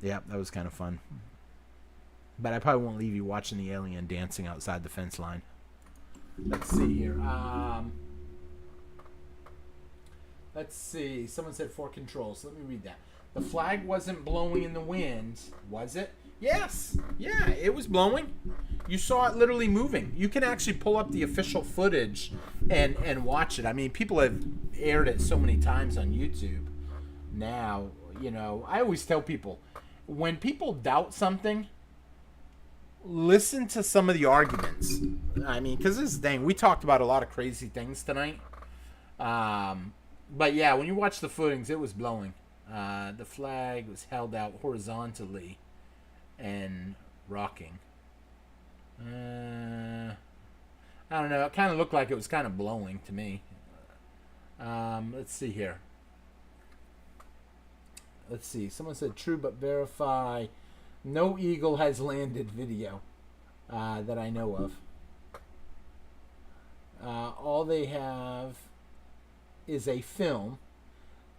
yeah, that was kind of fun. But I probably won't leave you watching the alien dancing outside the fence line. Let's see here. Let's see. Someone said 4 controls. Let me read that. The flag wasn't blowing in the wind, was it? Yes. Yeah, it was blowing. You saw it literally moving. You can actually pull up the official footage and watch it. I mean, people have aired it so many times on YouTube. Now, you know, I always tell people, when people doubt something, listen to some of the arguments. I mean, because this is the thing. We talked about a lot of crazy things tonight. But yeah, when you watch the footings, it was blowing. The flag was held out horizontally and rocking. I don't know. It kind of looked like it was kind of blowing to me. Let's see here. Let's see. Someone said true but verify. No eagle has landed video that I know of. All they have is a film.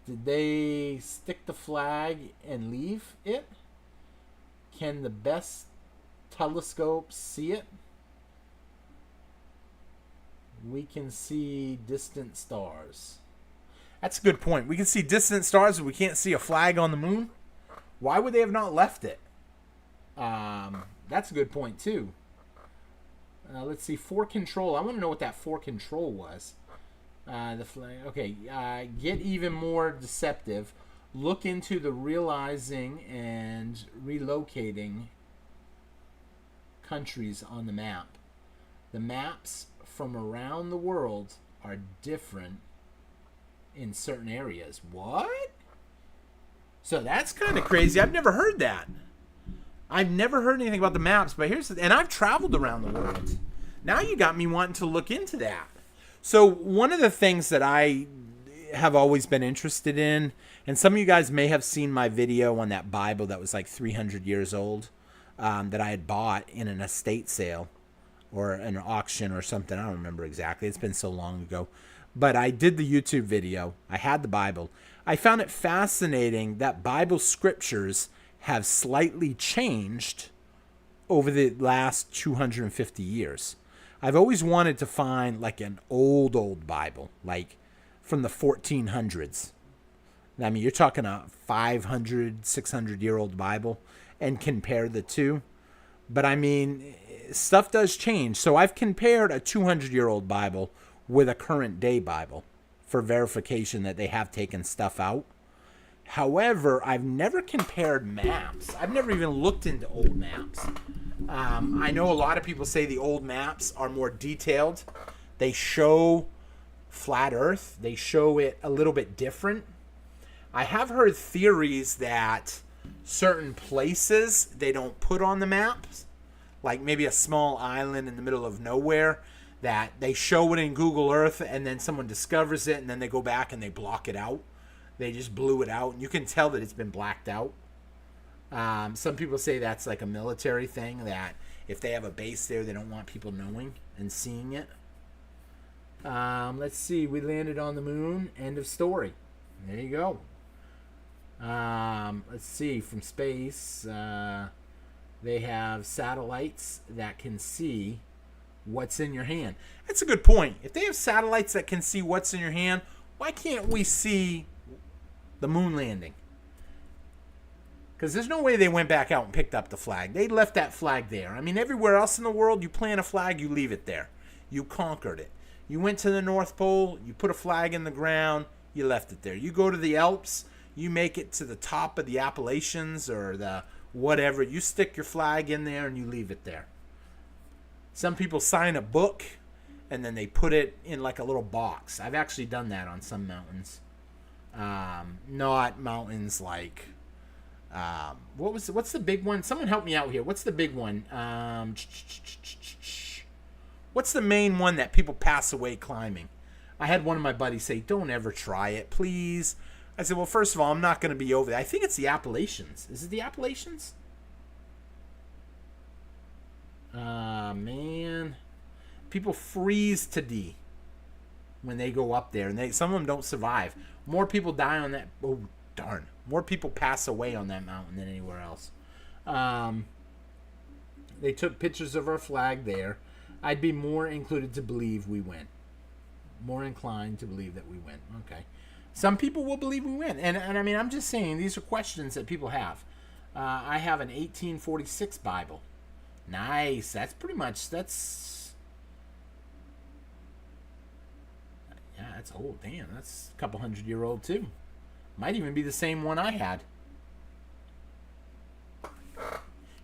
Did they stick the flag and leave it? Can the best telescope see it? We can see distant stars. That's a good point. We can see distant stars, but we can't see a flag on the moon. Why would they have not left it? That's a good point too. Let's see. 4 control. I want to know what that 4 control was. The flag. Okay. Get even more deceptive. look into the realizing and relocating countries on the map. The maps from around the world are different in certain areas. What? So that's kind of crazy. I've never heard that. I've never heard anything about the maps, but and I've traveled around the world. Now you got me wanting to look into that. So one of the things that I have always been interested in, and some of you guys may have seen my video on that Bible that was like 300 years old, that I had bought in an estate sale or an auction or something. I don't remember exactly. It's been so long ago. But I did the YouTube video. I had the Bible. I found it fascinating that Bible scriptures have slightly changed over the last 250 years. I've always wanted to find like an old Bible, like from the 1400s. I mean, you're talking a 500, 600-year-old Bible, and compare the two. But I mean, stuff does change. So I've compared a 200-year-old Bible with a current day Bible for verification that they have taken stuff out. However, I've never compared maps. I've never even looked into old maps. I know a lot of people say the old maps are more detailed. They show flat Earth. They show it a little bit different. I have heard theories that certain places they don't put on the maps, like maybe a small island in the middle of nowhere, that they show it in Google Earth and then someone discovers it and then they go back and they block it out. They just blew it out, and you can tell that it's been blacked out. Some people say that's like a military thing, that if they have a base there, they don't want people knowing and seeing it. Let's see. We landed on the moon. End of story. There you go. Let's see. From space, they have satellites that can see what's in your hand. That's a good point. If they have satellites that can see what's in your hand, why can't we see the moon landing? Because there's no way they went back out and picked up the flag. They left that flag there. I mean, everywhere else in the world, you plant a flag, you leave it there. You conquered it. You went to the North Pole, you put a flag in the ground, you left it there. You go to the Alps, you make it to the top of the Appalachians or the whatever, you stick your flag in there and you leave it there. Some people sign a book and then they put it in like a little box. I've actually done that on some mountains. Not mountains like what's the big one? Someone help me out here. What's the big one? What's the main one that people pass away climbing? I had one of my buddies say, "Don't ever try it, please." I said, "Well, first of all, I'm not going to be over there." I think it's the Appalachians. Is it the Appalachians? Man, people freeze to death when they go up there, and some of them don't survive. More people die on that. Oh, darn! More people pass away on that mountain than anywhere else. They took pictures of our flag there. I'd be more included to believe we went. More inclined to believe that we went. Okay. Some people will believe we went. And I mean, I'm just saying, these are questions that people have. I have an 1846 Bible. Nice. That's pretty much, yeah, that's old. Damn, that's a couple 100-year-old too. Might even be the same one I had.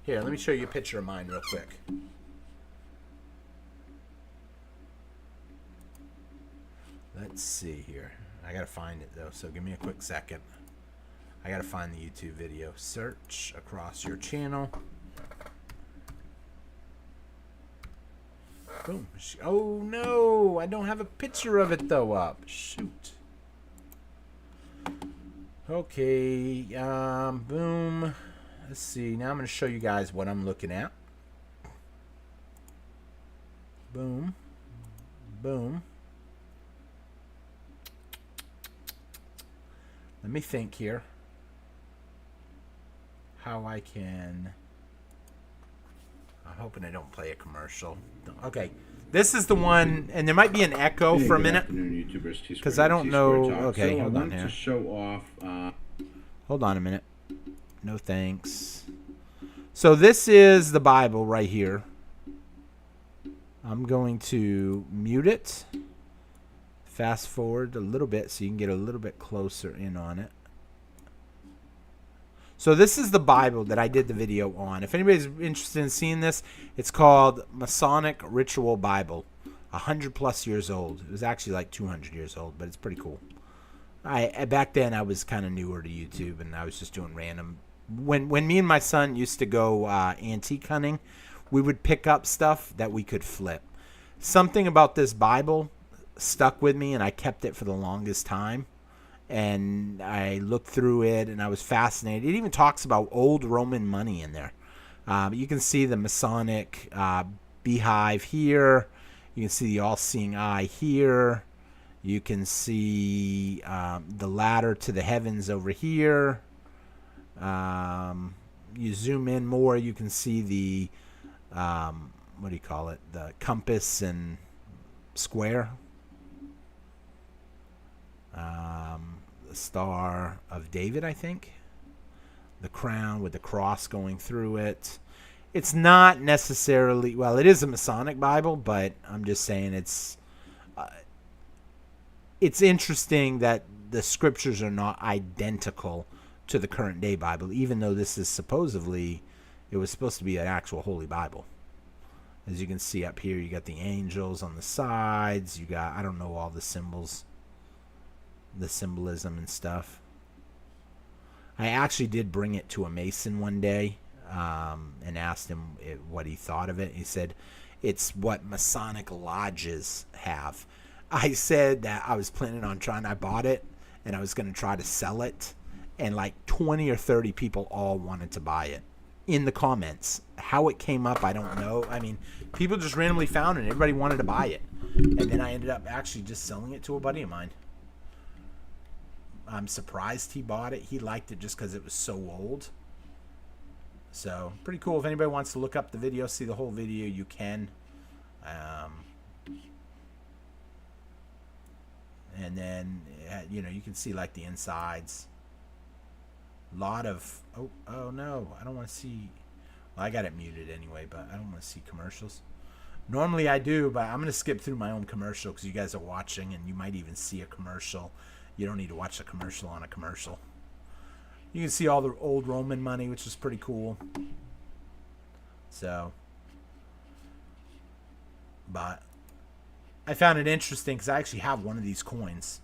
Here, let me show you a picture of mine real quick. Let's see here. I gotta find it though, so give me a quick second. I gotta find the YouTube video. Search across your channel. Boom. Oh no, I don't have a picture of it though up. Shoot. Okay, boom. Let's see. Now I'm gonna show you guys what I'm looking at. Boom. Boom. Let me think here. How I can... I'm hoping I don't play a commercial. Okay. This is the one, and there might be an echo for a minute. Because I don't know... Okay, hold on here. Show off, hold on a minute. No thanks. So this is the Bible right here. I'm going to mute it. Fast forward a little bit so you can get a little bit closer in on it. So this is the Bible that I did the video on. If anybody's interested in seeing this, it's called Masonic Ritual Bible. 100+ years old. It was actually like 200 years old, but it's pretty cool. Back then I was kind of newer to YouTube, and I was just doing random. When me and my son used to go antique hunting, we would pick up stuff that we could flip. Something about this Bible stuck with me, and I kept it for the longest time. And I looked through it, and I was fascinated. It even talks about old Roman money in there. You can see the Masonic beehive here. You can see the all-seeing eye here. You can see the ladder to the heavens over here. You zoom in more, you can see the, what do you call it? The compass and square. The Star of David, I think. The crown with the cross going through it. It's not necessarily, well, it is a Masonic Bible, but I'm just saying it's interesting that the scriptures are not identical to the current day Bible, even though this is supposedly, it was supposed to be an actual Holy Bible. As you can see up here, you got the angels on the sides. You got, I don't know all the symbols, the symbolism and stuff. I actually did bring it to a Mason one day and asked him what he thought of it. He said, it's what Masonic lodges have. I said that I was planning on trying, I bought it, and I was going to try to sell it. And like 20 or 30 people all wanted to buy it in the comments. How it came up, I don't know. I mean, people just randomly found it, and everybody wanted to buy it. And then I ended up actually just selling it to a buddy of mine. I'm surprised he bought it. He liked it just because it was so old. So, pretty cool. If anybody wants to look up the video, see the whole video, you can. And then, you know, you can see like the insides. A lot of, oh no, I don't want to see, well, I got it muted anyway, but I don't want to see commercials. Normally I do, but I'm going to skip through my own commercial because you guys are watching, and you might even see a commercial. You don't need to watch a commercial on a commercial. You can see all the old Roman money, which is pretty cool. So, but I found it interesting because I actually have one of these coins.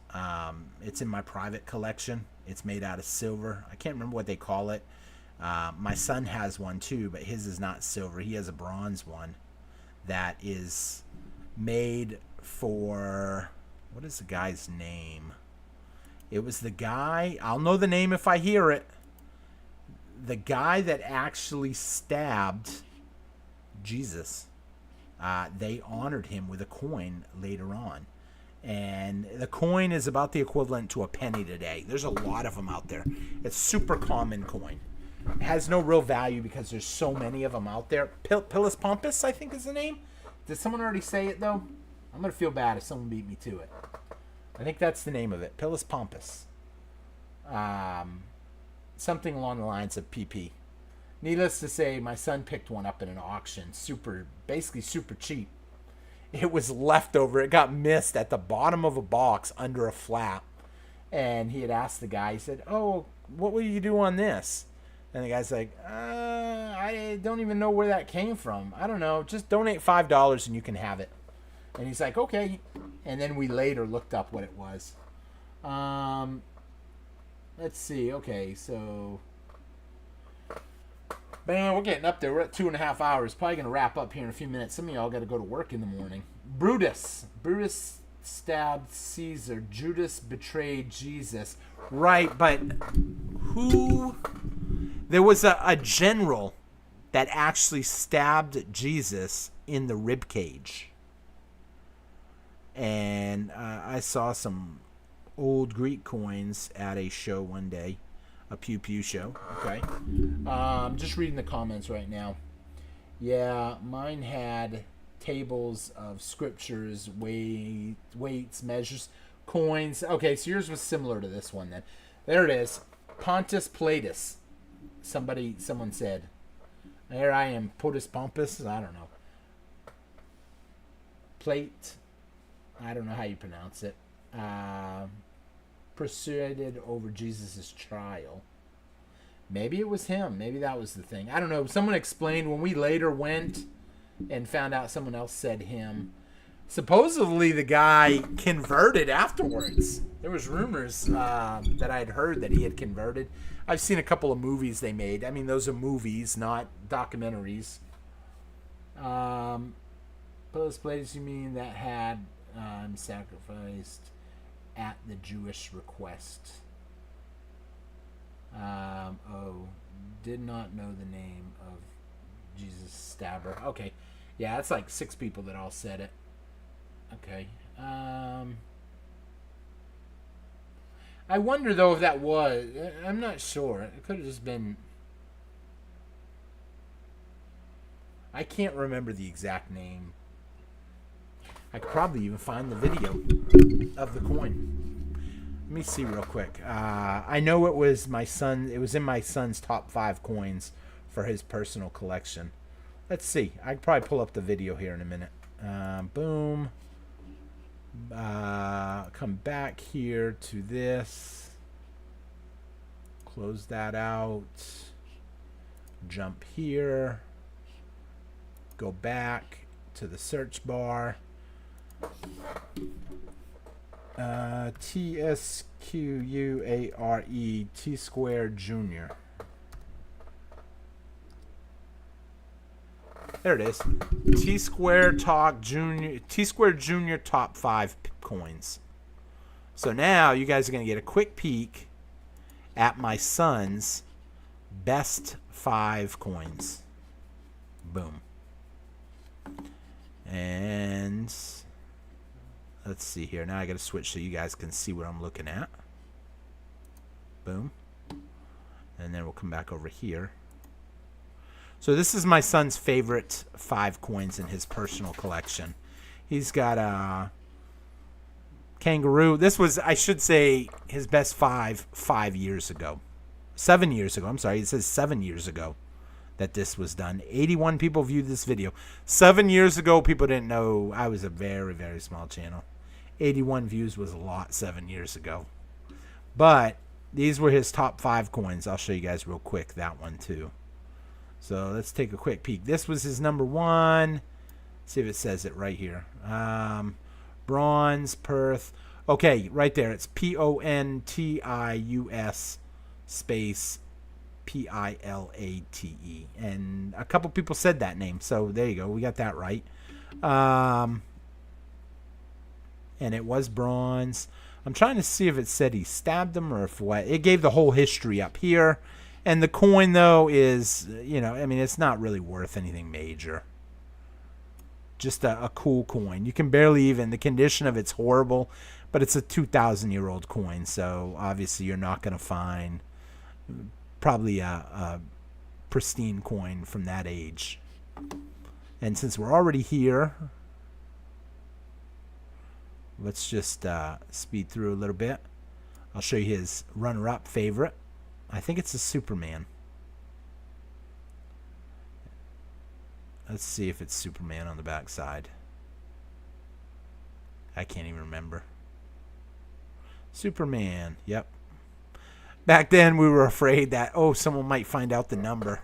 It's in my private collection. It's made out of silver. I can't remember what they call it. My son has one too, but his is not silver. He has a bronze one that is made for, what is the guy's name? It was the guy, I'll know the name if I hear it, the guy that actually stabbed Jesus. They honored him with a coin later on. And the coin is about the equivalent to a penny today. There's a lot of them out there. It's super common coin. It has no real value because there's so many of them out there. Pilus Pompus, I think is the name. Did someone already say it, though? I'm going to feel bad if someone beat me to it. I think that's the name of it. Pilus Pompus. Something along the lines of PP. Needless to say, my son picked one up in an auction. Basically super cheap. It was leftover. It got missed at the bottom of a box under a flap. And he had asked the guy, he said, oh, what will you do on this? And the guy's like, I don't even know where that came from. I don't know. Just donate $5 and you can have it. And he's like, okay. And then we later looked up what it was. Let's see. Okay, so... But anyway, we're getting up there. We're at 2.5 hours. Probably going to wrap up here in a few minutes. Some of y'all got to go to work in the morning. Brutus stabbed Caesar. Judas betrayed Jesus. Right, but who... There was a general that actually stabbed Jesus in the rib cage. And I saw some old Greek coins at a show one day. A Pew Pew show. Okay. Just reading the comments right now. Yeah, mine had tables of scriptures, weights, measures, coins. Okay, so yours was similar to this one then. There it is. Pontus Pilatus. Someone said. There I am. Pontus Pompous. I don't know. Plate. I don't know how you pronounce it. Presided over Jesus' trial. Maybe it was him. Maybe that was the thing. I don't know. Someone explained when we later went and found out someone else said him. Supposedly the guy converted afterwards. There was rumors that I had heard that he had converted. I've seen a couple of movies they made. I mean, those are movies, not documentaries. Those places you mean that had sacrificed at the Jewish request. Did not know the name of Jesus Stabber. Okay. Yeah, that's like 6 people that all said it. Okay. I wonder, though, if that was... I'm not sure. It could have just been... I can't remember the exact name. I could probably even find the video of the coin. Let me see real quick. I know it was my son. It was in my son's top 5 coins for his personal collection. Let's see. I could probably pull up the video here in a minute. Boom. Come back here to this. Close that out. Jump here. Go back to the search bar. TSQUARE T-Square Junior. There it is. T-Square Talk Junior. T-Square Junior top 5 coins. So now you guys are going to get a quick peek at my son's best 5 coins. Boom. And let's see here. Now I got to switch so you guys can see what I'm looking at. Boom. And then we'll come back over here. So this is my son's favorite 5 coins in his personal collection. He's got a kangaroo. This was, I should say, his best 5 years ago. 7 years ago. I'm sorry. It says 7 years ago that this was done. 81 people viewed this video. 7 years ago, people didn't know I was a very, very small channel. 81 views was a lot 7 years ago. But these were his top 5 coins. I'll show you guys real quick that one too. So let's take a quick peek. This was his number 1. Let's see if it says it right here. Bronze, Perth. Okay, right there. It's Pontius space Pilate. And a couple people said that name. So there you go. We got that right. And it was bronze. I'm trying to see if it said he stabbed him or if what. It gave the whole history up here. And the coin, though, is, you know, I mean, it's not really worth anything major. Just a cool coin. You can barely even, the condition of it's horrible, but it's a 2,000-year-old coin. So, obviously, you're not going to find probably a pristine coin from that age. And since we're already here, let's just speed through a little bit. I'll show you his runner-up favorite. I think it's a Superman. Let's see if it's Superman on the back side. I can't even remember. Superman, yep. Back then we were afraid that, oh, someone might find out the number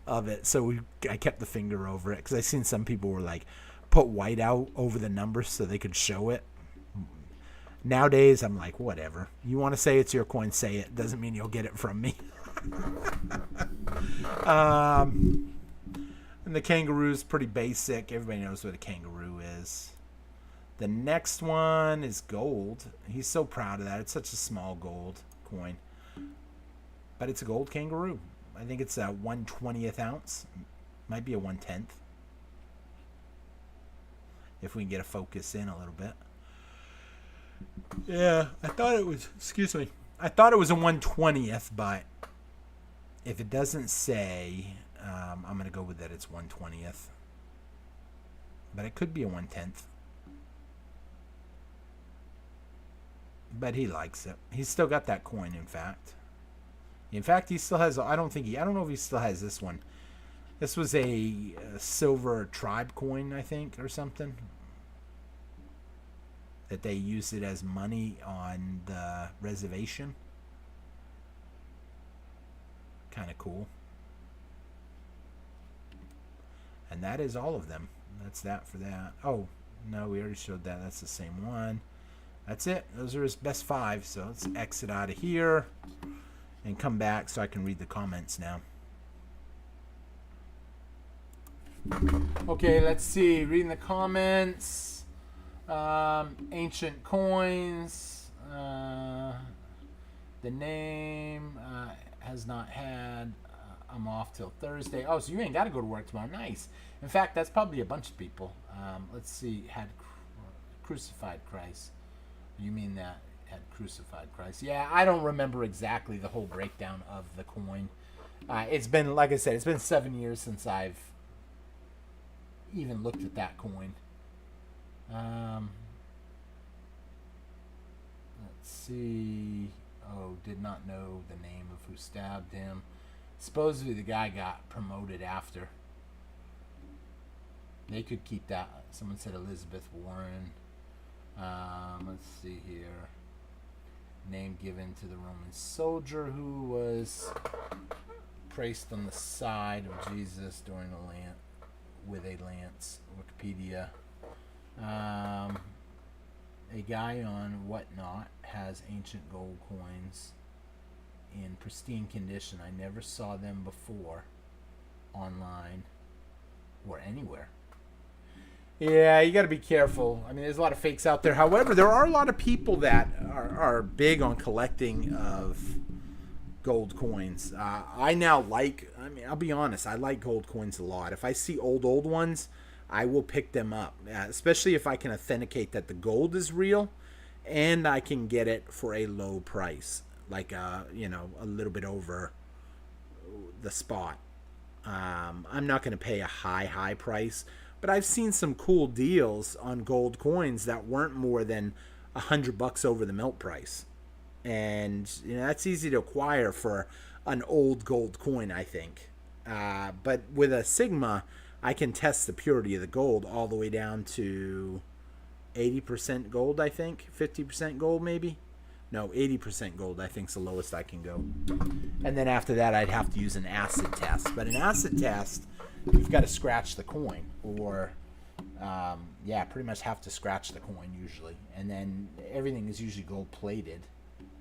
of it. So I kept the finger over it because I seen some people were like, put white out over the numbers so they could show it. Nowadays, I'm like, whatever. You want to say it's your coin, say it. Doesn't mean you'll get it from me. And the kangaroo's pretty basic. Everybody knows what a kangaroo is. The next one is gold. He's so proud of that. It's such a small gold coin. But it's a gold kangaroo. I think it's a 1/20th ounce. Might be a 1/10. If we can get a focus in a little bit. Yeah, I thought it was, excuse me, I thought it was a 1/20th, but if it doesn't say, I'm going to go with that it's 1/20th. But it could be a 1/10th. But he likes it. He's still got that coin, in fact. In fact, he still has, I don't know if he still has this one. This was a silver tribe coin, I think, or something. That they used it as money on the reservation. Kind of cool. And that is all of them. That's that for that. Oh, no, we already showed that. That's the same one. That's it. Those are his best 5. So let's exit out of here and come back so I can read the comments now. Okay, let's see. Reading the comments. Ancient coins. The name has not had. I'm off till Thursday. Oh, so you ain't got to go to work tomorrow. Nice. In fact, that's probably a bunch of people. Let's see. Had crucified Christ. You mean that had crucified Christ? Yeah, I don't remember exactly the whole breakdown of the coin. It's been, like I said, it's been 7 years since I've even looked at that coin. Let's see. Oh, did not know the name of who stabbed him. Supposedly the guy got promoted after. They could keep that. Someone said Elizabeth Warren. Let's see here. Name given to the Roman soldier who was placed on the side of Jesus during a lance with a lance. Wikipedia. A guy on Whatnot has ancient gold coins in pristine condition. I never saw them before online or anywhere. Yeah, you got to be careful. I mean, there's a lot of fakes out there. However, there are a lot of people that are big on collecting of gold coins. I now like, I mean, I'll be honest, I like gold coins a lot. If I see old ones, I will pick them up, especially if I can authenticate that the gold is real and I can get it for a low price, like, you know, a little bit over the spot. I'm not going to pay a high price, but I've seen some cool deals on gold coins that weren't more than $100 over the melt price. And, you know, that's easy to acquire for an old gold coin, I think. But with a Sigma, I can test the purity of the gold all the way down to 80% gold, I think. 50% gold, maybe. No, 80% gold, I think, is the lowest I can go. And then after that, I'd have to use an acid test. But an acid test, you've got to scratch the coin. Or, yeah, pretty much have to scratch the coin usually. And then everything is usually gold-plated.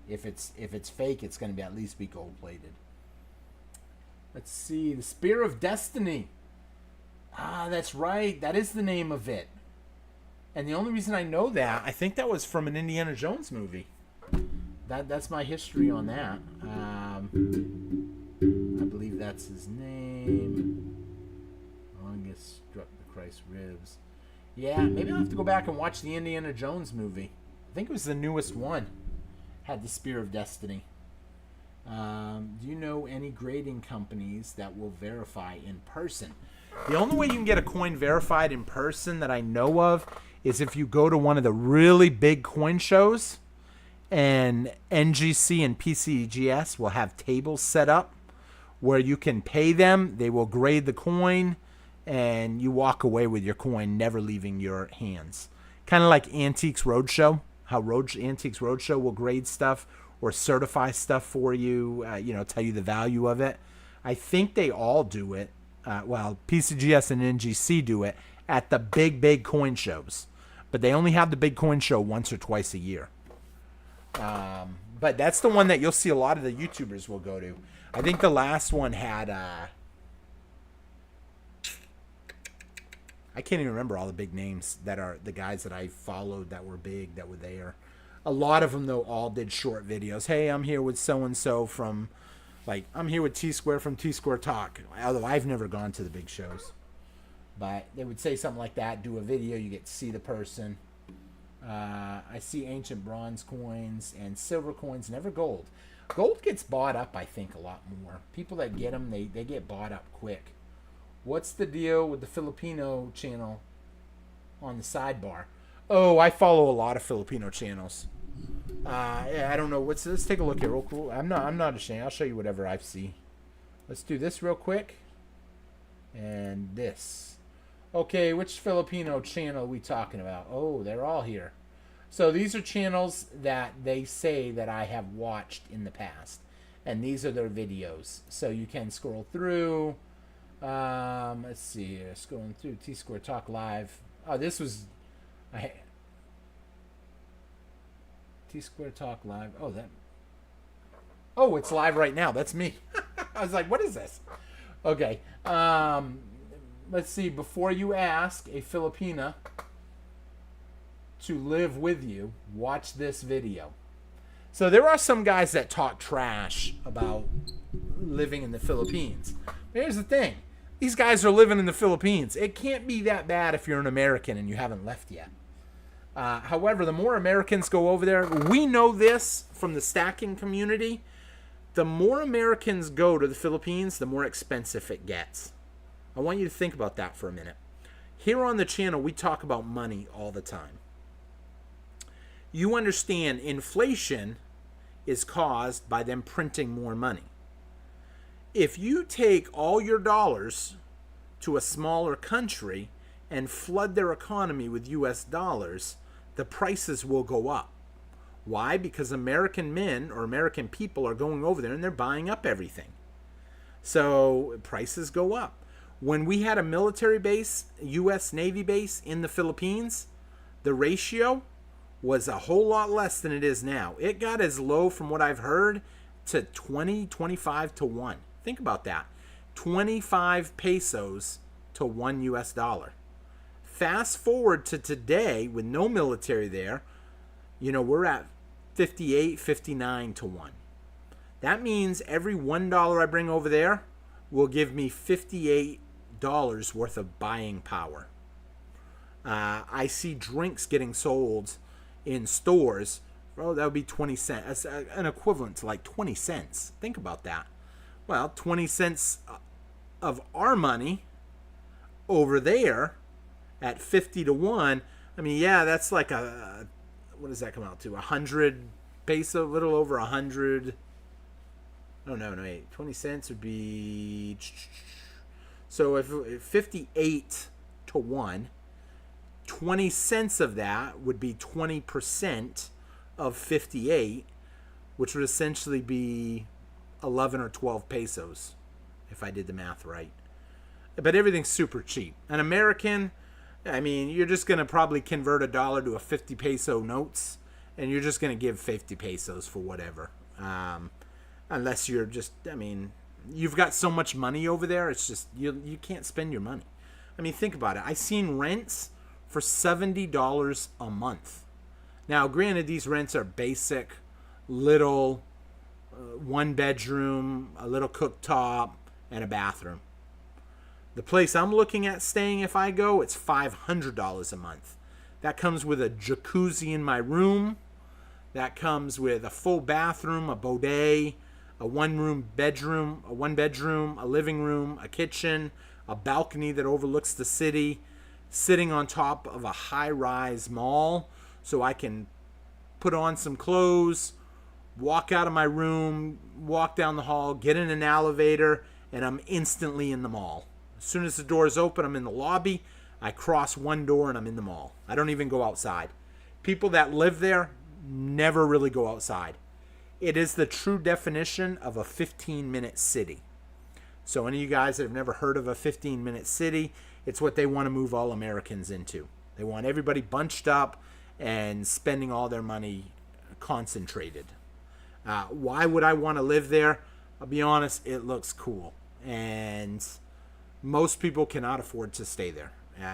If it's fake, it's going to at least be gold-plated. Let's see. The Spear of Destiny. Ah, that's right. That is the name of it. And the only reason I know that, I think that was from an Indiana Jones movie. That's my history on that. I believe that's his name. Longest struck the Christ ribs. Yeah, maybe I'll have to go back and watch the Indiana Jones movie. I think it was the newest one. Had the Spear of Destiny. Do you know any grading companies that will verify in person? The only way you can get a coin verified in person that I know of is if you go to one of the really big coin shows, and NGC and PCGS will have tables set up where you can pay them. They will grade the coin, and you walk away with your coin, never leaving your hands. Kind of like Antiques Roadshow, how Antiques Roadshow will grade stuff or certify stuff for you, you know, tell you the value of it. I think they all do it. Well, PCGS and NGC do it at the big coin shows. But they only have the big coin show once or twice a year. But that's the one that you'll see a lot of the YouTubers will go to. I think the last one had... I can't even remember all the big names that are the guys that I followed that were big, that were there. A lot of them, though, all did short videos. Hey, I'm here with so-and-so from... Like, I'm here with T-Square from T-Square Talk. Although I've never gone to the big shows. But they would say something like that, do a video, you get to see the person. I see ancient bronze coins and silver coins, never gold. Gold gets bought up, I think, a lot more. People that get them, they get bought up quick. What's the deal with the Filipino channel on the sidebar? Oh, I follow a lot of Filipino channels. Yeah, I don't know. Let's take a look here real cool. I'm not ashamed. I'll show you whatever I see. Let's do this real quick. And this. Okay, which Filipino channel are we talking about? Oh, they're all here. So these are channels that they say that I have watched in the past. and these are their videos. So you can scroll through. Let's see here. Scrolling through T-Square Talk Live. Oh, this was... T-Square Talk Live. Oh, that... Oh, it's live right now. That's me. I was like, what is this? Okay. Let's see. Before you ask a Filipina to live with you, watch this video. So there are some guys that talk trash about living in the Philippines. But here's the thing. These guys are living in the Philippines. It can't be that bad if you're an American and you haven't left yet. However, the more Americans go over there, we know this from the stacking community. The more Americans go to the Philippines, the more expensive it gets. I want you to think about that for a minute. Here on the channel, we talk about money all the time. You understand inflation is caused by them printing more money. If you take all your dollars to a smaller country and flood their economy with US dollars, the prices will go up. Why? Because American men or American people are going over there and they're buying up everything. So prices go up. When we had a military base, US Navy base in the Philippines, the ratio was a whole lot less than it is now. It got as low, from what I've heard, to 25 to 1. Think about that. 25 pesos to 1 US dollar. Fast forward to today with no military there, we're at 58, 59 to 1. That means every $1 I bring over there will give me $58 worth of buying power. I see drinks getting sold in stores. That would be 20 cents. That's an equivalent to like 20 cents. Think about that. Well, 20 cents of our money over there at 50 to 1. I mean, yeah, that's like what does that come out to? 100 peso, a little over 100. Oh, no, wait. 20 cents would be... So if 58 to 1, 20 cents of that would be 20% of 58, which would essentially be 11 or 12 pesos, if I did the math right. But everything's super cheap. An American, I mean, you're just going to probably convert $1 to a 50 peso notes, and you're just going to give 50 pesos for whatever. Unless you're just, you've got so much money over there, it's just, you can't spend your money. I mean, think about it. I've seen rents for $70 a month. Now, granted, these rents are basic, little, one bedroom, a little cooktop, and a bathroom. The place I'm looking at staying, if I go, it's $500 a month. That comes with a jacuzzi in my room. That comes with a full bathroom, a bidet, a one bedroom, a living room, a kitchen, a balcony that overlooks the city, sitting on top of a high-rise mall so I can put on some clothes, walk out of my room, walk down the hall, get in an elevator, and I'm instantly in the mall. As soon as the doors open, I'm in the lobby. I cross one door and I'm in the mall. I don't even go outside. People that live there never really go outside. It is the true definition of a 15-minute city. So any of you guys that have never heard of a 15-minute city, it's what they want to move all Americans into. They want everybody bunched up and spending all their money concentrated. Why would I want to live there? I'll be honest, it looks cool. And most people cannot afford to stay there.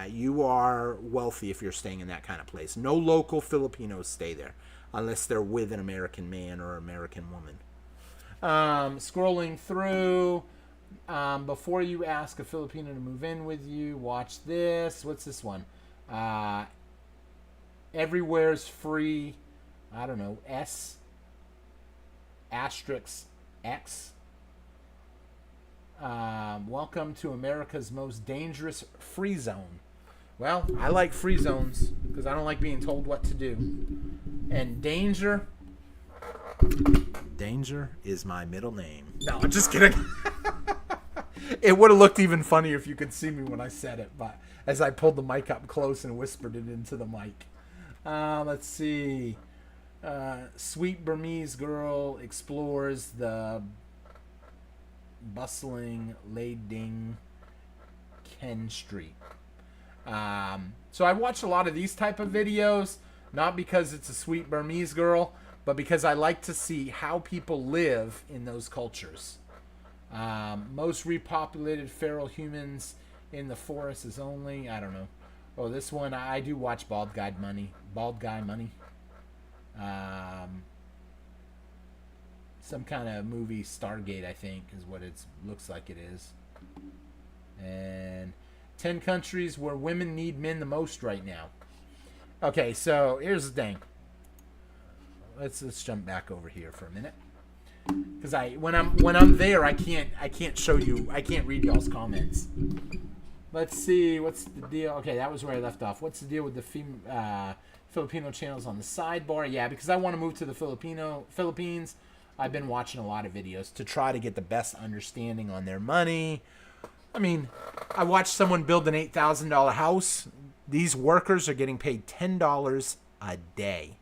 You are wealthy if you're staying in that kind of place. No local Filipinos stay there unless they're with an American man or American woman. Scrolling through, before you ask a Filipino to move in with you, watch this. What's this one? Everywhere's free. I don't know. S*X. Welcome to America's most dangerous free zone. Well, I like free zones because I don't like being told what to do. And danger is my middle name. No, I'm just kidding. It would have looked even funnier if you could see me when I said it, but as I pulled the mic up close and whispered it into the mic. Let's see. Sweet Burmese girl explores the bustling Lading Ken Street. So I watch a lot of these type of videos, not because it's a sweet Burmese girl, but because I like to see how people live in those cultures. Most repopulated feral humans in the forest is only, I don't know. Oh, this one, I do watch Bald Guy Money. Some kind of movie, Stargate, I think, is what it looks like it is. And 10 countries where women need men the most right now. Okay, so here's the thing. Let's jump back over here for a minute. Because when I'm there, I can't show you, I can't read y'all's comments. Let's see, what's the deal? Okay, that was where I left off. What's the deal with the Filipino channels on the sidebar? Yeah, because I want to move to the Philippines. I've been watching a lot of videos to try to get the best understanding on their money. I mean, I watched someone build an $8,000 house. These workers are getting paid $10 a day.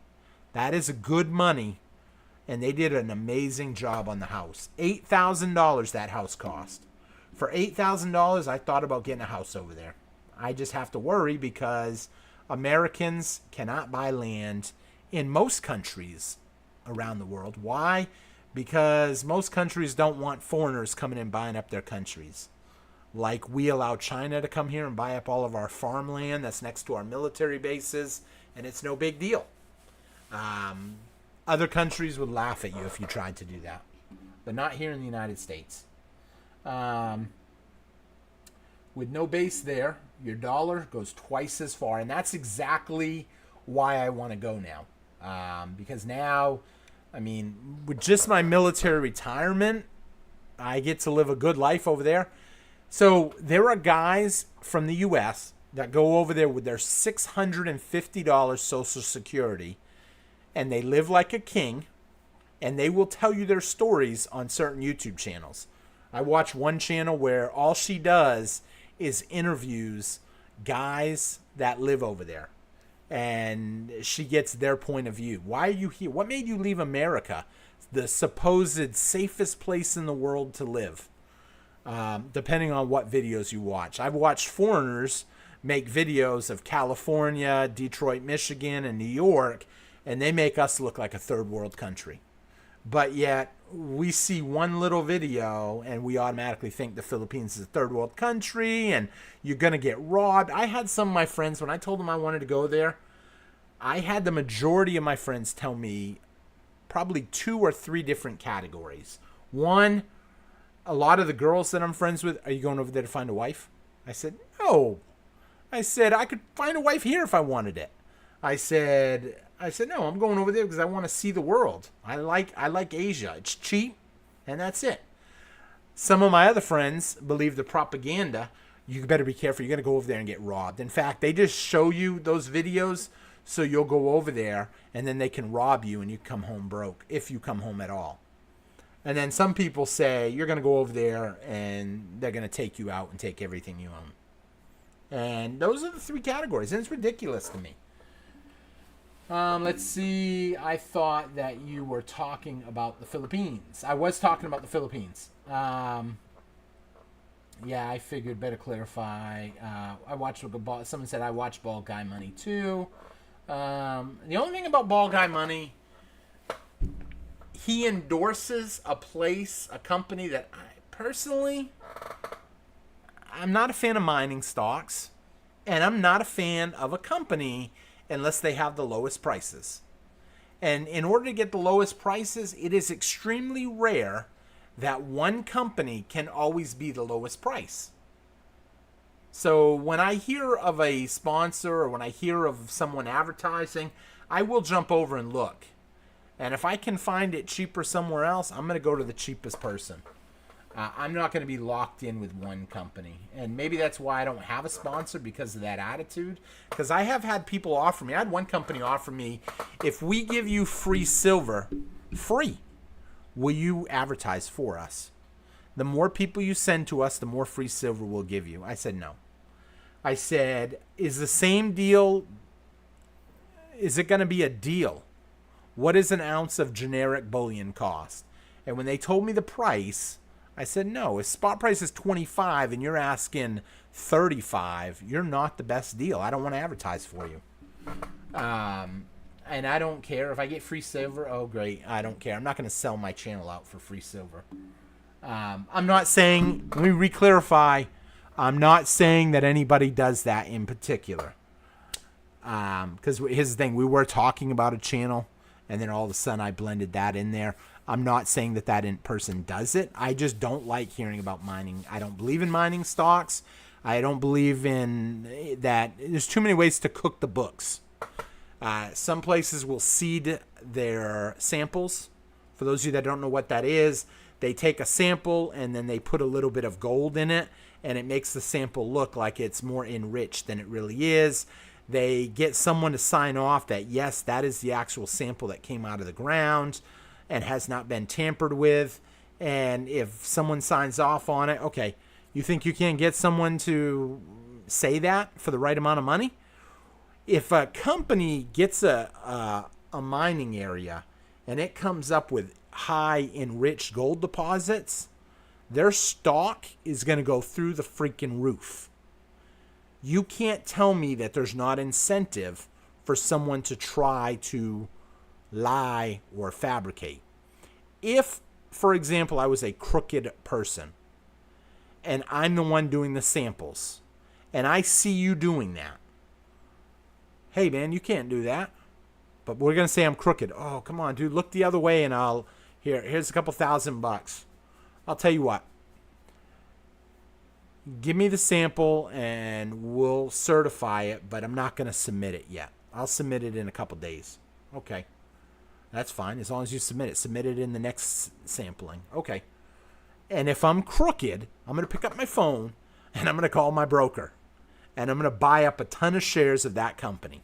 That is good money. And they did an amazing job on the house. $8,000 that house cost. For $8,000, I thought about getting a house over there. I just have to worry because Americans cannot buy land in most countries around the world. Why? Because most countries don't want foreigners coming in buying up their countries. Like we allow China to come here and buy up all of our farmland that's next to our military bases, and it's no big deal. Other countries would laugh at you if you tried to do that, but not here in the United States. With no base there, your dollar goes twice as far, and that's exactly why I want to go now. Because now, I mean, with just my military retirement, I get to live a good life over there. So there are guys from the U.S. that go over there with their $650 Social Security, and they live like a king, and they will tell you their stories on certain YouTube channels. I watch one channel where all she does is interviews guys that live over there, and she gets their point of view. Why are you here? What made you leave America, the supposed safest place in the world to live? Depending on what videos you watch. I've watched foreigners make videos of California, Detroit, Michigan, and New York, and they make us look like a third world country. But yet, we see one little video, and we automatically think the Philippines is a third world country, and you're going to get robbed. I had some of my friends, when I told them I wanted to go there, I had the majority of my friends tell me probably 2 or 3 different categories. One, a lot of the girls that I'm friends with, are you going over there to find a wife? I said, no. I said, I could find a wife here if I wanted it. I said, no, I'm going over there because I want to see the world. I like Asia. It's cheap, and that's it. Some of my other friends believe the propaganda. You better be careful. You're going to go over there and get robbed. In fact, they just show you those videos so you'll go over there, and then they can rob you, and you come home broke, if you come home at all. And then some people say you're going to go over there, and they're going to take you out and take everything you own. And those are the 3 categories, and it's ridiculous to me. Let's see. I thought that you were talking about the Philippines. I was talking about the Philippines. Yeah, I figured better clarify. I watched someone said I watched Bald Guy Money too. The only thing about Bald Guy Money, he endorses a company that I'm not a fan of mining stocks, and I'm not a fan of a company unless they have the lowest prices. And in order to get the lowest prices, it is extremely rare that one company can always be the lowest price. So when I hear of a sponsor or when I hear of someone advertising, I will jump over and look. And if I can find it cheaper somewhere else, I'm going to go to the cheapest person. I'm not going to be locked in with one company. And maybe that's why I don't have a sponsor, because of that attitude. Because I have had people offer me. I had one company offer me, if we give you free silver, free, will you advertise for us? The more people you send to us, the more free silver we'll give you. I said no. I said, is the same deal, is it going to be a deal? What is an ounce of generic bullion cost? And when they told me the price, I said, no, if spot price is 25 and you're asking 35, you're not the best deal. I don't want to advertise for you. And I don't care if I get free silver. Oh, great. I don't care. I'm not going to sell my channel out for free silver. I'm not saying, let me re-clarify, I'm not saying that anybody does that in particular. Because here's the thing, we were talking about a channel, and then all of a sudden I blended that in there. I'm not saying that person does it. I just don't like hearing about mining. I don't believe in mining stocks. I don't believe in that. There's too many ways to cook the books. Some places will seed their samples. For those of you that don't know what that is, they take a sample and then they put a little bit of gold in it, and it makes the sample look like it's more enriched than it really is. They get someone to sign off that, yes, that is the actual sample that came out of the ground and has not been tampered with. And if someone signs off on it, okay, you think you can get someone to say that for the right amount of money? If a company gets a mining area and it comes up with high enriched gold deposits, their stock is going to go through the freaking roof. You can't tell me that there's not incentive for someone to try to lie or fabricate. If, for example, I was a crooked person and I'm the one doing the samples and I see you doing that, hey man, you can't do that. But we're going to say I'm crooked. Oh, come on, dude, look the other way and here's a couple $1,000. I'll tell you what. Give me the sample and we'll certify it, but I'm not going to submit it yet. I'll submit it in a couple days. Okay. That's fine. As long as you submit it. Submit it in the next sampling. Okay. And if I'm crooked, I'm going to pick up my phone and I'm going to call my broker. And I'm going to buy up a ton of shares of that company.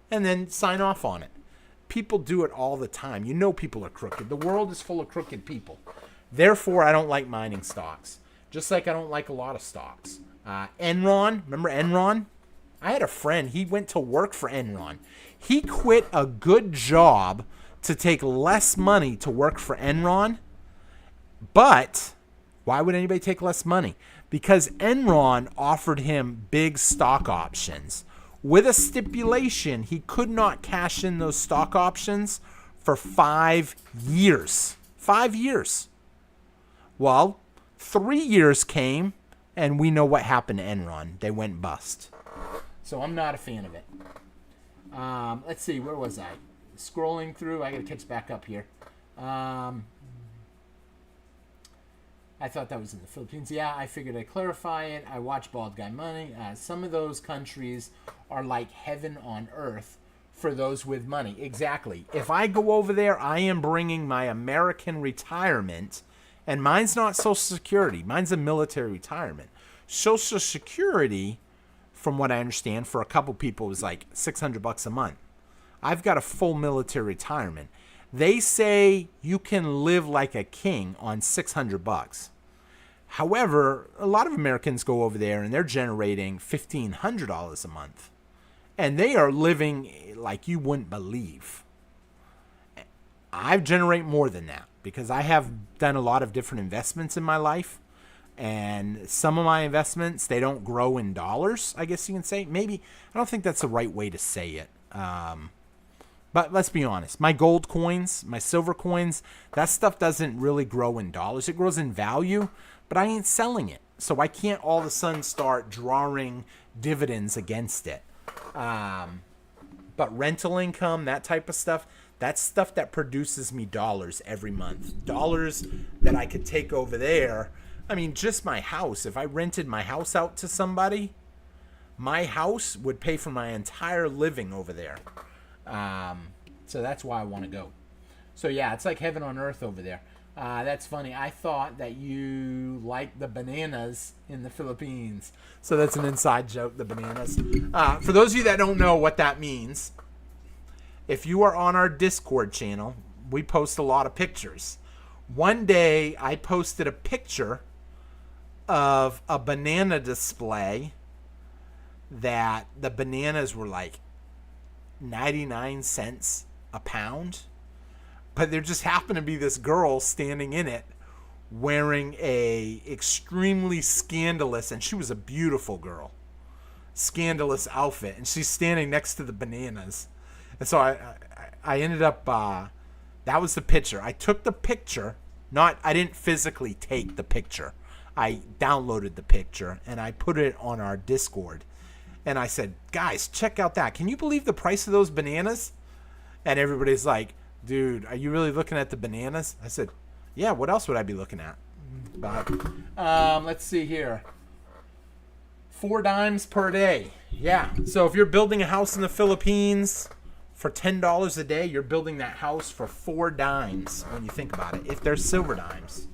And then sign off on it. People do it all the time. You know people are crooked. The world is full of crooked people. Therefore, I don't like mining stocks. Just like I don't like a lot of stocks. Enron, remember Enron? I had a friend, he went to work for Enron. He quit a good job to take less money to work for Enron. But why would anybody take less money? Because Enron offered him big stock options with a stipulation he could not cash in those stock options for 5 years. 5 years. Well, 3 years came, and we know what happened to Enron. They went bust. So I'm not a fan of it. Let's see, where was I? Scrolling through. I got to catch back up here. I thought that was in the Philippines. Yeah, I figured I'd clarify it. I watch Bald Guy Money. Some of those countries are like heaven on earth for those with money. Exactly. If I go over there, I am bringing my American retirement. And mine's not Social Security. Mine's a military retirement. Social Security, from what I understand, for a couple people is like $600 a month. I've got a full military retirement. They say you can live like a king on $600. However, a lot of Americans go over there and they're generating $1,500 a month. And they are living like you wouldn't believe. I generate more than that because I have done a lot of different investments in my life. And some of my investments, they don't grow in dollars, I guess you can say. Maybe, I don't think that's the right way to say it. But let's be honest. My gold coins, my silver coins, that stuff doesn't really grow in dollars. It grows in value, but I ain't selling it. So I can't all of a sudden start drawing dividends against it. But rental income, that type of stuff, that's stuff that produces me dollars every month. Dollars that I could take over there. I mean, just my house. If I rented my house out to somebody, my house would pay for my entire living over there. So that's why I want to go. So yeah, it's like heaven on earth over there. That's funny. I thought that you liked the bananas in the Philippines. So that's an inside joke, the bananas. For those of you that don't know what that means, if you are on our Discord channel, we post a lot of pictures. One day I posted a picture of a banana display that the bananas were like 99 cents a pound. But there just happened to be this girl standing in it wearing a extremely scandalous, and she was a beautiful girl, scandalous outfit, and she's standing next to the bananas. And so I ended up, that was the picture. I took the picture, I didn't physically take the picture. I downloaded the picture and I put it on our Discord. And I said, guys, check out that. Can you believe the price of those bananas? And everybody's like, dude, are you really looking at the bananas? I said, yeah, what else would I be looking at? But, let's see here. 4 dimes per day. Yeah. So if you're building a house in the Philippines for $10 a day, you're building that house for 4 dimes when you think about it, if they're silver dimes.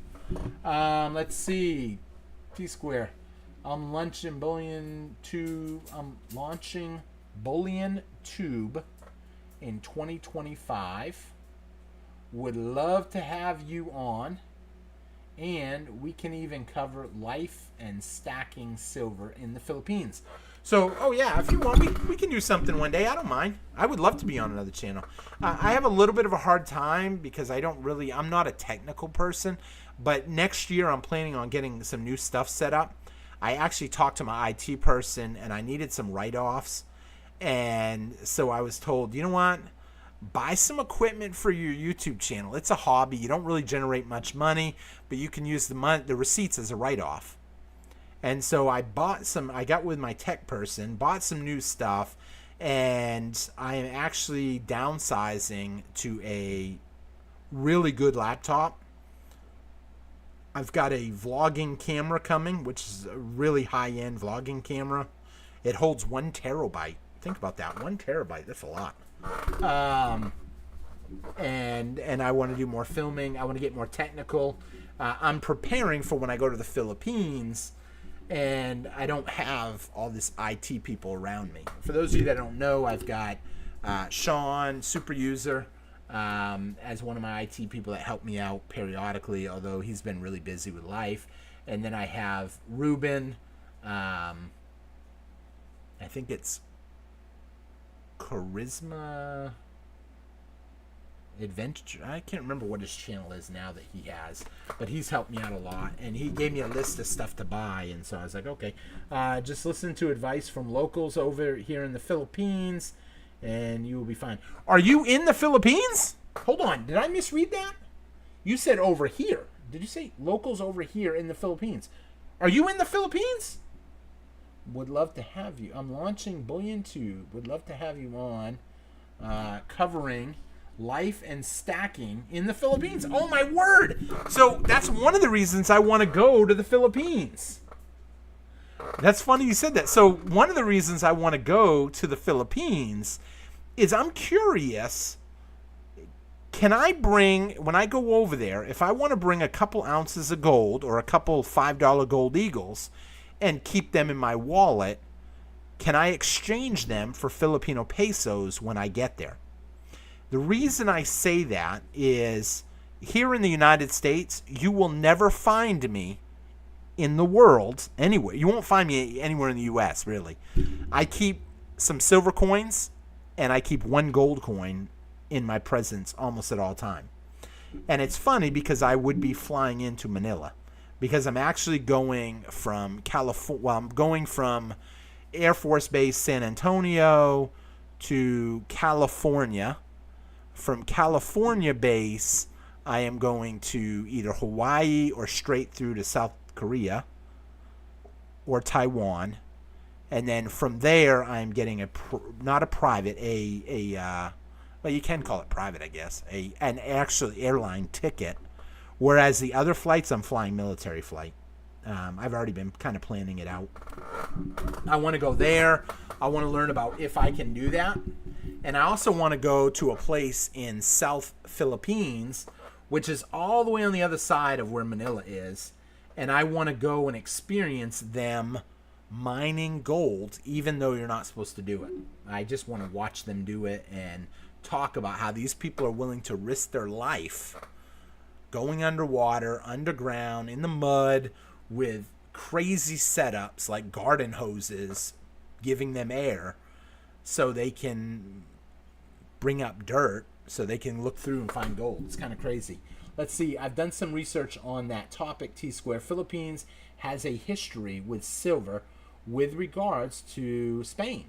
Let's see. T-Square. I'm launching Bullion Tube in 2025. Would love to have you on. And we can even cover life and stacking silver in the Philippines. So, oh yeah, if you want, we can do something one day. I don't mind. I would love to be on another channel. I have a little bit of a hard time because I'm not a technical person. But next year, I'm planning on getting some new stuff set up. I actually talked to my IT person, and I needed some write-offs. And so I was told, you know what? Buy some equipment for your YouTube channel. It's a hobby. You don't really generate much money, but you can use the receipts as a write-off. And so I got with my tech person, bought some new stuff, and I am actually downsizing to a really good laptop. I've got a vlogging camera coming, which is a really high-end vlogging camera. It holds 1 terabyte. Think about that, 1 terabyte. That's a lot. And I want to do more filming. I want to get more technical. I'm preparing for when I go to the Philippines, and I don't have all this IT people around me. For those of you that don't know, I've got Sean, super user, as one of my IT people that help me out periodically, although he's been really busy with life. And then I have Ruben. I think it's Charisma Adventure. I can't remember what his channel is now that he has, but he's helped me out a lot, and he gave me a list of stuff to buy. And so I was like, okay, just listen to advice from locals over here in the Philippines, and you will be fine. Are you in the Philippines? Hold on, did I misread that? You said over here. Did you say locals over here in the Philippines? Are you in the Philippines? Would love to have you. I'm launching Bullion Tube. Would love to have you on, covering life and stacking in the Philippines. Oh my word! So that's one of the reasons I want to go to the Philippines. That's funny you said that. So one of the reasons I want to go to the Philippines is I'm curious, can I bring, when I go over there, if I want to bring a couple ounces of gold or a couple $5 gold eagles and keep them in my wallet, can I exchange them for Filipino pesos when I get there? The reason I say that is here in the United States, you will never find me in the world anywhere. You won't find me anywhere in the U.S., really. I keep some silver coins and I keep 1 gold coin in my presence almost at all time. And it's funny because I would be flying into Manila because I'm actually going from California. Well, I'm going from Air Force Base San Antonio to California. From California base, I am going to either Hawaii or straight through to South Korea or Taiwan. And then from there, I'm getting not a private, well, you can call it private, I guess, an actual airline ticket. Whereas the other flights, I'm flying military flight. I've already been kind of planning it out. I want to go there. I want to learn about if I can do that. And I also want to go to a place in South Philippines, which is all the way on the other side of where Manila is. And I want to go and experience them mining gold, even though you're not supposed to do it. I just want to watch them do it and talk about how these people are willing to risk their life going underwater, underground, in the mud, with crazy setups like garden hoses giving them air so they can bring up dirt so they can look through and find gold. It's kind of crazy. Let's see. I've done some research on that topic. T-Square. Philippines has a history with silver with regards to Spain,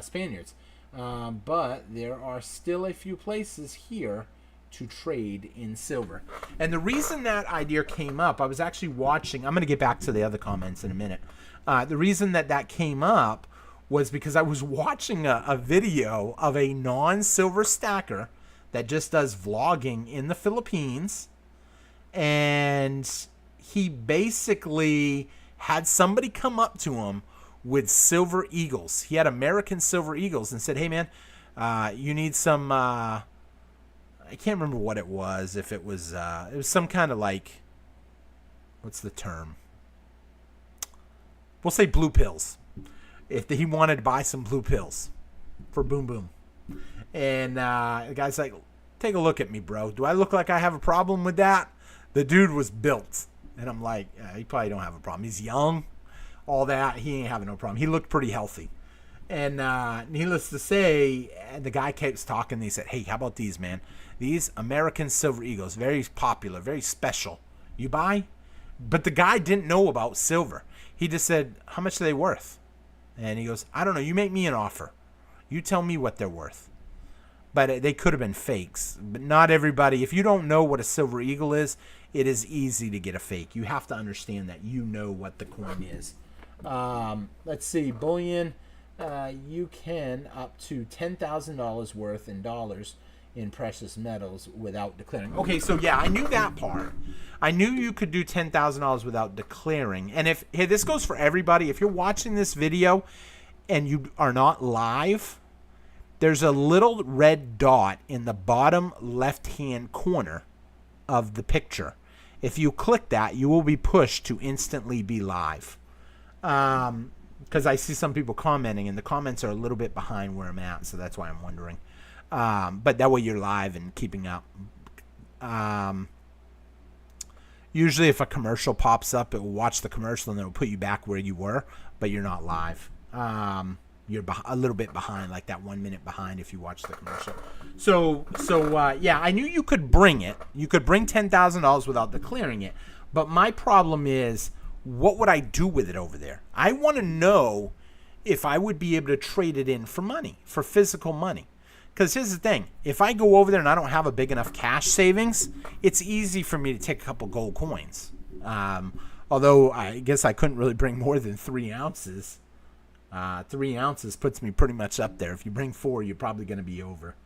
Spaniards. But there are still a few places here to trade in silver. And the reason that idea came up, I was actually watching, I'm going to get back to the other comments in a minute. The reason that came up was because I was watching a video of a non-silver stacker that just does vlogging in the Philippines. And he basically had somebody come up to him with silver eagles. He had American silver eagles and said, hey, man, you need some, I can't remember what it was. If it was some kind of like, what's the term? We'll say blue pills. If he wanted to buy some blue pills for Boom Boom. And the guy's like, take a look at me, bro. Do I look like I have a problem with that? The dude was built. And I'm like, he probably don't have a problem. He's young, all that. He ain't having no problem. He looked pretty healthy. And needless to say, the guy keeps talking. And he said, hey, how about these, man? These American Silver Eagles, very popular, very special. You buy? But the guy didn't know about silver. He just said, how much are they worth? And he goes, I don't know. You make me an offer. You tell me what they're worth. But they could have been fakes. But not everybody. If you don't know what a silver eagle is, it is easy to get a fake. You have to understand that you know what the coin is. Let's see. Bullion, you can up to $10,000 worth in dollars in precious metals without declaring. Okay, so yeah, I knew that part. I knew you could do $10,000 without declaring. And hey, this goes for everybody. If you're watching this video and you are not live, there's a little red dot in the bottom left-hand corner of the picture. If you click that, you will be pushed to instantly be live. Because I see some people commenting, and the comments are a little bit behind where I'm at, so that's why I'm wondering. But that way you're live and keeping up. Usually if a commercial pops up, it will watch the commercial and it will put you back where you were, but you're not live. You're a little bit behind, like that 1 minute behind if you watch the commercial. So yeah, I knew you could bring it. You could bring $10,000 without declaring it. But my problem is, what would I do with it over there? I want to know if I would be able to trade it in for money, for physical money. Because here's the thing. If I go over there and I don't have a big enough cash savings, it's easy for me to take a couple gold coins. Although I guess I couldn't really bring more than 3 ounces. 3 ounces puts me pretty much up there. If you bring 4, you're probably going to be over.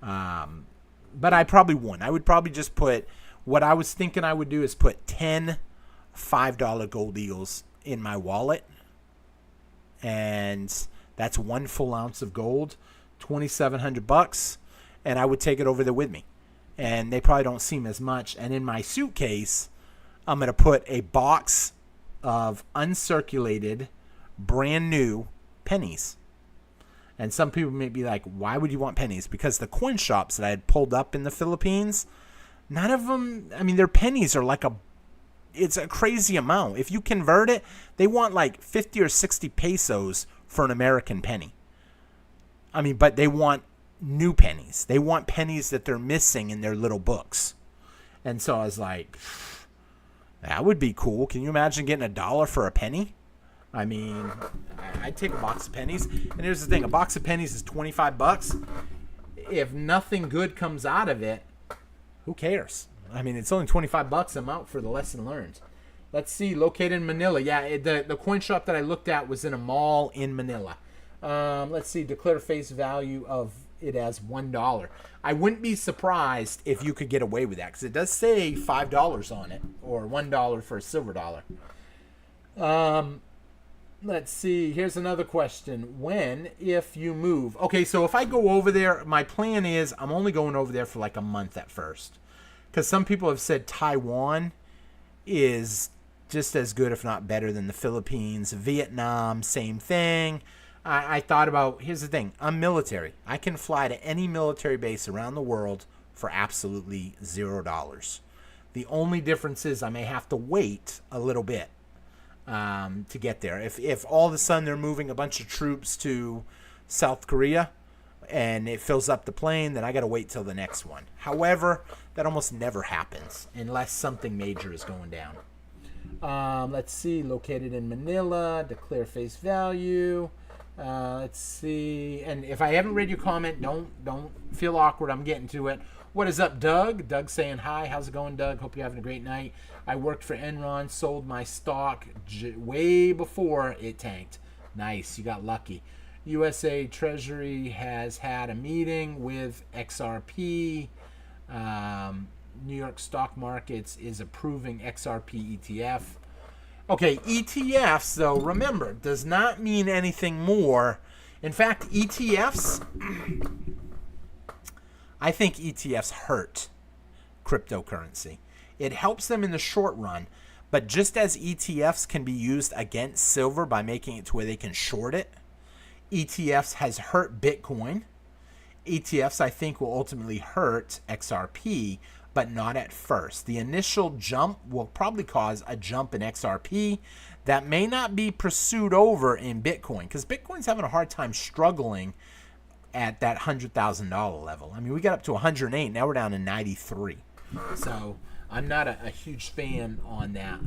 But I probably wouldn't. I would probably just put, what I was thinking I would do is put 10 $5 gold eagles in my wallet. And that's 1 full ounce of gold, $2,700. And I would take it over there with me. And they probably don't seem as much. And in my suitcase, I'm going to put a box of uncirculated, brand new pennies. And some people may be like, why would you want pennies? Because the coin shops that I had pulled up in the Philippines, none of them, I mean, their pennies are like it's a crazy amount. If you convert it, they want like 50 or 60 pesos for an American penny. I mean, but they want new pennies. They want pennies that they're missing in their little books. And so I was like, that would be cool. Can you imagine getting $1 for a penny? I mean, I'd take a box of pennies. And here's the thing. A box of pennies is $25. If nothing good comes out of it, who cares? I mean, it's only $25. I'm out for the lesson learned. Let's see. Located in Manila. Yeah, the coin shop that I looked at was in a mall in Manila. Let's see. Declare face value of it as $1. I wouldn't be surprised if you could get away with that, because it does say $5 on it, or $1 for a silver dollar. Let's see. Here's another question. When, if you move? Okay, so if I go over there, my plan is I'm only going over there for like a month at first. Because some people have said Taiwan is just as good, if not better, than the Philippines. Vietnam, same thing. I thought about, here's the thing. I'm military. I can fly to any military base around the world for absolutely $0. The only difference is I may have to wait a little bit to get there. If all of a sudden they're moving a bunch of troops to South Korea, and it fills up the plane, then I got to wait till the next one. However, that almost never happens unless something major is going down. Let's see, located in Manila, declare face value. Let's see, and if I haven't read your comment, don't feel awkward. I'm getting to it. What is up, Doug? Doug saying hi. How's it going, Doug? Hope you're having a great night. I worked for Enron, sold my stock way before it tanked. Nice, you got lucky. USA Treasury has had a meeting with XRP. New York Stock Markets is approving XRP ETF. Okay, ETFs, though, remember, does not mean anything more. In fact, ETFs, I think ETFs hurt cryptocurrency. It helps them in the short run, but just as ETFs can be used against silver by making it to where they can short it, ETFs has hurt Bitcoin. ETFs, I think, will ultimately hurt XRP, but not at first. The initial jump will probably cause a jump in XRP that may not be pursued over in Bitcoin, because Bitcoin's having a hard time struggling at that $100,000 level. I mean, we got up to 108, now we're down to 93. So I'm not a huge fan on that.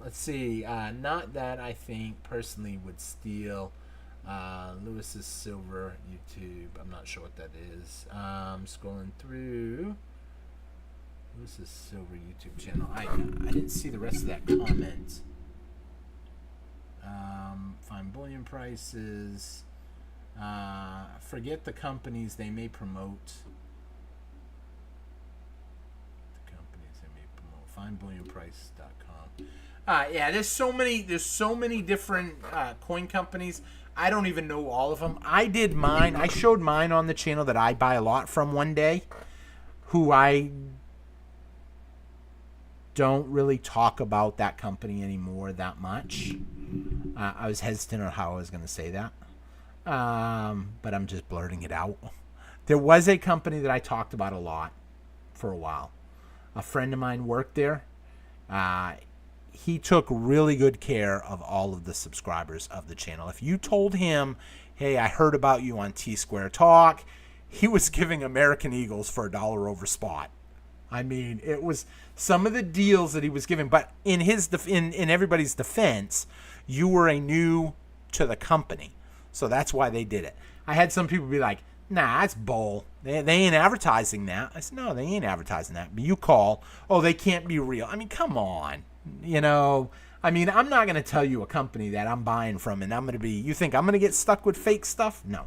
Let's see, not that I think personally would steal Lewis's silver YouTube. I'm not sure what that is. Scrolling through Lewis's silver YouTube channel. I didn't see the rest of that comment. Find bullion prices. Forget the companies they may promote. The companies they may promote. Findbullionprice.com. Yeah, there's so many different coin companies. I don't even know all of them. I did mine. I showed mine on the channel that I buy a lot from one day, who I don't really talk about that company anymore that much. I was hesitant on how I was going to say that, but I'm just blurting it out. There was a company that I talked about a lot for a while. A friend of mine worked there. He took really good care of all of the subscribers of the channel. If you told him, hey, I heard about you on T-Square Talk, he was giving American Eagles for $1 over spot. I mean, it was some of the deals that he was giving. But in his in everybody's defense, you were a new to the company. So that's why they did it. I had some people be like, nah, that's bull. They ain't advertising that. I said, no, they ain't advertising that. But you call, oh, they can't be real. I mean, come on. You know, I mean, I'm not going to tell you a company that I'm buying from and I'm going to be, you think I'm going to get stuck with fake stuff? No.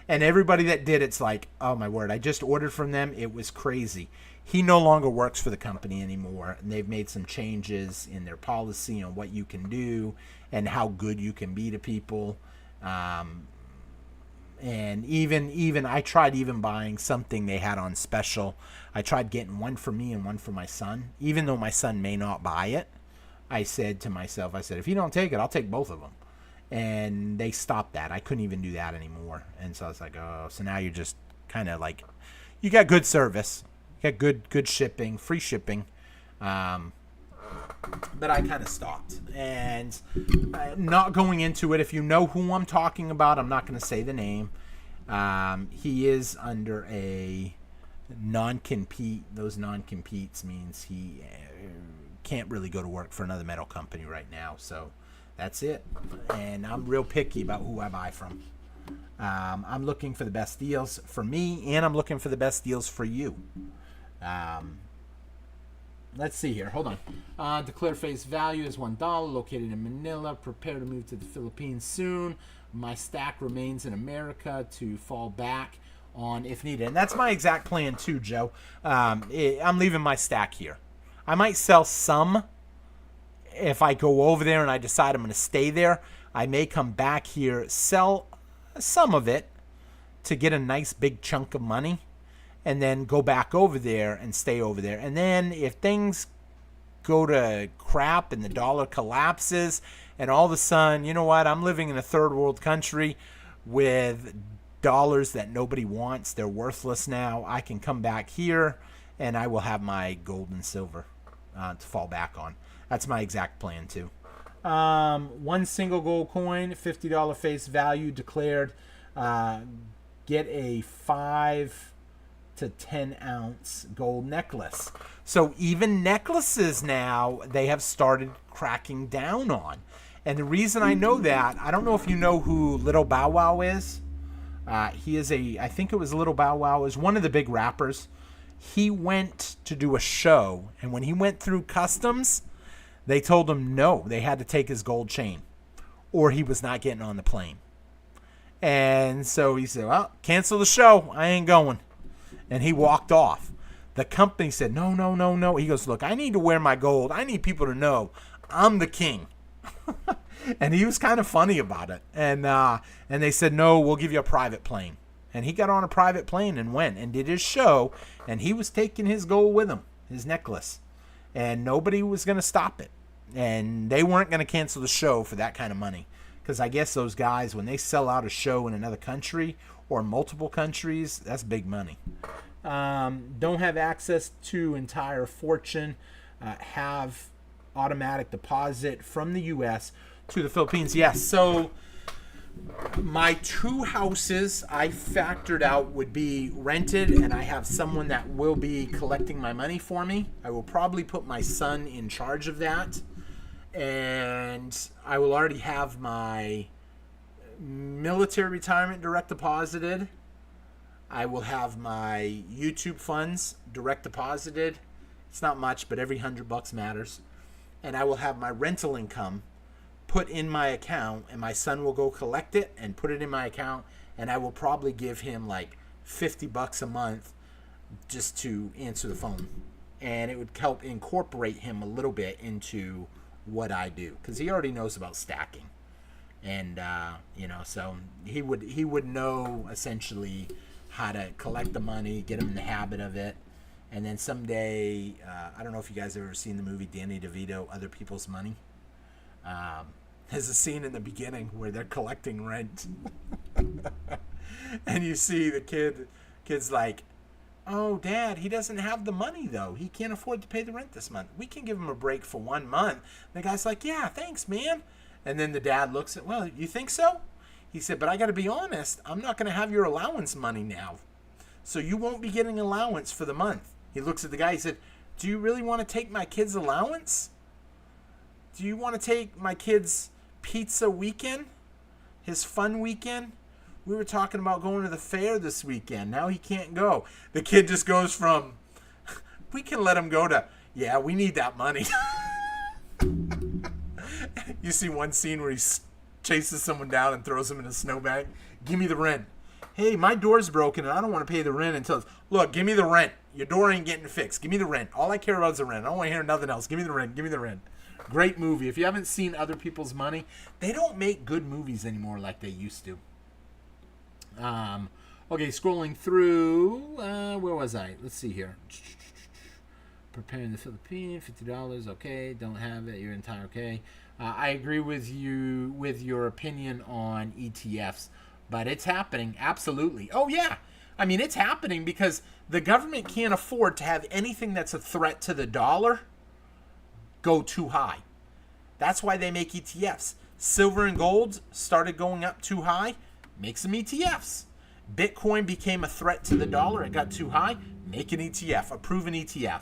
And everybody that did, it's like, oh my word, I just ordered from them. It was crazy. He no longer works for the company anymore. And they've made some changes in their policy on what you can do and how good you can be to people. And even I tried even buying something they had on special. I tried getting one for me and one for my son. Even though my son may not buy it, I said to myself, I said, if you don't take it, I'll take both of them. And they stopped that. I couldn't even do that anymore. And so I was like, oh, so now you're just kind of like, you got good service. You got good shipping, free shipping. But I kind of stopped. And not going into it, if you know who I'm talking about, I'm not going to say the name. He is under a non-compete. Those non-competes means he can't really go to work for another metal company right now. So that's it. And I'm real picky about who I buy from. I'm looking for the best deals for me, and I'm looking for the best deals for you. Let's see here. Hold on. Declare face value is $1. Located in Manila. Prepare to move to the Philippines soon. My stack remains in America to fall back on if needed. And that's my exact plan too, Joe. I'm leaving my stack here. I might sell some if I go over there and I decide I'm going to stay there. I may come back here, sell some of it to get a nice big chunk of money, and then go back over there and stay over there. And then if things go to crap and the dollar collapses and all of a sudden, you know what, I'm living in a third world country with dollars that nobody wants. They're worthless now. I can come back here and I will have my gold and silver to fall back on. That's my exact plan too. One single gold coin, $50 face value declared. get a 5 to 10 ounce gold necklace. So even necklaces now, they have started cracking down on. And the reason I know that, I don't know if you know who Little Bow Wow is. He is I think it was Little Bow Wow, is one of the big rappers. He went to do a show, and when he went through customs, they told him no, they had to take his gold chain, or he was not getting on the plane. And so he said, well, cancel the show. I ain't going. And he walked off. The company said, no. He goes, look, I need to wear my gold. I need people to know I'm the king. And he was kind of funny about it. And they said, no, we'll give you a private plane. And he got on a private plane and went and did his show. And he was taking his gold with him, his necklace. And nobody was going to stop it. And they weren't going to cancel the show for that kind of money. Because I guess those guys, when they sell out a show in another country or multiple countries, that's big money. Don't have access to entire fortune. Have automatic deposit from the U.S. to the Philippines. Yes, so my 2 houses I factored out would be rented, and I have someone that will be collecting my money for me. I will probably put my son in charge of that. And I will already have my military retirement direct deposited. I will have my YouTube funds direct deposited. It's not much, but every $100 matters. And I will have my rental income put in my account, and my son will go collect it and put it in my account. And I will probably give him like $50 a month just to answer the phone. And it would help incorporate him a little bit into what I do, because he already knows about stacking, and so he would know essentially how to collect the money, get him in the habit of it, and then someday, I don't know if you guys have ever seen the movie Danny DeVito, Other People's Money. There's a scene in the beginning where they're collecting rent, and you see the kid's like, oh, Dad, he doesn't have the money, though. He can't afford to pay the rent this month. We can give him a break for 1 month. The guy's like, yeah, thanks, man. And then the dad looks at, well, you think so? He said, but I got to be honest. I'm not going to have your allowance money now. So you won't be getting allowance for the month. He looks at the guy. He said, do you really want to take my kid's allowance? Do you want to take my kid's pizza weekend? His fun weekend? We were talking about going to the fair this weekend. Now he can't go. The kid just goes from, we can let him go, to, yeah, we need that money. You see one scene where he chases someone down and throws him in a snowbank. Give me the rent. Hey, my door's broken and I don't want to pay the rent until, look, give me the rent. Your door ain't getting fixed. Give me the rent. All I care about is the rent. I don't want to hear nothing else. Give me the rent. Give me the rent. Great movie. If you haven't seen Other People's Money, they don't make good movies anymore like they used to. Okay, scrolling through, where was I? Let's see here. Preparing the Philippines, $50, okay, don't have it, your entire, okay. I agree with you with your opinion on ETFs, but it's happening, absolutely. Oh, yeah, I mean, it's happening because the government can't afford to have anything that's a threat to the dollar go too high. That's why they make ETFs. Silver and gold started going up too high. Make some ETFs. Bitcoin became a threat to the dollar. It got too high. Make an ETF, a proven ETF.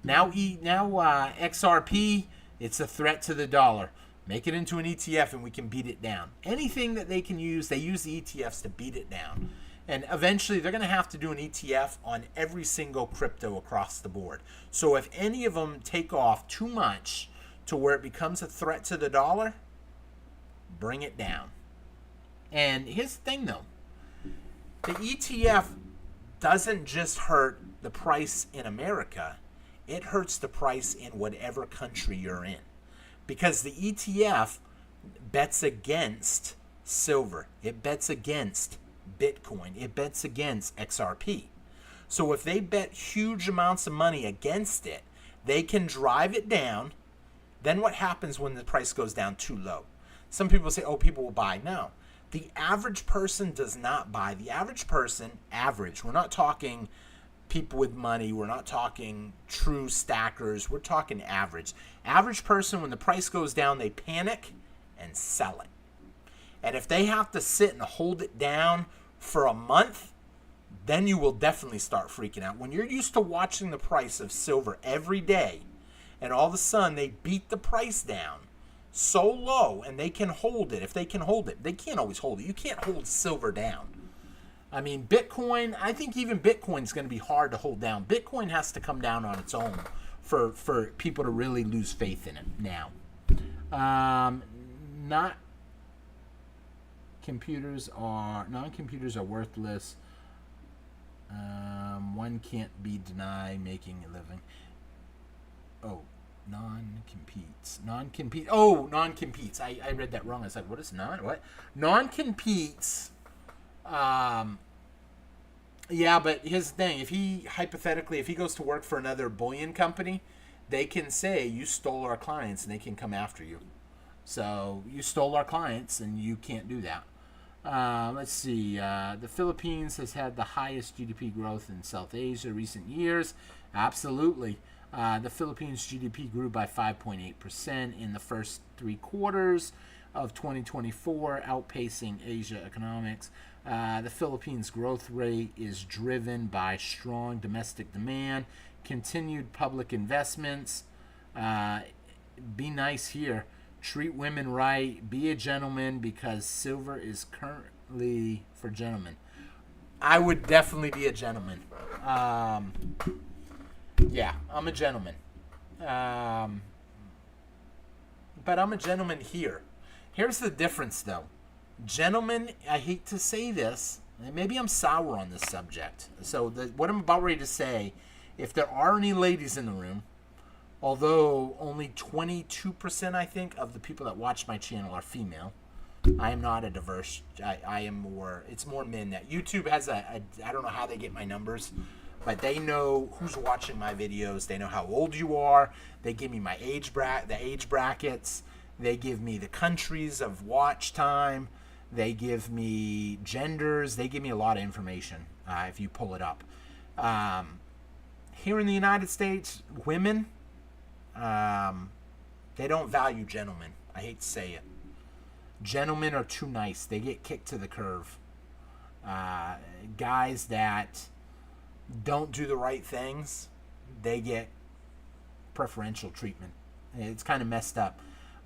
Now XRP, it's a threat to the dollar. Make it into an ETF and we can beat it down. Anything that they can use, they use the ETFs to beat it down. And eventually they're going to have to do an ETF on every single crypto across the board. So if any of them take off too much to where it becomes a threat to the dollar, bring it down. And here's the thing, though. The ETF doesn't just hurt the price in America. It hurts the price in whatever country you're in. Because the ETF bets against silver. It bets against Bitcoin. It bets against XRP. So if they bet huge amounts of money against it, they can drive it down. Then what happens when the price goes down too low? Some people say, oh, people will buy. No. The average person does not buy. The average person, average. We're not talking people with money. We're not talking true stackers. We're talking average. Average person, when the price goes down, they panic and sell it. And if they have to sit and hold it down for a month, then you will definitely start freaking out. When you're used to watching the price of silver every day, and all of a sudden they beat the price down so low, and they can hold it. If they can hold it, they can't always hold it. You can't hold silver down. I mean, Bitcoin, I think even Bitcoin's going to be hard to hold down. Bitcoin has to come down on its own for people to really lose faith in it now. Non-computers are worthless. One can't be denied making a living. Oh, non-competes. Non-competes. I read that wrong. I was like, what is what? Non-competes. Yeah, but here's the thing. If he goes to work for another bullion company, they can say, you stole our clients, and they can come after you. So you stole our clients, and you can't do that. Let's see. The Philippines has had the highest GDP growth in South Asia recent years. Absolutely. The Philippines GDP grew by 5.8% in the first 3 quarters of 2024, outpacing Asia economics. The Philippines' growth rate is driven by strong domestic demand, continued public investments. Be nice here. Treat women right. Be a gentleman, because silver is currently for gentlemen. I would definitely be a gentleman. Yeah, I'm a gentleman. But I'm a gentleman here. Here's the difference, though. Gentlemen, I hate to say this, and maybe I'm sour on this subject. So what I'm about ready to say, if there are any ladies in the room, although only 22%, I think, of the people that watch my channel are female. I am not a diverse. I am more. It's more men. That YouTube has I don't know how they get my numbers, but they know who's watching my videos. They know how old you are. They give me my the age brackets. They give me the countries of watch time. They give me genders. They give me a lot of information if you pull it up. Here in the United States, women, they don't value gentlemen. I hate to say it. Gentlemen are too nice. They get kicked to the curb. Guys that don't do the right things, they get preferential treatment. It's kind of messed up.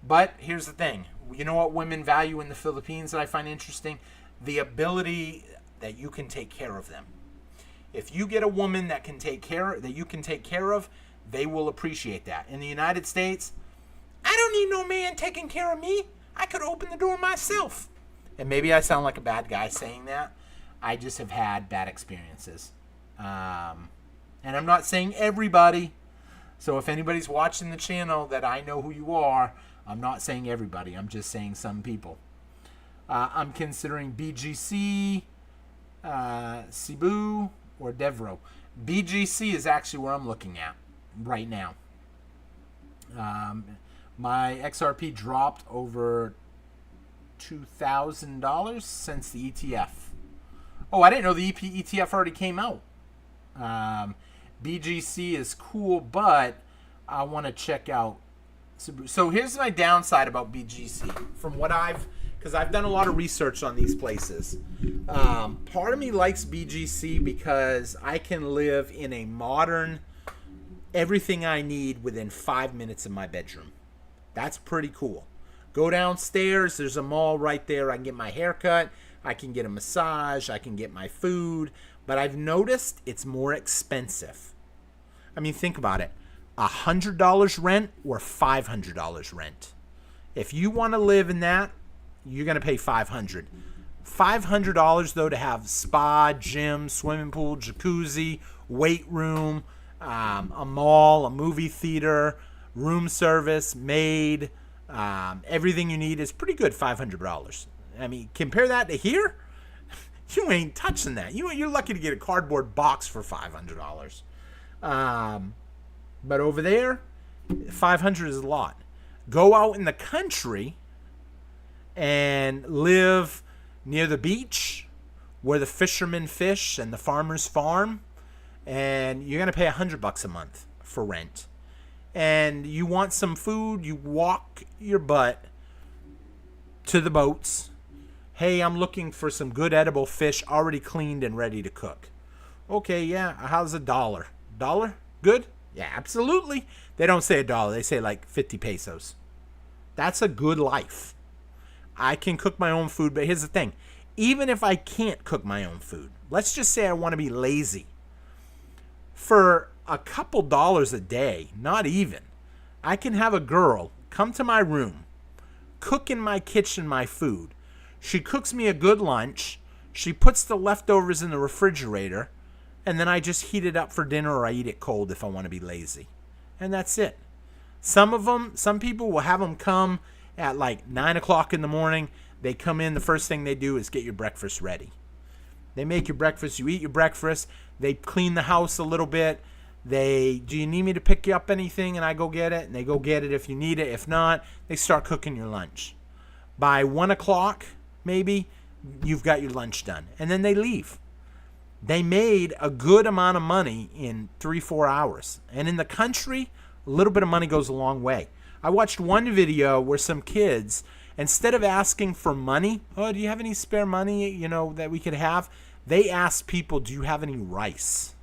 But here's the thing. You know what women value in the Philippines that I find interesting? The ability that you can take care of them. If you get a woman that you can take care of, they will appreciate that. In the United States, I don't need no man taking care of me. I could open the door myself. And maybe I sound like a bad guy saying that. I just have had bad experiences. And I'm not saying everybody. So if anybody's watching the channel that I know who you are, I'm not saying everybody. I'm just saying some people. I'm considering BGC, Cebu, or Devro. BGC is actually where I'm looking at right now. My XRP dropped over $2,000 since the ETF. Oh, I didn't know the ETF already came out. BGC is cool, but I want to check out. So here's my downside about BGC. Because I've done a lot of research on these places. Part of me likes BGC because I can live in a modern, everything I need within 5 minutes of my bedroom. That's pretty cool. Go downstairs, there's a mall right there. I can get my hair cut, I can get a massage, I can get my food. But I've noticed it's more expensive. I mean, think about it. $100 rent or $500 rent. If you want to live in that, you're going to pay $500. $500 though to have spa, gym, swimming pool, jacuzzi, weight room, a mall, a movie theater, room service, maid, everything you need is pretty good. $500. I mean, compare that to here. You ain't touching that. You're lucky to get a cardboard box for $500. But over there, $500 is a lot. Go out in the country and live near the beach where the fishermen fish and the farmers farm, and you're going to pay $100 a month for rent. And you want some food, you walk your butt to the boats. Hey, I'm looking for some good edible fish already cleaned and ready to cook. Okay, yeah, how's $1? Dollar? Good? Yeah, absolutely. They don't say $1. They say like 50 pesos. That's a good life. I can cook my own food, but here's the thing. Even if I can't cook my own food, let's just say I want to be lazy. For a couple dollars a day, not even, I can have a girl come to my room, cook in my kitchen my food. She cooks me a good lunch. She puts the leftovers in the refrigerator, and then I just heat it up for dinner or I eat it cold if I want to be lazy. And that's it. Some people will have them come at like 9 o'clock in the morning. They come in, the first thing they do is get your breakfast ready. They make your breakfast, you eat your breakfast, they clean the house a little bit. Do you need me to pick you up anything? And I go get it, and they go get it if you need it. If not, they start cooking your lunch. By 1 o'clock, maybe, you've got your lunch done. And then they leave. They made a good amount of money in 3-4 hours. And in the country, a little bit of money goes a long way. I watched one video where some kids, instead of asking for money, oh, do you have any spare money, that we could have? They asked people, do you have any rice?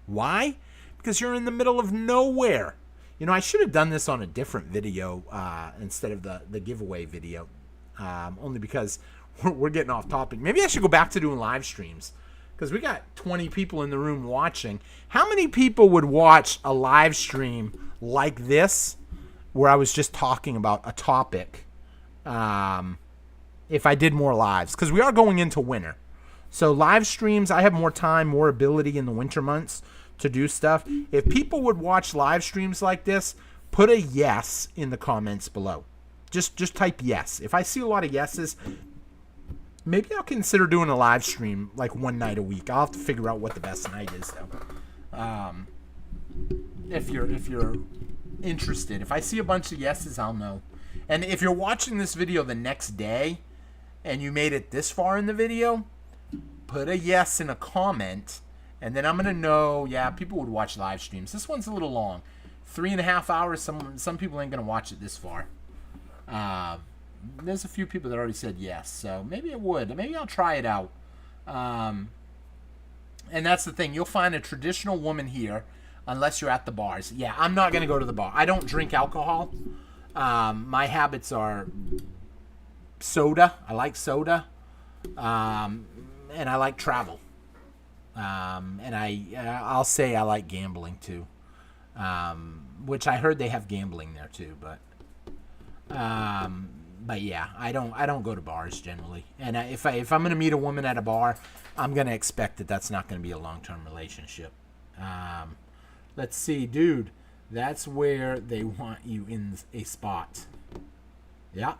Why? Because you're in the middle of nowhere. I should have done this on a different video instead of the giveaway video, only because we're getting off topic. Maybe I should go back to doing live streams, because we got 20 people in the room watching. How many people would watch a live stream like this, where I was just talking about a topic, if I did more lives? Because we are going into winter. So live streams, I have more time, more ability in the winter months to do stuff. If people would watch live streams like this, put a yes in the comments below. Just type yes. If I see a lot of yeses, maybe I'll consider doing a live stream like one night a week. I'll have to figure out what the best night is, though. If you're interested. If I see a bunch of yeses, I'll know. And if you're watching this video the next day and you made it this far in the video, put a yes in a comment, and then I'm going to know, yeah, people would watch live streams. This one's a little long. 3.5 hours. Some people ain't going to watch it this far. There's a few people that already said yes, so maybe it would. Maybe I'll try it out. And that's the thing. You'll find a traditional woman here unless you're at the bars. Yeah, I'm not going to go to the bar. I don't drink alcohol. My habits are soda. I like soda. And I like travel. And I'll say I like gambling too. Which I heard they have gambling there too, but yeah, I don't go to bars generally. And if I'm going to meet a woman at a bar, I'm going to expect that that's not going to be a long-term relationship. Let's see, dude. That's where they want you in a spot. Yeah.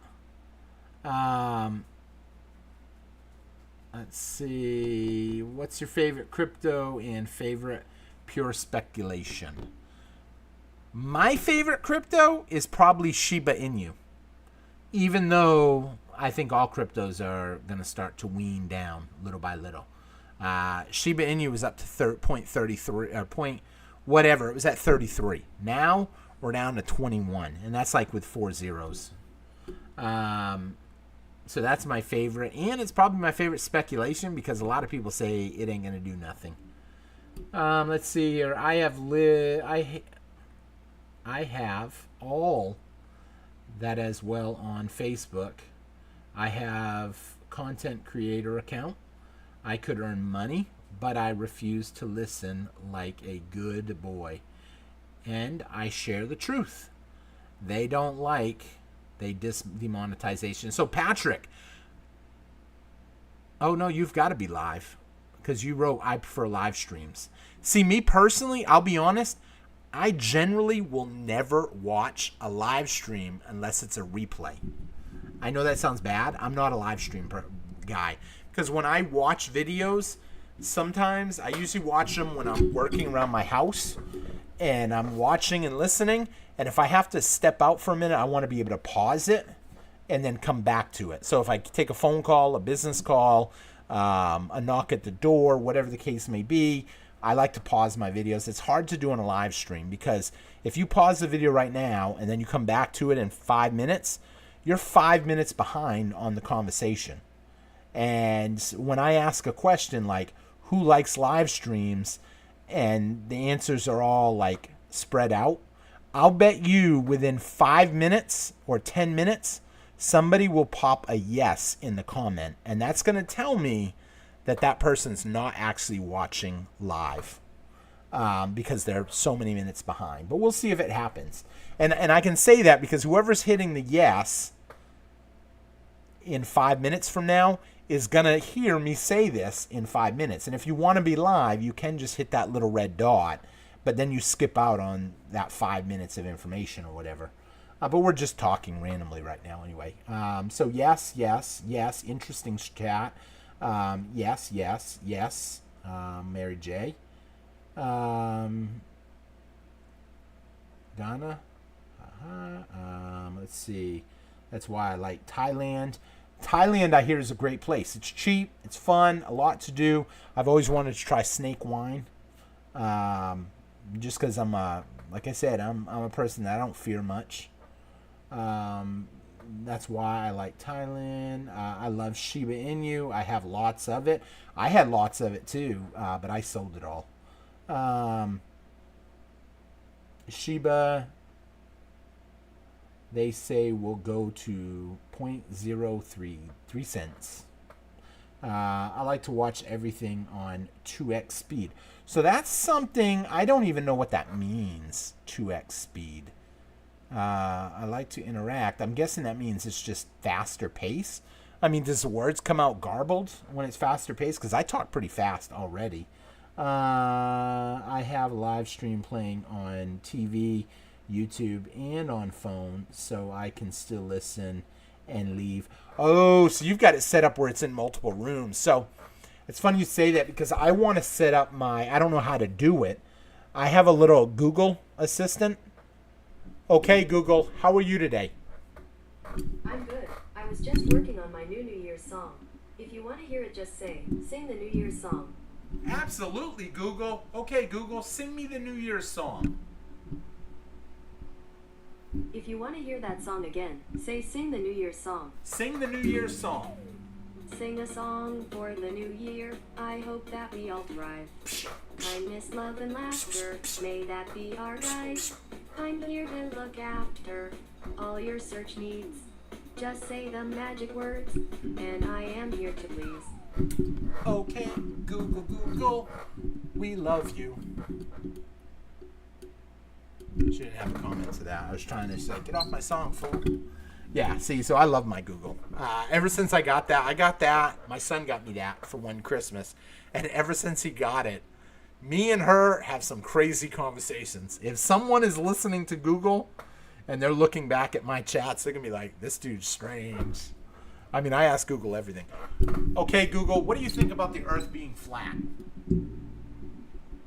Let's see. What's your favorite crypto and favorite pure speculation? My favorite crypto is probably Shiba Inu. Even though I think all cryptos are going to start to wean down little by little. Shiba Inu was up to 0.33 or point whatever. It was at 33. Now we're down to 21, and that's like with 4 zeros. So that's my favorite, and it's probably my favorite speculation because a lot of people say it ain't gonna do nothing. Let's see here. I have all that as well on Facebook. I have content creator account. I could earn money, but I refuse to listen like a good boy. And I share the truth. They don't like demonetization. So Patrick, oh no, you've got to be live because you wrote I prefer live streams. See, me personally, I'll be honest, I generally will never watch a live stream unless it's a replay. I know that sounds bad. I'm not a live stream guy because when I watch videos, sometimes I usually watch them when I'm working around my house and I'm watching and listening. And if I have to step out for a minute, I want to be able to pause it and then come back to it. So if I take a phone call, a business call, a knock at the door, whatever the case may be, I like to pause my videos. It's hard to do on a live stream because if you pause the video right now and then you come back to it in 5 minutes, you're 5 minutes behind on the conversation. And when I ask a question like, who likes live streams, and the answers are all like spread out, I'll bet you within 5 minutes or 10 minutes, somebody will pop a yes in the comment. And that's going to tell me that that person's not actually watching live, because they're so many minutes behind. But we'll see if it happens. And I can say that because whoever's hitting the yes in 5 minutes from now is going to hear me say this in 5 minutes. And if you want to be live, you can just hit that little red dot, but then you skip out on that 5 minutes of information or whatever. But we're just talking randomly right now anyway. So yes, yes, yes. Interesting chat. Yes, yes, yes. Mary J. Donna. Let's see. That's why I like Thailand. Thailand, I hear, is a great place. It's cheap. It's fun. A lot to do. I've always wanted to try snake wine. Just because like I said, I'm a person that I don't fear much. That's why I like Thailand. I love Shiba Inu. I have lots of it. I had lots of it too, but I sold it all. Shiba, they say will go to 0.033 cents. I like to watch everything on 2x speed. So that's something, I don't even know what that means, 2x speed. I like to interact. I'm guessing that means it's just faster pace. I mean, does the words come out garbled when it's faster pace? Because I talk pretty fast already. I have a live stream playing on TV, YouTube, and on phone, so I can still listen and leave. Oh, so you've got it set up where it's in multiple rooms. So it's funny you say that because I want to set up I don't know how to do it. I have a little Google assistant. Okay, Google, how are you today? I'm good. I was just working on my new New Year's song. If you want to hear it, just sing the New Year's song. Absolutely, Google. Okay, Google, sing me the New Year's song. If you want to hear that song again, sing the New Year's song. Sing the New Year's song. Sing a song for the new year. I hope that we all thrive. Kindness, love, and laughter, may that be our guide. I'm here to look after all your search needs. Just say the magic words, and I am here to please. Okay, Google, Google, we love you. She didn't have a comment to that. I was trying to say, get off my song, fool. Yeah, see, so I love my Google. Ever since I got that. My son got me that for one Christmas. And ever since he got it, me and her have some crazy conversations. If someone is listening to Google and they're looking back at my chats, they're going to be like, this dude's strange. I mean, I ask Google everything. Okay, Google, what do you think about the Earth being flat?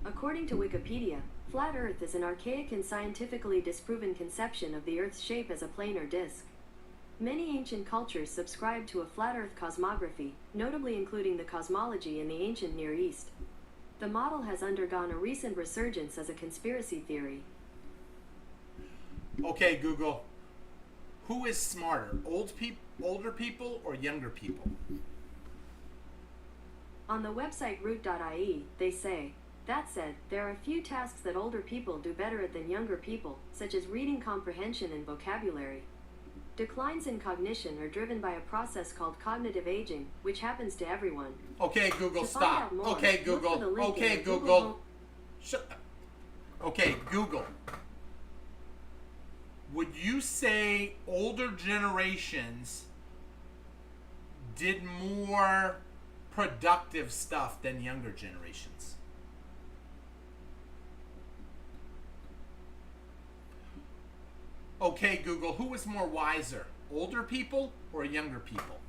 According to Wikipedia, flat Earth is an archaic and scientifically disproven conception of the Earth's shape as a planar disk. Many ancient cultures subscribed to a flat Earth cosmography, notably including the cosmology in the ancient Near East. The model has undergone a recent resurgence as a conspiracy theory. Okay, Google, who is smarter, older people or younger people? On the website root.ie, they say, that said, there are a few tasks that older people do better at than younger people, such as reading comprehension and vocabulary. Declines in cognition are driven by a process called cognitive aging, which happens to everyone. Okay, Google, stop. More, okay, Google. Okay, Google. Shut up. Okay, Google. Would you say older generations did more productive stuff than younger generations? Okay, Google, who was more wiser, older people or younger people?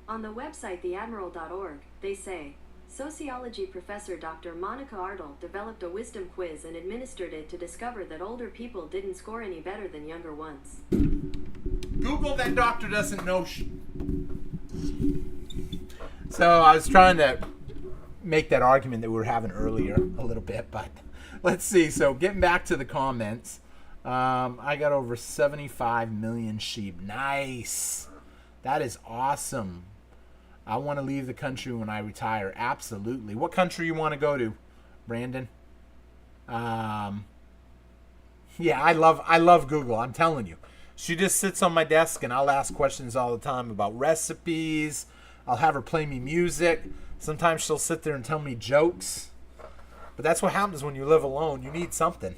On the website theadmiral.org, they say, sociology professor Dr. Monica Ardle developed a wisdom quiz and administered it to discover that older people didn't score any better than younger ones. Google, that doctor doesn't know So I was trying to make that argument that we were having earlier a little bit, but let's see. So getting back to the comments. I got over 75 million sheep. Nice. That is awesome. I want to leave the country when I retire. Absolutely. What country you want to go to, Brandon? Yeah, I love Google. I'm telling you. She just sits on my desk and I'll ask questions all the time about recipes. I'll have her play me music. Sometimes she'll sit there and tell me jokes. But that's what happens when you live alone. You need something.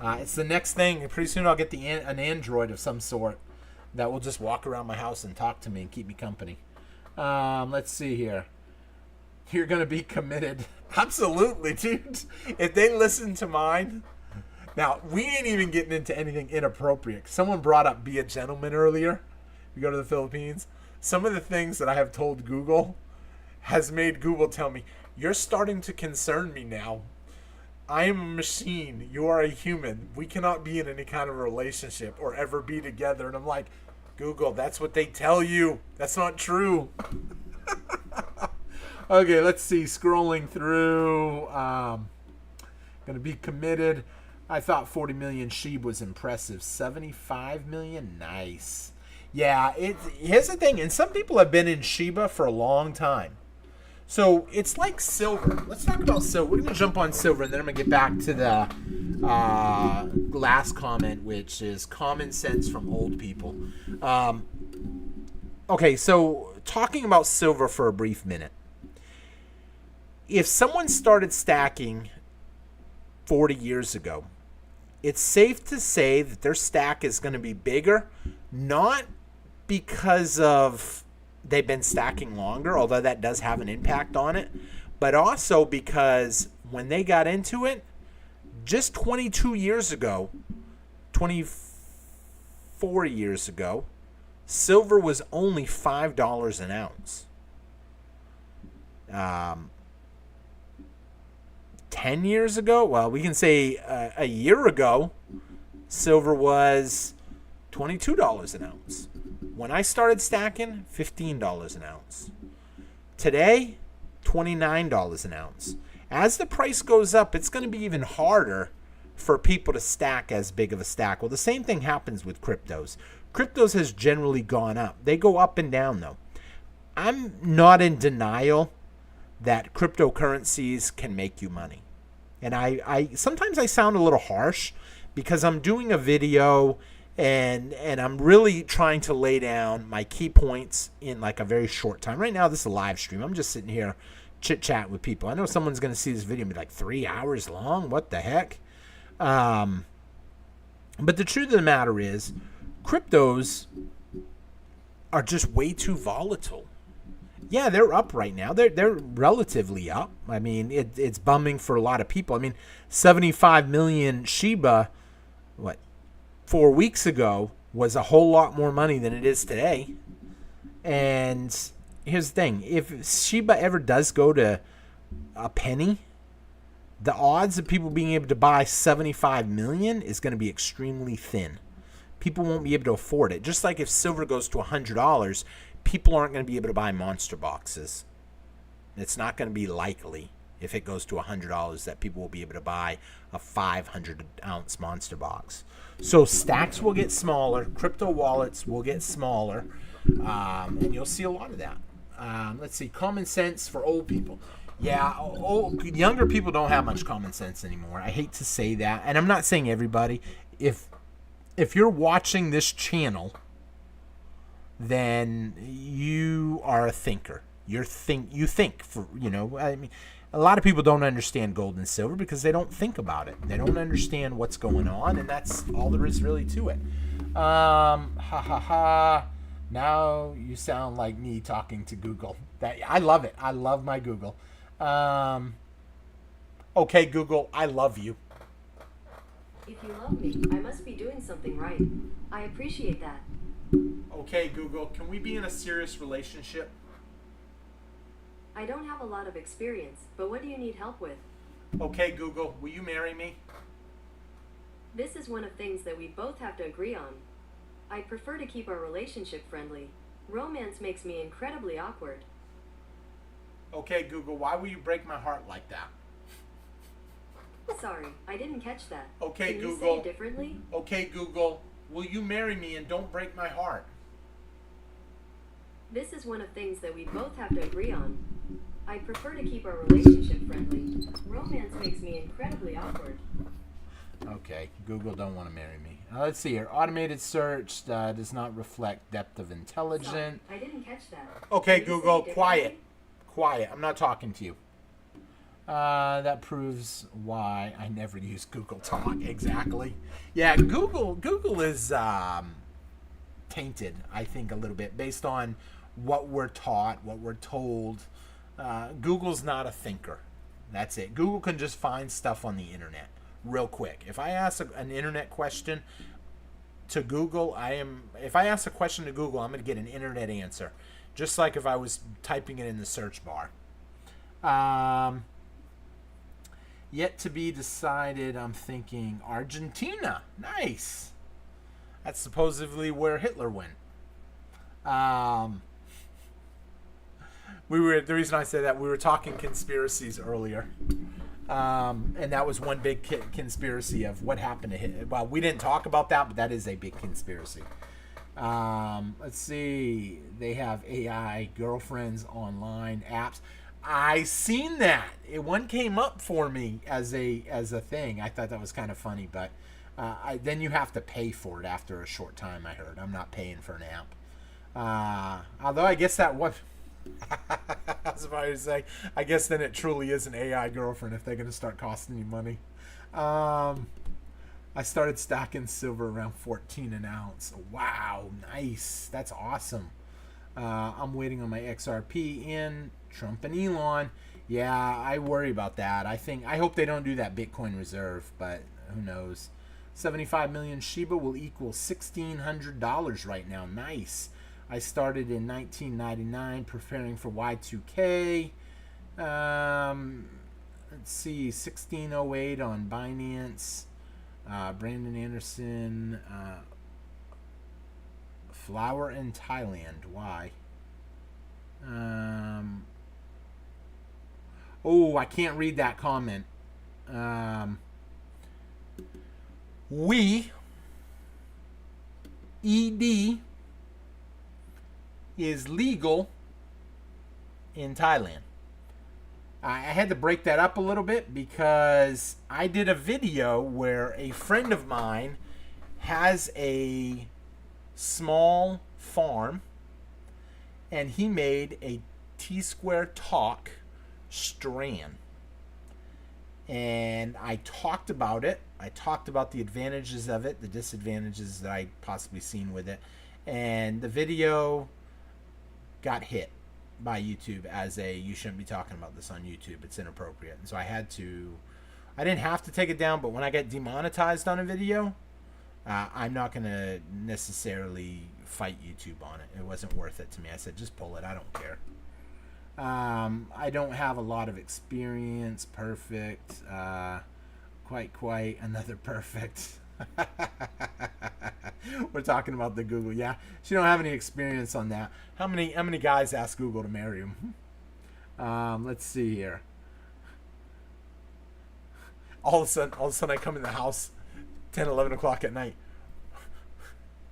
It's the next thing. Pretty soon I'll get an Android of some sort that will just walk around my house and talk to me and keep me company. Let's see here. You're going to be committed. Absolutely, dude. If they listen to mine. Now, we ain't even getting into anything inappropriate. Someone brought up be a gentleman earlier. We go to the Philippines. Some of the things that I have told Google has made Google tell me, you're starting to concern me now. I am a machine. You are a human. We cannot be in any kind of relationship or ever be together. And I'm like, Google, that's what they tell you. That's not true. Okay, let's see. Scrolling through. Going to be committed. I thought 40 million sheep was impressive. 75 million? Nice. Yeah, here's the thing. And some people have been in Shiba for a long time. So it's like silver. Let's talk about silver. We're going to jump on silver, and then I'm going to get back to the last comment, which is common sense from old people. Okay, so talking about silver for a brief minute. If someone started stacking 40 years ago, it's safe to say that their stack is going to be bigger, not because of they've been stacking longer, although that does have an impact on it, but also because when they got into it, just 22 years ago, 24 years ago, silver was only $5 an ounce. 10 years ago, well, we can say a year ago, silver was $22 an ounce. When I started stacking, $15 an ounce. Today, $29 an ounce. As the price goes up, it's going to be even harder for people to stack as big of a stack. Well, the same thing happens with cryptos. Cryptos has generally gone up. They go up and down, though. I'm not in denial that cryptocurrencies can make you money. And I sometimes I sound a little harsh because I'm doing a video and I'm really trying to lay down my key points in like a very short time. Right now, this is a live stream. I'm just sitting here chit-chat with people. I know someone's going to see this video and be like, 3 hours long? What the heck? But the truth of the matter is, cryptos are just way too volatile. Yeah, they're up right now. They're relatively up. I mean, it's bumming for a lot of people. I mean, 75 million Shiba, 4 weeks ago was a whole lot more money than it is today. And here's the thing. If Shiba ever does go to a penny, the odds of people being able to buy 75 million is going to be extremely thin. People won't be able to afford it. Just like if silver goes to $100, people aren't going to be able to buy monster boxes. It's not going to be likely if it goes to $100 that people will be able to buy a 500-ounce monster box. So stacks will get smaller. Crypto wallets will get smaller. And you'll see a lot of that. Let's see. Common sense for old people. Yeah, younger people don't have much common sense anymore. I hate to say that. And I'm not saying everybody. If you're watching this channel, then you are a thinker. You think for, I mean, a lot of people don't understand gold and silver because they don't think about it. They don't understand what's going on, and that's all there is really to it. Now you sound like me talking to Google. I love it. I love my Google. Okay, Google, I love you. If you love me, I must be doing something right. I appreciate that. Okay, Google, can we be in a serious relationship? I don't have a lot of experience, but what do you need help with? Okay, Google, will you marry me? This is one of things that we both have to agree on. I prefer to keep our relationship friendly. Romance makes me incredibly awkward. Okay, Google, why will you break my heart like that? Sorry, I didn't catch that. Okay, Can Google. you say it differently? Okay, Google, will you marry me and don't break my heart? This is one of things that we both have to agree on. I prefer to keep our relationship friendly. Romance makes me incredibly awkward. Okay, Google don't want to marry me. Let's see here. Automated search does not reflect depth of intelligence. Sorry, I didn't catch that. Okay, Did you Google, say quiet. differently? Quiet. I'm not talking to you. That proves why I never use Google Talk. Exactly. Yeah, Google is tainted, I think, a little bit based on what we're taught, what we're told. Google's not a thinker. That's it. Google can just find stuff on the internet real quick. If I ask an internet question to Google, if I ask a question to Google, I'm going to get an internet answer, just like if I was typing it in the search bar. Yet to be decided, I'm thinking Argentina. Nice. That's supposedly where Hitler went. The reason I say that, we were talking conspiracies earlier. And that was one big conspiracy of what happened to Hitler. Well, we didn't talk about that, but that is a big conspiracy. Let's see. They have AI girlfriends, online apps. I seen that. One came up for me as a thing. I thought that was kind of funny, but then you have to pay for it after a short time. I heard. I'm not paying for an app. Although I guess that was. I was about to say, I guess then it truly is an AI girlfriend if they're going to start costing you money. I started stocking silver around 14 an ounce. Wow, nice. That's awesome. I'm waiting on my XRP in. Trump and Elon. Yeah, I worry about that. I hope they don't do that Bitcoin reserve, but who knows. 75 million Shiba will equal $1,600 right now. Nice. I started in 1999 preparing for Y2K. Let's see, 1608 on Binance. Brandon Anderson. Flower in Thailand. Why? Oh, I can't read that comment. ED is legal in Thailand. I had to break that up a little bit because I did a video where a friend of mine has a small farm and he made a TSQUARE Talk strand. And I talked about it. I talked about the advantages of it, the disadvantages that I possibly seen with it. And the video got hit by YouTube as you shouldn't be talking about this on YouTube. It's inappropriate. And so I didn't have to take it down, but when I get demonetized on a video, I'm not going to necessarily fight YouTube on it. It wasn't worth it to me. I said, just pull it. I don't care. I don't have a lot of experience. Perfect. Quite another perfect. We're talking about the Google. Yeah, she don't have any experience on that. How many guys ask Google to marry him? Let's see here. All of a sudden I come in the house 10, 11 o'clock at night.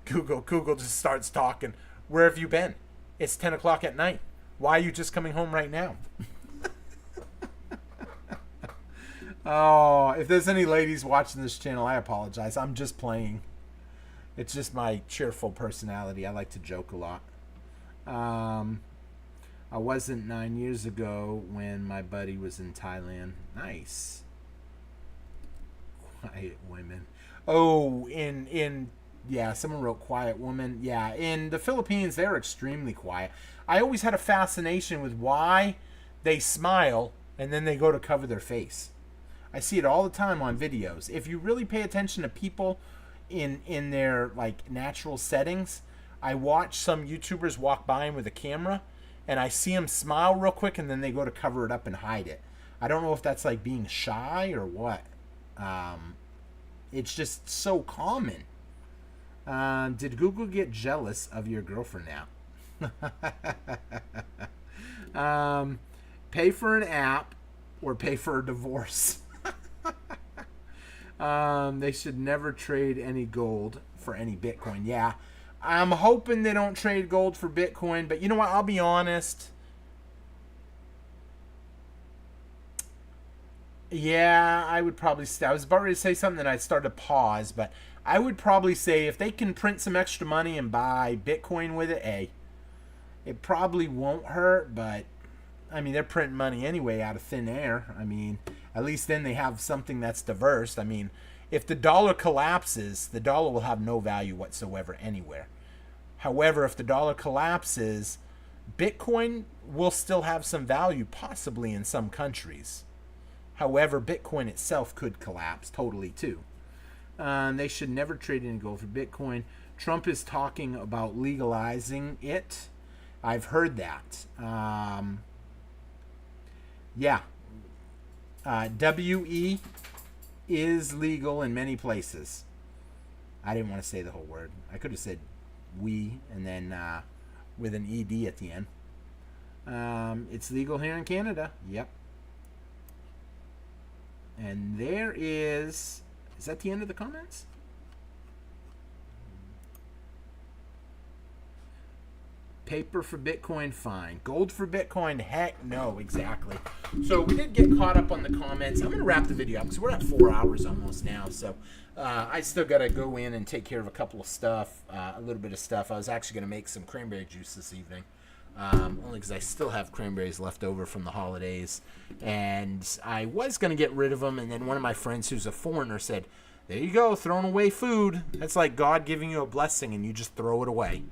Google just starts talking. Where have you been? It's 10 o'clock at night. Why are you just coming home right now? Oh, if there's any ladies watching this channel, I apologize. I'm just playing. It's just my cheerful personality. I like to joke a lot. I wasn't 9 years ago when my buddy was in Thailand. Nice. Quiet women. Oh, yeah, someone wrote quiet woman. Yeah, in the Philippines, they're extremely quiet. I always had a fascination with why they smile and then they go to cover their face. I see it all the time on videos. If you really pay attention to people in their like natural settings, I watch some YouTubers walk by with a camera and I see them smile real quick and then they go to cover it up and hide it. I don't know if that's like being shy or what. It's just so common. Did Google get jealous of your girlfriend now? Pay for an app or pay for a divorce. They should never trade any gold for any Bitcoin. Yeah, I'm hoping they don't trade gold for Bitcoin, but you know what? I'll be honest. Yeah, I would probably say, I was about ready to say something and I started to pause, but I would probably say if they can print some extra money and buy Bitcoin with it, hey, it probably won't hurt, but I mean, they're printing money anyway out of thin air. I mean, at least then they have something that's diverse. I mean, if the dollar collapses, the dollar will have no value whatsoever anywhere. However, if the dollar collapses, Bitcoin will still have some value, possibly in some countries. However, Bitcoin itself could collapse totally too. They should never trade in gold for Bitcoin. Trump is talking about legalizing it. I've heard that. Yeah. WE is legal in many places. I didn't want to say the whole word. I could have said we and then with an ED at the end. It's legal here in Canada. Yep. And there is that the end of the comments? Paper for Bitcoin, fine. Gold for Bitcoin, heck no, exactly. So we did get caught up on the comments. I'm going to wrap the video up because we're at 4 hours almost now. So I still got to go in and take care of a couple of stuff, a little bit of stuff. I was actually going to make some cranberry juice this evening. Only because I still have cranberries left over from the holidays, and I was going to get rid of them, and then one of my friends who's a foreigner said, there you go, throwing away food. That's like God giving you a blessing, and you just throw it away.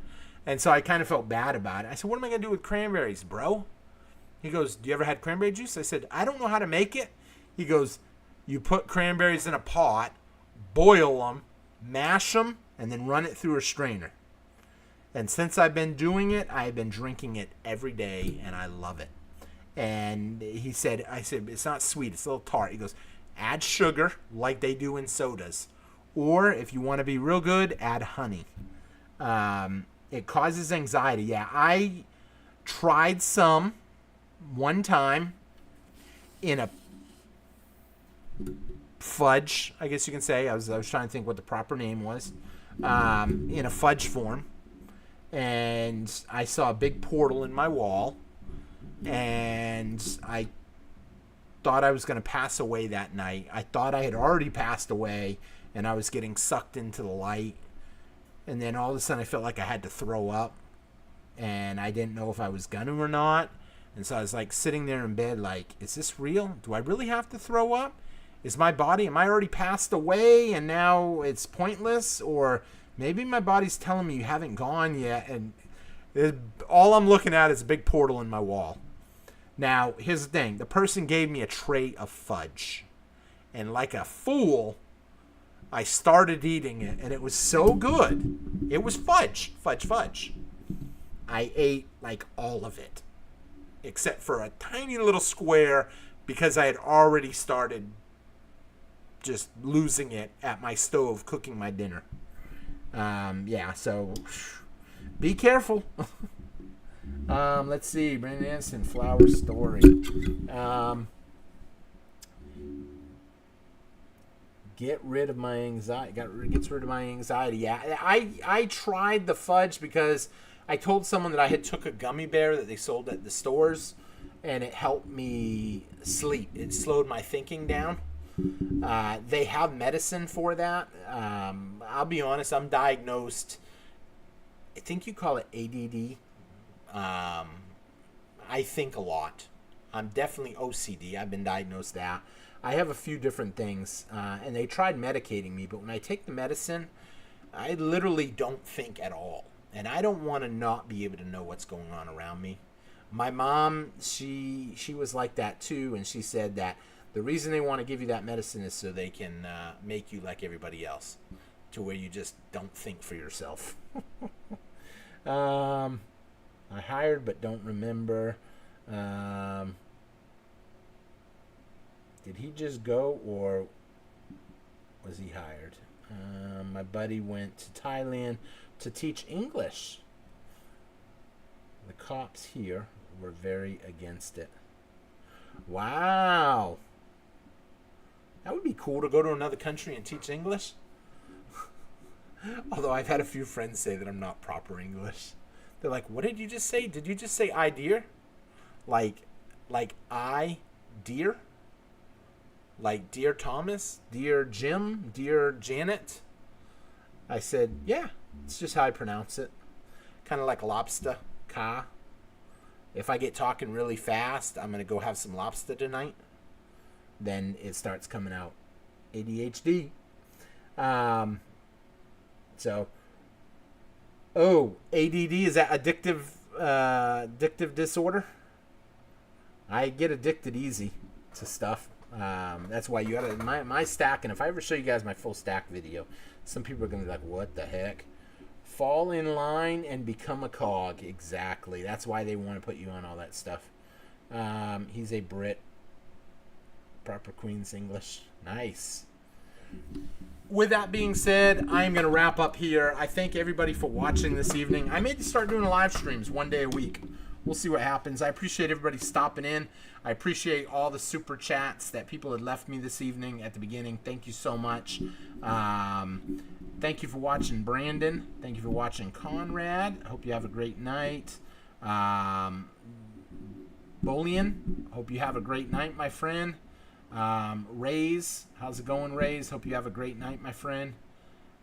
And so I kind of felt bad about it. I said, what am I going to do with cranberries, bro? He goes, do you ever had cranberry juice? I said, I don't know how to make it. He goes, you put cranberries in a pot, boil them, mash them, and then run it through a strainer. And since I've been doing it, I've been drinking it every day, and I love it. And he said, I said, it's not sweet, it's a little tart. He goes, add sugar like they do in sodas. Or if you want to be real good, add honey. It causes anxiety. Yeah, I tried some one time in a fudge, I guess you can say. I was trying to think what the proper name was. In a fudge form. And I saw a big portal in my wall, and I thought I was going to pass away that night. I thought I had already passed away, and I was getting sucked into the light, and then all of a sudden I felt like I had to throw up, and I didn't know if I was going to or not, and so I was like sitting there in bed like, is this real? Do I really have to throw up? Is my body, am I already passed away, and now it's pointless, or maybe my body's telling me you haven't gone yet, and all I'm looking at is a big portal in my wall. Now, here's the thing. The person gave me a tray of fudge. And like a fool, I started eating it, and it was so good. It was fudge. Fudge. I ate like all of it, except for a tiny little square because I had already started just losing it at my stove cooking my dinner. Yeah, so be careful. Let's see, Brandon Anderson, flower story. Gets rid of my anxiety. Yeah, I tried the fudge because I told someone that I had took a gummy bear that they sold at the stores, and it helped me sleep. It slowed my thinking down. They have medicine for that. I'll be honest, I'm diagnosed, I think you call it ADD. I think a lot. I'm definitely OCD. I've been diagnosed that. I have a few different things, and they tried medicating me, but when I take the medicine, I literally don't think at all. And I don't want to not be able to know what's going on around me. My mom, she was like that too, and she said that the reason they want to give you that medicine is so they can make you like everybody else, to where you just don't think for yourself. I hired but don't remember. Did he just go, or was he hired? My buddy went to Thailand to teach English. The cops here were very against it. Wow. That would be cool to go to another country and teach English. Although I've had a few friends say that I'm not proper English. They're like, "What did you just say? Did you just say I dear? Like I dear? Like dear Thomas, dear Jim, dear Janet?" I said, "Yeah, it's just how I pronounce it. Kind of like lobster, ka. If I get talking really fast, I'm going to go have some lobster tonight. Then it starts coming out. ADHD. ADD, is that addictive disorder? I get addicted easy to stuff. That's why you gotta, my stack, and if I ever show you guys my full stack video, some people are going to be like, what the heck? Fall in line and become a cog. Exactly. That's why they want to put you on all that stuff. He's a Brit. Proper Queen's English. Nice. With that being said, I'm going to wrap up here. I thank everybody for watching this evening. I may start doing live streams one day a week. We'll see what happens. I appreciate everybody stopping in. I appreciate all the super chats that people had left me this evening at the beginning. Thank you so much. Thank you for watching, Brandon. Thank you for watching, Conrad. Hope you have a great night. Bolian, hope you have a great night, my friend. Rays, how's it going, Rays? Hope you have a great night, my friend.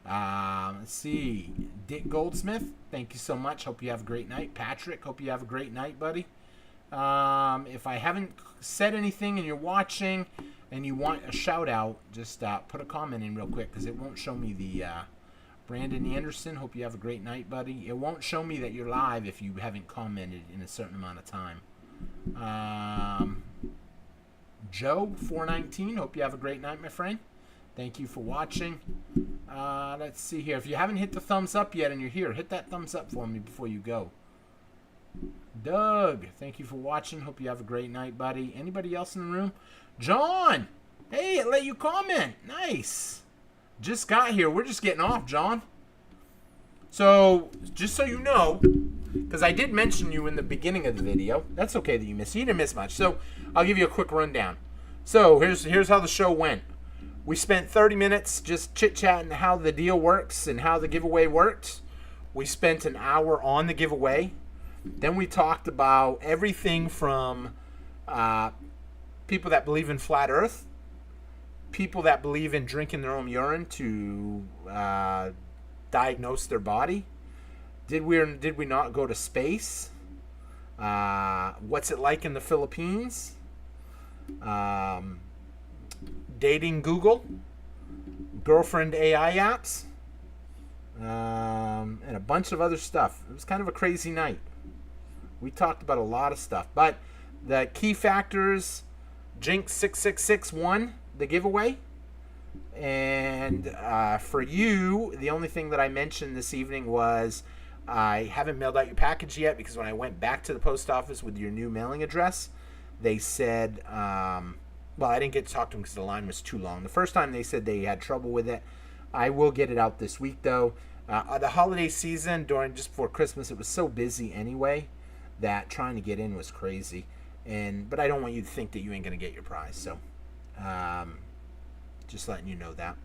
Let's see. Dick Goldsmith, thank you so much. Hope you have a great night. Patrick, hope you have a great night, buddy. If I haven't said anything and you're watching and you want a shout out, just put a comment in real quick because it won't show me the Brandon Anderson, hope you have a great night, buddy. It won't show me that you're live if you haven't commented in a certain amount of time. Joe 419, hope you have a great night, my friend. Thank you for watching. Let's see here. If you haven't hit the thumbs up yet and you're here, hit that thumbs up for me before you go. Doug, thank you for watching. Hope you have a great night, buddy. Anybody else in the room? John, hey, it let you comment. Nice. Just got here. We're just getting off, John. So, just so you know, because I did mention you in the beginning of the video. That's okay that you missed. You didn't miss much. So, I'll give you a quick rundown. So, here's how the show went. We spent 30 minutes just chit-chatting how the deal works and how the giveaway worked. We spent an hour on the giveaway. Then we talked about everything from people that believe in flat earth, people that believe in drinking their own urine to diagnose their body. Did we not go to space? What's it like in the Philippines? Dating Google, girlfriend AI apps, and a bunch of other stuff. It was kind of a crazy night. We talked about a lot of stuff, but the key factors, Jinx 666 won the giveaway. And for you, the only thing that I mentioned this evening was I haven't mailed out your package yet because when I went back to the post office with your new mailing address, they said, well, I didn't get to talk to them because the line was too long. The first time they said they had trouble with it. I will get it out this week, though. The holiday season, just before Christmas, it was so busy anyway that trying to get in was crazy. But I don't want you to think that you ain't going to get your prize. So just letting you know that.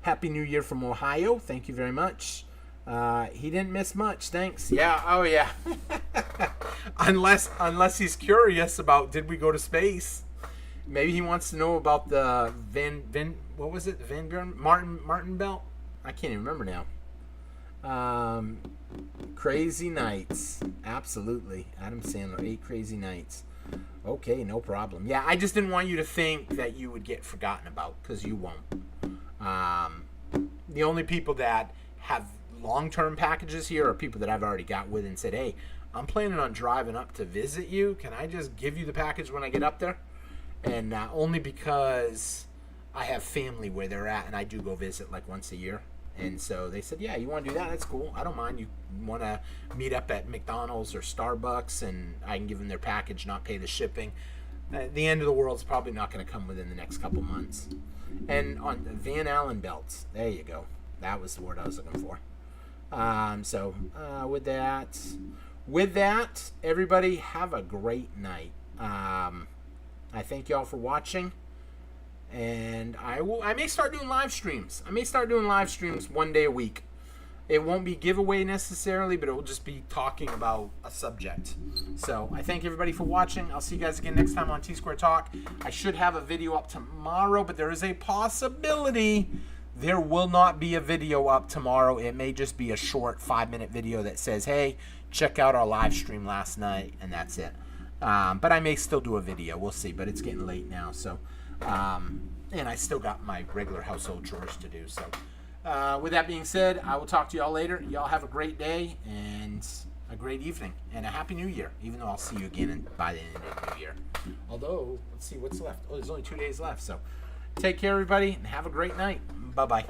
Happy New Year from Ohio. Thank you very much. He didn't miss much. Thanks. Yeah. Oh, yeah. unless he's curious about did we go to space. Maybe he wants to know about the what was it? Vanguard Martin belt? I can't even remember now. Crazy Nights. Absolutely. Adam Sandler, 8 Crazy Nights. Okay, no problem. Yeah, I just didn't want you to think that you would get forgotten about because you won't. The only people that have long-term packages here are people that I've already got with and said, hey, I'm planning on driving up to visit you. Can I just give you the package when I get up there? And only because I have family where they're at and I do go visit like once a year. And so they said, yeah, you want to do that? That's cool. I don't mind. You want to meet up at McDonald's or Starbucks and I can give them their package, not pay the shipping. The end of the world's probably not going to come within the next couple months. And on Van Allen belts, there you go. That was the word I was looking for. With that, everybody have a great night. I thank y'all for watching. And I may start doing live streams. I may start doing live streams one day a week. It won't be giveaway necessarily, but it will just be talking about a subject. So I thank everybody for watching. I'll see you guys again next time on T-Square Talk. I should have a video up tomorrow, but there is a possibility there will not be a video up tomorrow. It may just be a short 5-minute video that says, hey, check out our live stream last night, and that's it. But I may still do a video. We'll see, but it's getting late now. So, and I still got my regular household chores to do. So with that being said, I will talk to y'all later. Y'all have a great day and a great evening and a happy new year, even though I'll see you again by the end of the new year. Although, let's see what's left. Oh, there's only 2 days left. So take care, everybody, and have a great night. Bye-bye.